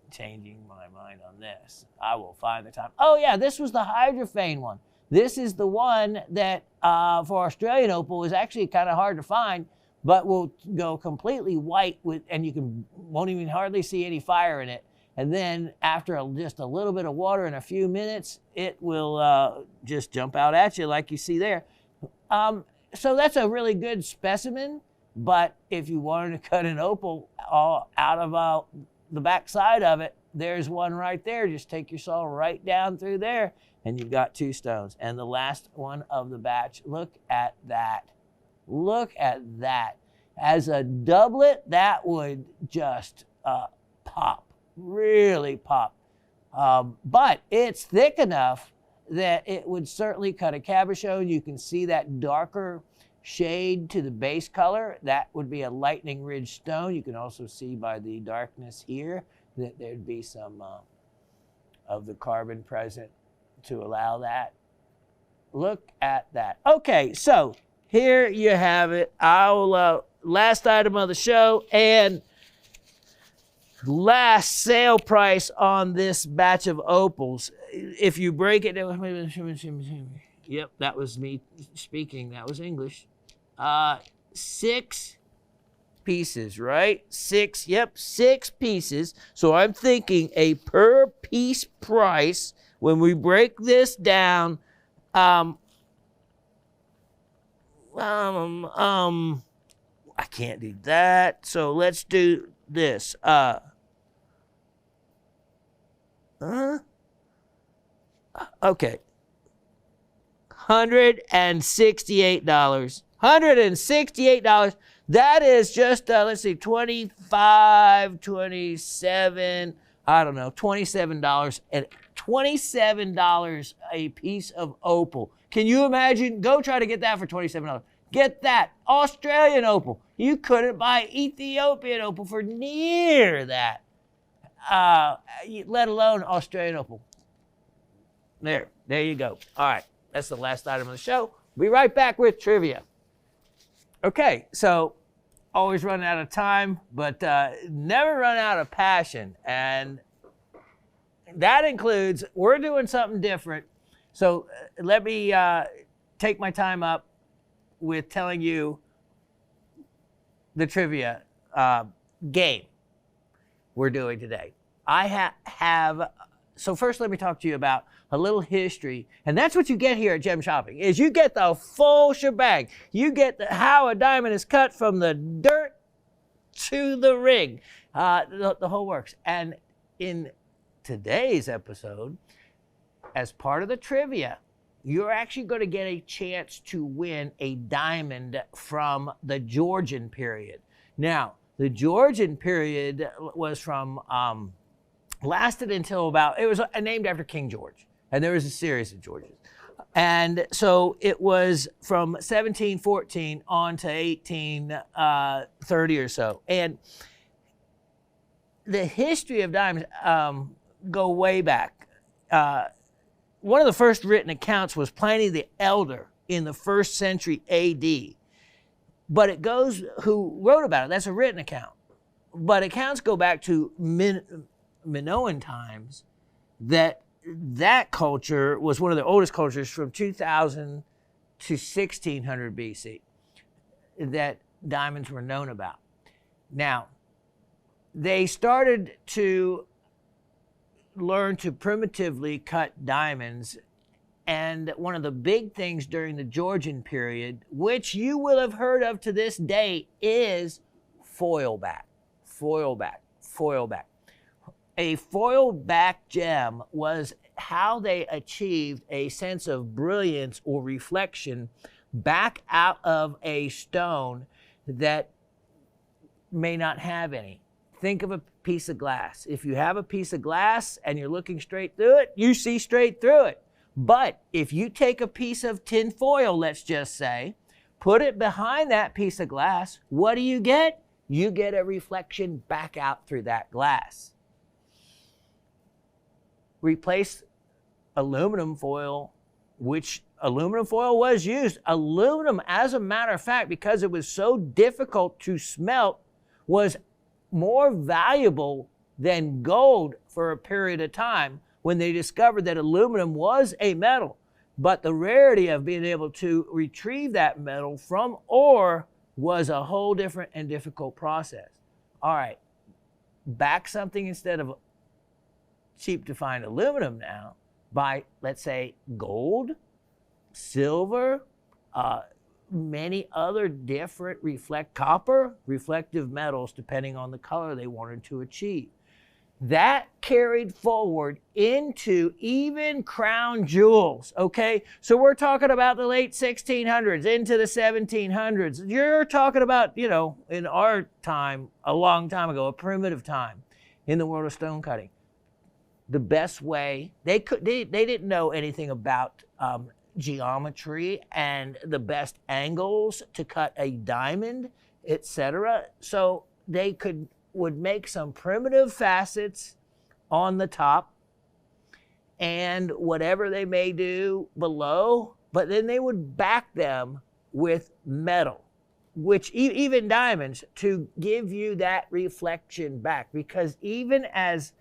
changing my mind on this. I will find the time. Oh yeah, this was the hydrophane one. This is the one that for Australian opal is actually kind of hard to find, but will go completely white and you won't even hardly see any fire in it. And then after just a little bit of water in a few minutes, it will just jump out at you like you see there. So that's a really good specimen, but if you wanted to cut an opal out of the back side of it, there's one right there. Just take your saw right down through there, and you've got 2 stones. And the last one of the batch, look at that. Look at that. As a doublet, that would just pop, really pop. But it's thick enough that it would certainly cut a cabochon. You can see that darker shade to the base color. That would be a lightning ridge stone. You can also see by the darkness here that there'd be some of the carbon present to allow that. Look at that. Okay, so here you have it. I'll last item of the show and last sale price on this batch of opals. If you break it, yep, that was me speaking. That was English. 6 pieces, right? 6, yep, 6 pieces. So I'm thinking a per piece price when we break this down. I can't do that. So let's do this. Okay. $168. $168. That is just, let's see, 25, 27, I don't know, $27. And $27 a piece of opal. Can you imagine? Go try to get that for $27. Get that. Australian opal. You couldn't buy Ethiopian opal for near that, let alone Australian opal. There you go. All right, that's the last item of the show. We'll be right back with trivia. Okay, so always run out of time, but never run out of passion. And that includes, we're doing something different. So let me take my time up with telling you the trivia game we're doing today. I have, so first let me talk to you about a little history, and that's what you get here at Gem Shopping, is you get the full shebang. You get how a diamond is cut from the dirt to the ring, the whole works. And in today's episode, as part of the trivia, you're actually going to get a chance to win a diamond from the Georgian period. Now, the Georgian period was from, lasted until about, it was named after King George. And there was a series of Georges. And so it was from 1714 on to 1830 or so. And the history of diamonds go way back. One of the first written accounts was Pliny the Elder in the 1st century AD. But it goes, who wrote about it, that's a written account. But accounts go back to Minoan times, that culture was one of the oldest cultures from 2000 to 1600 BC that diamonds were known about. Now, they started to learn to primitively cut diamonds, and one of the big things during the Georgian period, which you will have heard of to this day, is foil back. Foil back. Foil back. A foil back gem was how they achieved a sense of brilliance or reflection back out of a stone that may not have any. Think of a piece of glass. If you have a piece of glass and you're looking straight through it, you see straight through it. But if you take a piece of tin foil, let's just say, put it behind that piece of glass, what do you get? You get a reflection back out through that glass. Replace aluminum foil, which aluminum foil was used. Aluminum, as a matter of fact, because it was so difficult to smelt, was more valuable than gold for a period of time when they discovered that aluminum was a metal. But the rarity of being able to retrieve that metal from ore was a whole different and difficult process. All right, back something instead of cheap to find aluminum now by, let's say, gold, silver, many other different copper, reflective metals, depending on the color they wanted to achieve. That carried forward into even crown jewels, okay? So we're talking about the late 1600s into the 1700s. You're talking about, you know, in our time, a long time ago, a primitive time in the world of stone cutting. The best way, they didn't know anything about geometry and the best angles to cut a diamond, etc. So they would make some primitive facets on the top and whatever they may do below, but then they would back them with metal, which even diamonds, to give you that reflection back. Because even as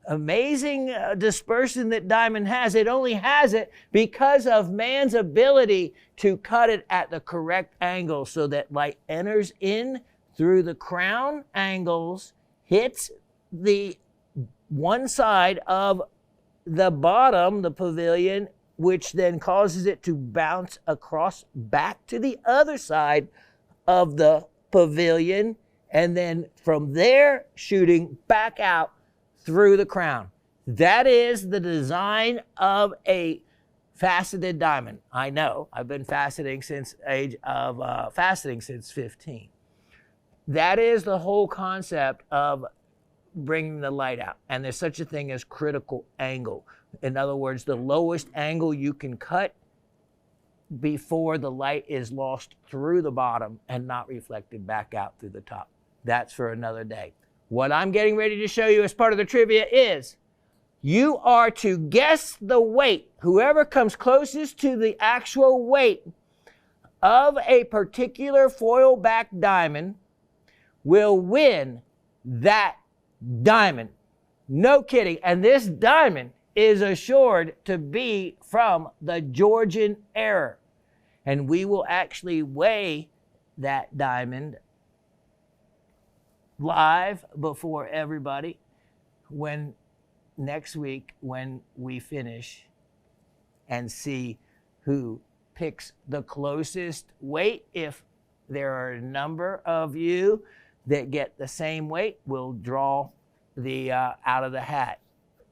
amazing dispersion that diamond has, it only has it because of man's ability to cut it at the correct angle so that light enters in through the crown angles, hits the one side of the bottom, the pavilion, which then causes it to bounce across back to the other side of the pavilion, and then from there shooting back out through the crown. That is the design of a faceted diamond. I know, I've been faceting since 15. That is the whole concept of bringing the light out. And there's such a thing as critical angle. In other words, the lowest angle you can cut before the light is lost through the bottom and not reflected back out through the top. That's for another day. What I'm getting ready to show you as part of the trivia is you are to guess the weight. Whoever comes closest to the actual weight of a particular foil-backed diamond will win that diamond. No kidding. And this diamond is assured to be from the Georgian era. And we will actually weigh that diamond live before everybody next week when we finish and see who picks the closest weight. If there are a number of you that get the same weight, we'll draw the out of the hat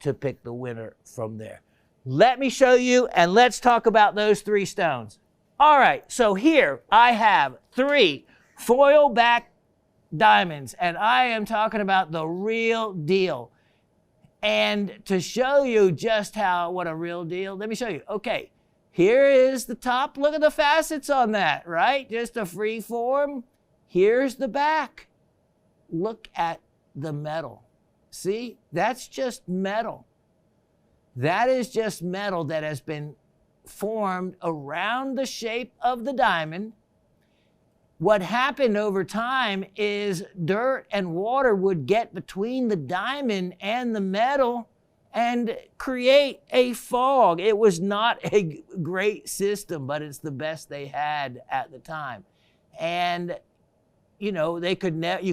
to pick the winner from there. Let me show you, and let's talk about those three stones. All right, so here I have 3 foil-backed diamonds, and I am talking about the real deal. And to show you just what a real deal, let me show you. Okay, here is the top. Look at the facets on that, right? Just a free form. Here's the back. Look at the metal. See, that's just metal. That is just metal that has been formed around the shape of the diamond. What happened over time is dirt and water would get between the diamond and the metal and create a fog. It was not a great system, but it's the best they had at the time. And, you know, you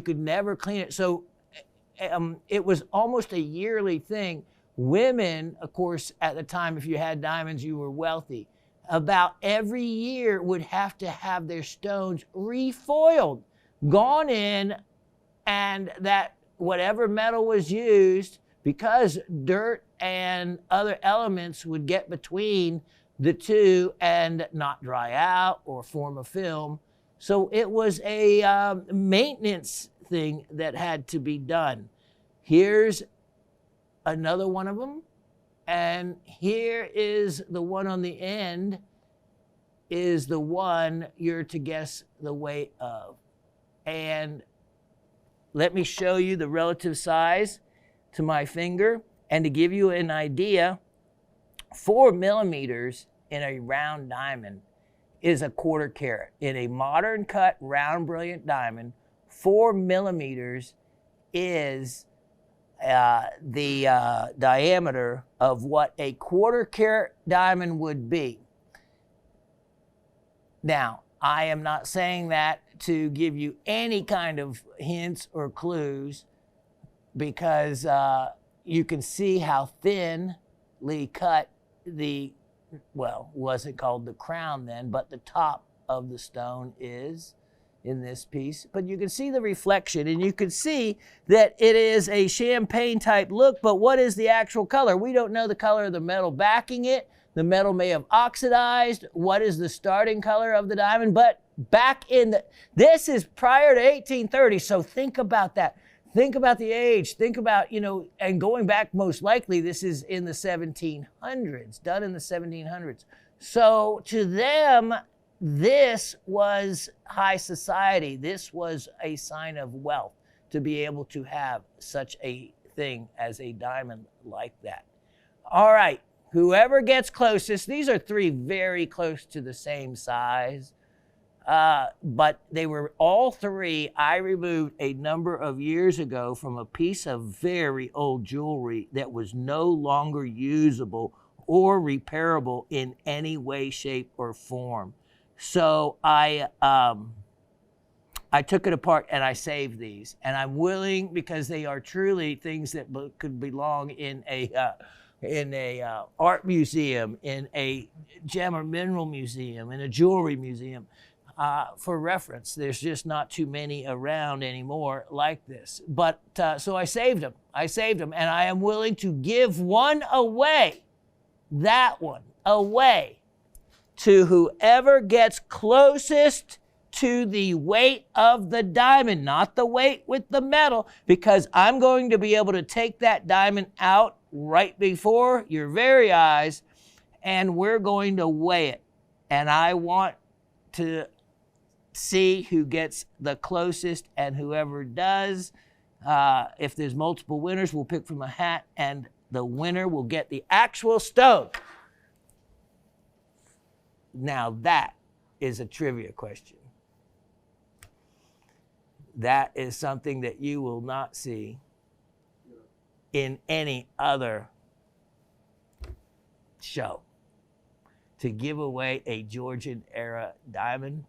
could never clean it. So it was almost a yearly thing. Women, of course, at the time, if you had diamonds, you were wealthy. About every year would have to have their stones refoiled, gone in, and that whatever metal was used, because dirt and other elements would get between the two and not dry out or form a film. So it was a maintenance thing that had to be done. Here's another one of them. And here is the one on the end, is the one you're to guess the weight of. And let me show you the relative size to my finger. And to give you an idea, 4 millimeters in a round diamond is a 1/4 carat. In a modern cut round brilliant diamond, 4 millimeters is the diameter of what a 1/4 carat diamond would be. Now, I am not saying that to give you any kind of hints or clues, because you can see how thinly cut the, well, wasn't called the crown then, but the top of the stone is in this piece. But you can see the reflection, and you can see that it is a champagne type look, but what is the actual color? We don't know the color of the metal backing it. The metal may have oxidized. What is the starting color of the diamond? But back in the, this is prior to 1830, so think about that. Think about the age, think about, you know, and going back, most likely this is in the 1700s, done in the 1700s. So to them, this was high society. This was a sign of wealth to be able to have such a thing as a diamond like that. All right, whoever gets closest, these are 3 very close to the same size. But they were all 3 I removed a number of years ago from a piece of very old jewelry that was no longer usable or repairable in any way, shape, or form. So I took it apart and I saved these. And I'm willing, because they are truly things that could belong in a art museum, in a gem or mineral museum, in a jewelry museum. For reference, there's just not too many around anymore like this. But so I saved them. And I am willing to give one away, that one away, to whoever gets closest to the weight of the diamond, not the weight with the metal, because I'm going to be able to take that diamond out right before your very eyes, and we're going to weigh it. And I want to see who gets the closest, and whoever does, if there's multiple winners, we'll pick from a hat, and the winner will get the actual stone. Now that is a trivia question. That is something that you will not see in any other show. To give away a Georgian era diamond.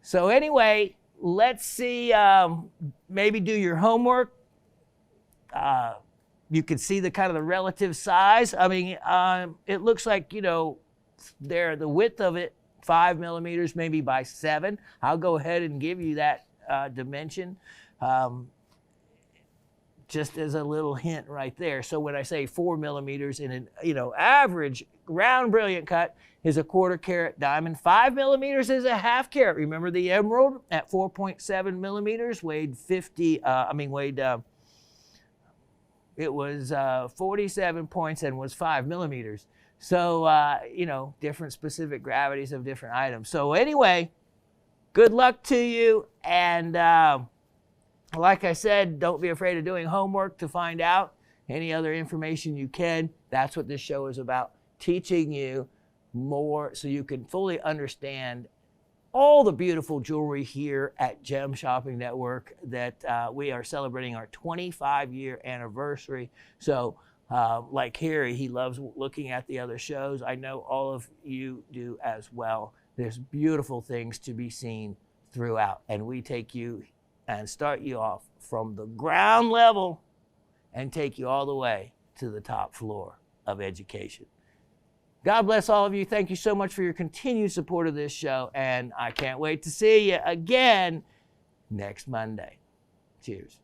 So anyway, let's see, maybe do your homework. You can see the kind of the relative size. I mean, it looks like, you know, there, the width of it, 5 millimeters, maybe by 7. I'll go ahead and give you that dimension, just as a little hint right there. So when I say 4 millimeters in an, you know, average round brilliant cut is a 1/4 carat diamond. 5 millimeters is a 1/2 carat. Remember the emerald at 4.7 millimeters weighed 50, it was 47 points and was 5 millimeters. So, you know, different specific gravities of different items. So anyway, good luck to you. And like I said, don't be afraid of doing homework to find out any other information you can. That's what this show is about, teaching you more so you can fully understand all the beautiful jewelry here at Gem Shopping Network that we are celebrating our 25-year anniversary. So like Harry, he loves looking at the other shows. I know all of you do as well. There's beautiful things to be seen throughout, and we take you and start you off from the ground level and take you all the way to the top floor of education. God bless all of you. Thank you so much for your continued support of this show, and I can't wait to see you again next Monday. Cheers.